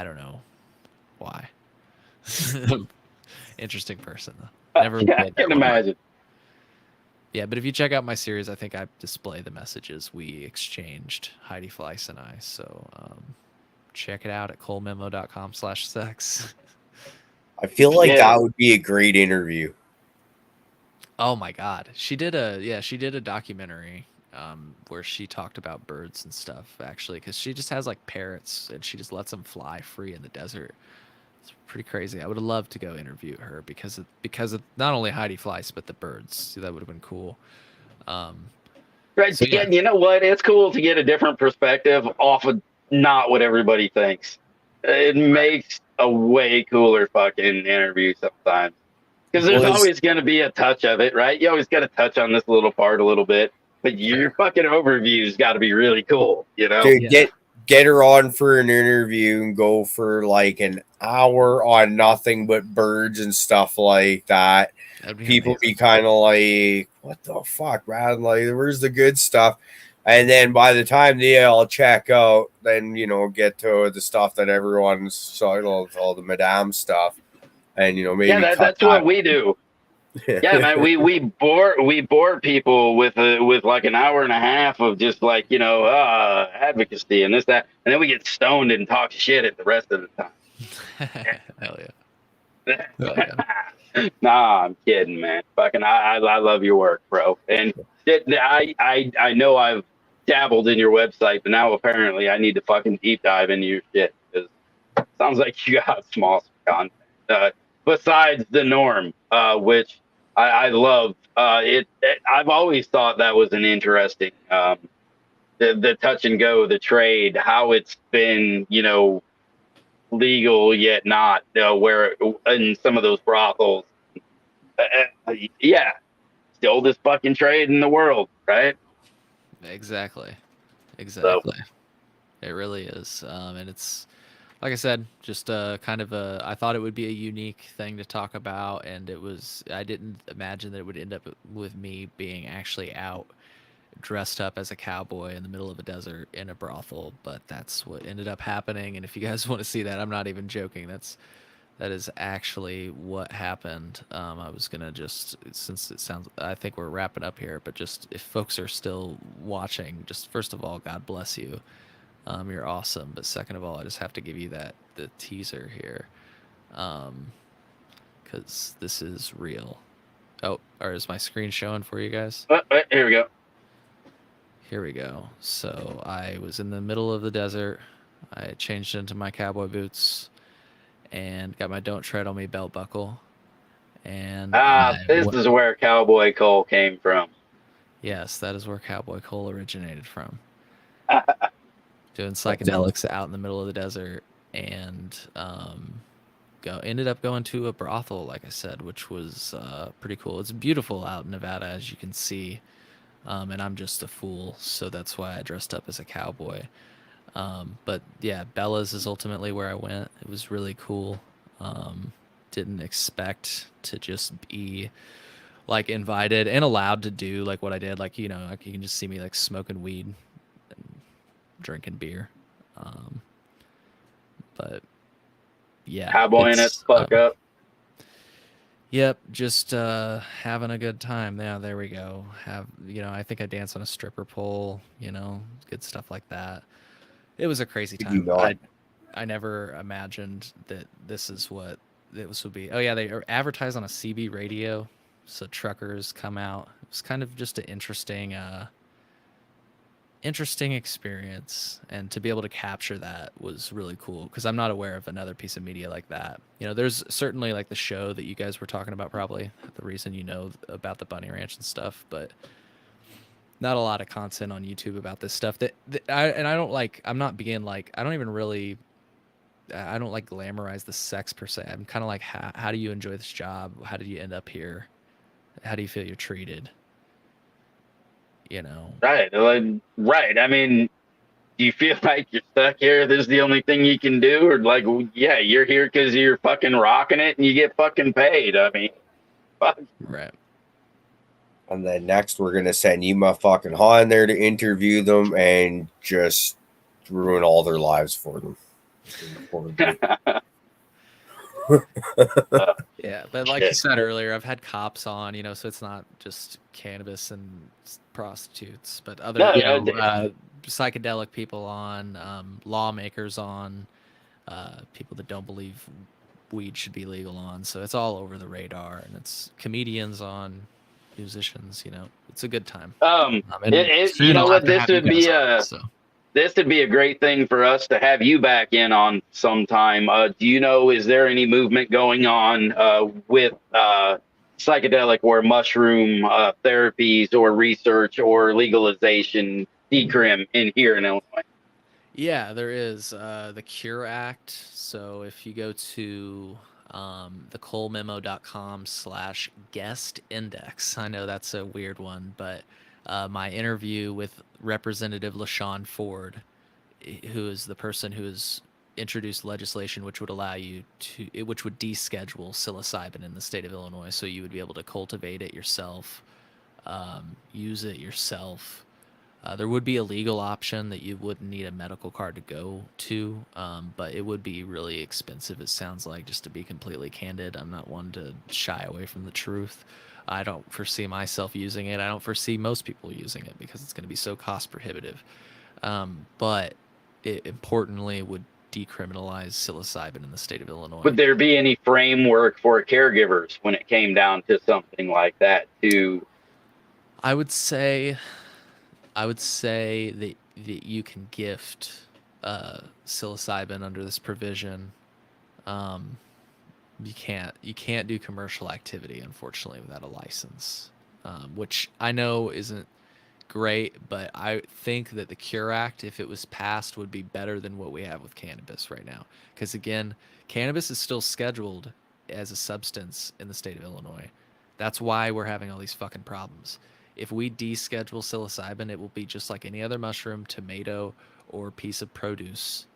don't know why. Interesting person though. Never. Yeah, I can imagine. Yeah, but if you check out my series, I think I display the messages we exchanged, Heidi Fleiss and I. So check it out at colememo.com/sex. I feel like that would be a great interview. Oh my God. She did a documentary where she talked about birds and stuff, actually, because she just has like parrots and she just lets them fly free in the desert. It's pretty crazy. I would have loved to go interview her because of not only Heidi Fleiss but the birds. That would have been cool. Right. So, yeah. You know what? It's cool to get a different perspective off of not what everybody thinks. It makes a way cooler fucking interview sometimes. Because there's always going to be a touch of it, right? You always got to touch on this little part a little bit. But your fucking overview's got to be really cool, you know? Dude, get her on for an interview and go for like an hour on nothing but birds and stuff like that. People be kind of like, what the fuck, man? Like, where's the good stuff? And then by the time they all check out, then, get to the stuff that everyone's all the madame stuff. And, maybe. Yeah, that's what we do. Yeah, man, we bore people with like an hour and a half of just like advocacy and this that, and then we get stoned and talk shit at the rest of the Hell yeah. time. Hell yeah. Nah, I'm kidding, man. Fucking, I love your work, bro. And shit, I know I've dabbled in your website, but now apparently I need to fucking deep dive into your shit because it sounds like you got small content besides the norm, which I love. I've always thought that was an interesting the touch and go, the trade, how it's been, legal yet not, where in some of those brothels. Yeah, it's the oldest fucking trade in the world, right? Exactly. So, Exactly. It really is. And it's, like I said, just kind of I thought it would be a unique thing to talk about. And I didn't imagine that it would end up with me being actually out dressed up as a cowboy in the middle of a desert in a brothel. But that's what ended up happening. And if you guys want to see that, I'm not even joking. That is actually what happened. I was gonna just, since it sounds, I think we're wrapping up here, but just if folks are still watching, just first of all, God bless you. You're awesome. But second of all, I just have to give you the teaser here, because this is real. Oh, or is my screen showing for you guys? here we go. Here we go. So I was in the middle of the desert. I changed into my cowboy boots and got my "Don't Tread on Me" belt buckle. And This is where Cowboy Cole came from. yes, that is where Cowboy Cole originated from. Doing psychedelics out in the middle of the desert, and ended up going to a brothel, like I said, which was pretty cool. It's beautiful out in Nevada, as you can see, and I'm just a fool, so that's why I dressed up as a cowboy. But yeah, Bella's is ultimately where I went. It was really cool. Didn't expect to just be like invited and allowed to do like what I did. Like, like you can just see me like smoking weed and drinking beer. But yeah, Cowboying it, fuck up. Yep, just having a good time. Yeah, there we go. I think I danced on a stripper pole, good stuff like that. It was a crazy Did you time. not? I never imagined that this is what this would be. Oh yeah, they are advertised on a CB radio, so truckers come out. It was kind of just an interesting experience, and to be able to capture that was really cool because I'm not aware of another piece of media like that. There's certainly like the show that you guys were talking about, probably the reason about the bunny ranch and stuff, but not a lot of content on YouTube about this stuff I'm not being like, I don't like glamorize the sex per se. I'm kind of like, how do you enjoy this job? How did you end up here? How do you feel you're treated? Right. Right. I mean, do you feel like you're stuck here? This is the only thing you can do? Or like, yeah, you're here because you're fucking rocking it and you get fucking paid. I mean, fuck. Right. And then next, we're gonna send Yuma fucking Han there to interview them and just ruin all their lives for them. Yeah, but like you said earlier, I've had cops on, so it's not just cannabis and prostitutes, but other psychedelic people on, lawmakers on, people that don't believe weed should be legal on. So it's all over the radar, and it's comedians on, musicians. It's a good time. You know what? This would be this would be a great thing for us to have you back in on sometime. Is there any movement going on with psychedelic or mushroom therapies or research or legalization, decrim in here in Illinois? Yeah, there is the Cure Act. So if you go to thecolememo.com/guest index, I know that's a weird one, but my interview with Representative LaShawn Ford, who is the person who has introduced legislation which would which would deschedule psilocybin in the state of Illinois, so you would be able to cultivate it yourself, use it yourself, There would be a legal option that you wouldn't need a medical card to go to, but it would be really expensive, it sounds like, just to be completely candid. I'm not one to shy away from the truth. I don't foresee myself using it. I don't foresee most people using it because it's going to be so cost prohibitive. But it importantly would decriminalize psilocybin in the state of Illinois. Would there be any framework for caregivers when it came down to something like that? I would say that you can gift psilocybin under this provision. You can't do commercial activity, unfortunately, without a license, which I know isn't great, but I think that the Cure Act, if it was passed, would be better than what we have with cannabis right now. Because again, cannabis is still scheduled as a substance in the state of Illinois. That's why we're having all these fucking problems. If we deschedule psilocybin, it will be just like any other mushroom, tomato, or piece of produce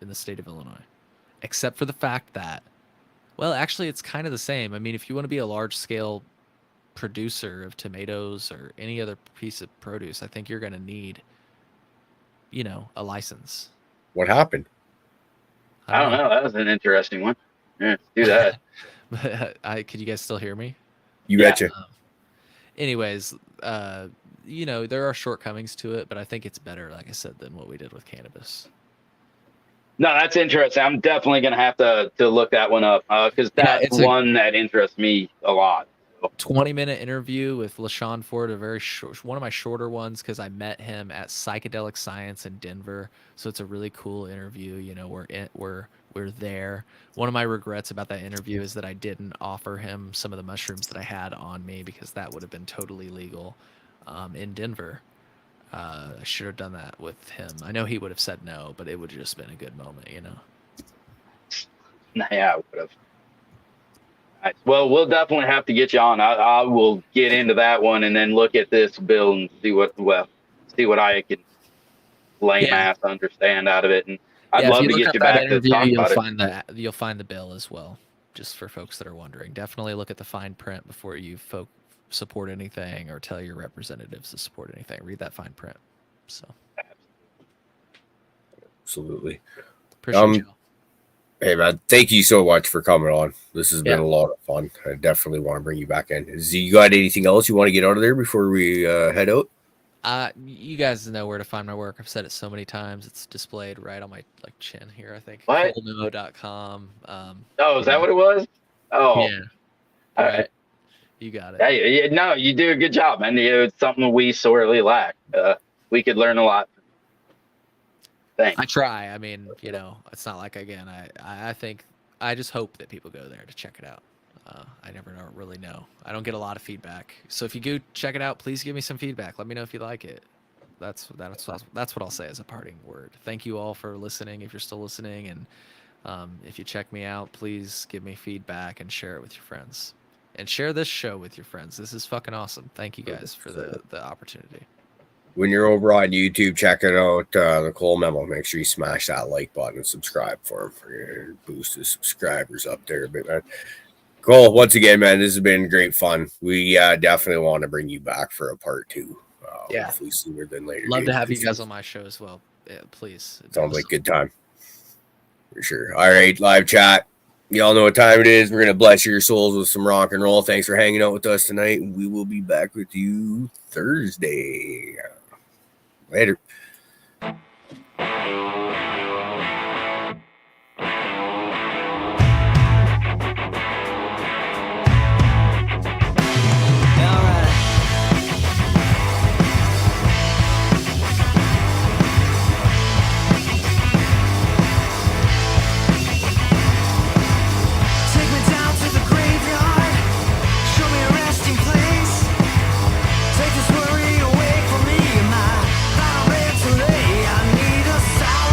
in the state of Illinois. Except for the fact that, well, actually, it's kind of the same. I mean, if you want to be a large-scale producer of tomatoes or any other piece of produce, I think you're going to need, a license. What happened? I don't know. That was an interesting one. Yeah, let's do that. But could you guys still hear me? You betcha. Anyways, there are shortcomings to it, but I think it's better, like I said, than what we did with cannabis. No, that's interesting. I'm definitely going to have to look that one up because that's one that interests me a lot. 20-minute interview with LaShawn Ford, one of my shorter ones because I met him at Psychedelic Science in Denver. So it's a really cool interview. We're there. One of my regrets about that interview is that I didn't offer him some of the mushrooms that I had on me because that would have been totally legal in Denver. I should have done that with him. I know he would have said no, but it would have just been a good moment, Yeah, I would have. Nice. Well, we'll definitely have to get you on. I will get into that one and then look at this bill and see what I can lame ass understand out of it. And I'd love to get you back to talk about it. You'll find the bill as well, just for folks that are wondering. Definitely look at the fine print before you support anything or tell your representatives to support anything. Read that fine print. So, absolutely. Appreciate you. Hey man, thank you so much for coming on. This has been a lot of fun. I definitely want to bring you back in. You got anything else you want to get out of there before we head out? You guys know where to find my work. I've said it so many times. It's displayed right on my chin here, I think. What? Memo.com. Is that what it was? Oh. Yeah. All right. You got it. Hey, no, you do a good job, man. It's something we sorely lack. We could learn a lot. Thanks. I try. I mean, it's not like, again, I think, I just hope that people go there to check it out. I never really know. I don't get a lot of feedback. So if you go check it out, please give me some feedback. Let me know if you like it. That's what I'll say as a parting word. Thank you all for listening, if you're still listening. And if you check me out, please give me feedback and share it with your friends. And share this show with your friends. This is fucking awesome. Thank you guys for the opportunity. When you're over on YouTube, checking out the Cole Memo, make sure you smash that like button and subscribe for him for your boost the subscribers up there a bit, man. Cole, once again, man, this has been great fun. We definitely want to bring you back for a part 2. Hopefully sooner than later. Love to have you guys on my show as well. Yeah, please. Sounds like a good time. For sure. All right, live chat. Y'all know what time it is. We're going to bless your souls with some rock and roll. Thanks for hanging out with us tonight. We will be back with you Thursday. Later. Take this worry away from me. My final bed to lay. I need a sound.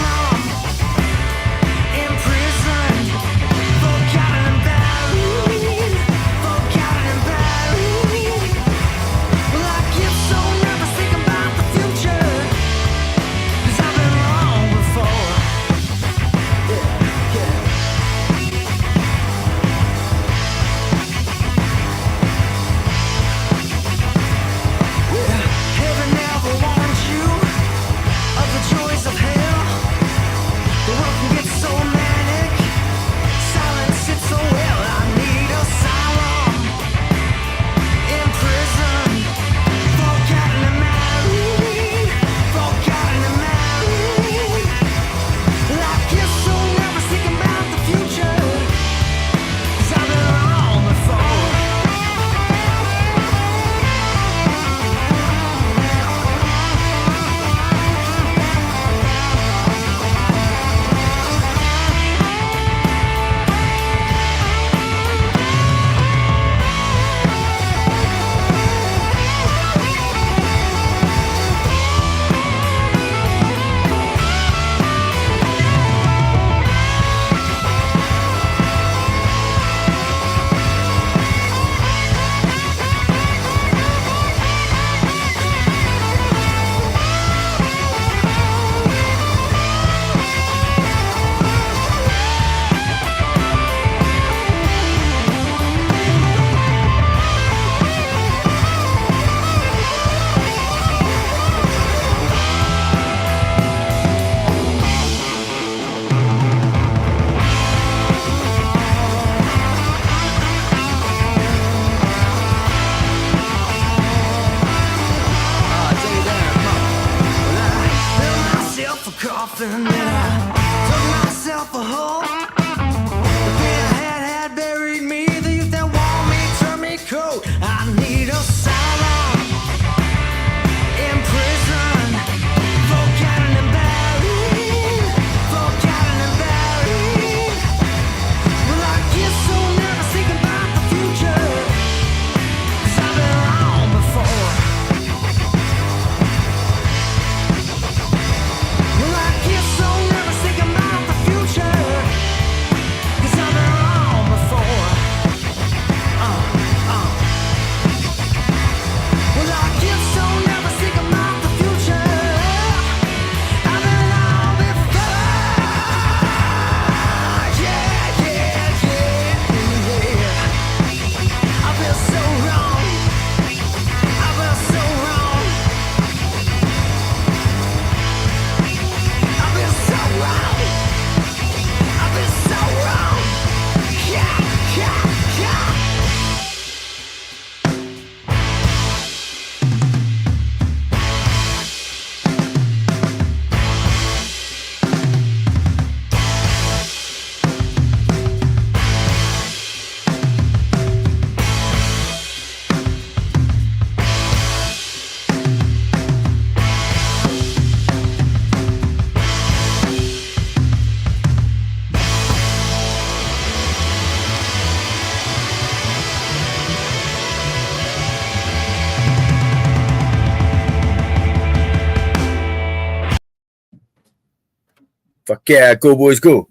Fuck yeah, go boys, go.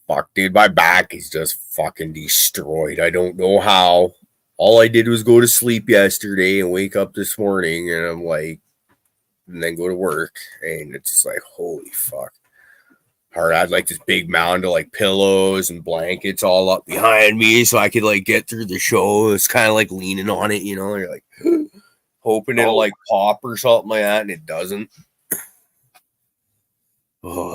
Fuck, dude, my back is just fucking destroyed. I don't know how. All I did was go to sleep yesterday and wake up this morning, and I'm like, and then go to work, and it's just like, holy fuck. Hard. I had like this big mound of like pillows and blankets all up behind me so I could like get through the show. It's kind of like leaning on it, you know, you're like hoping it'll like pop or something like that, and it doesn't. Oh.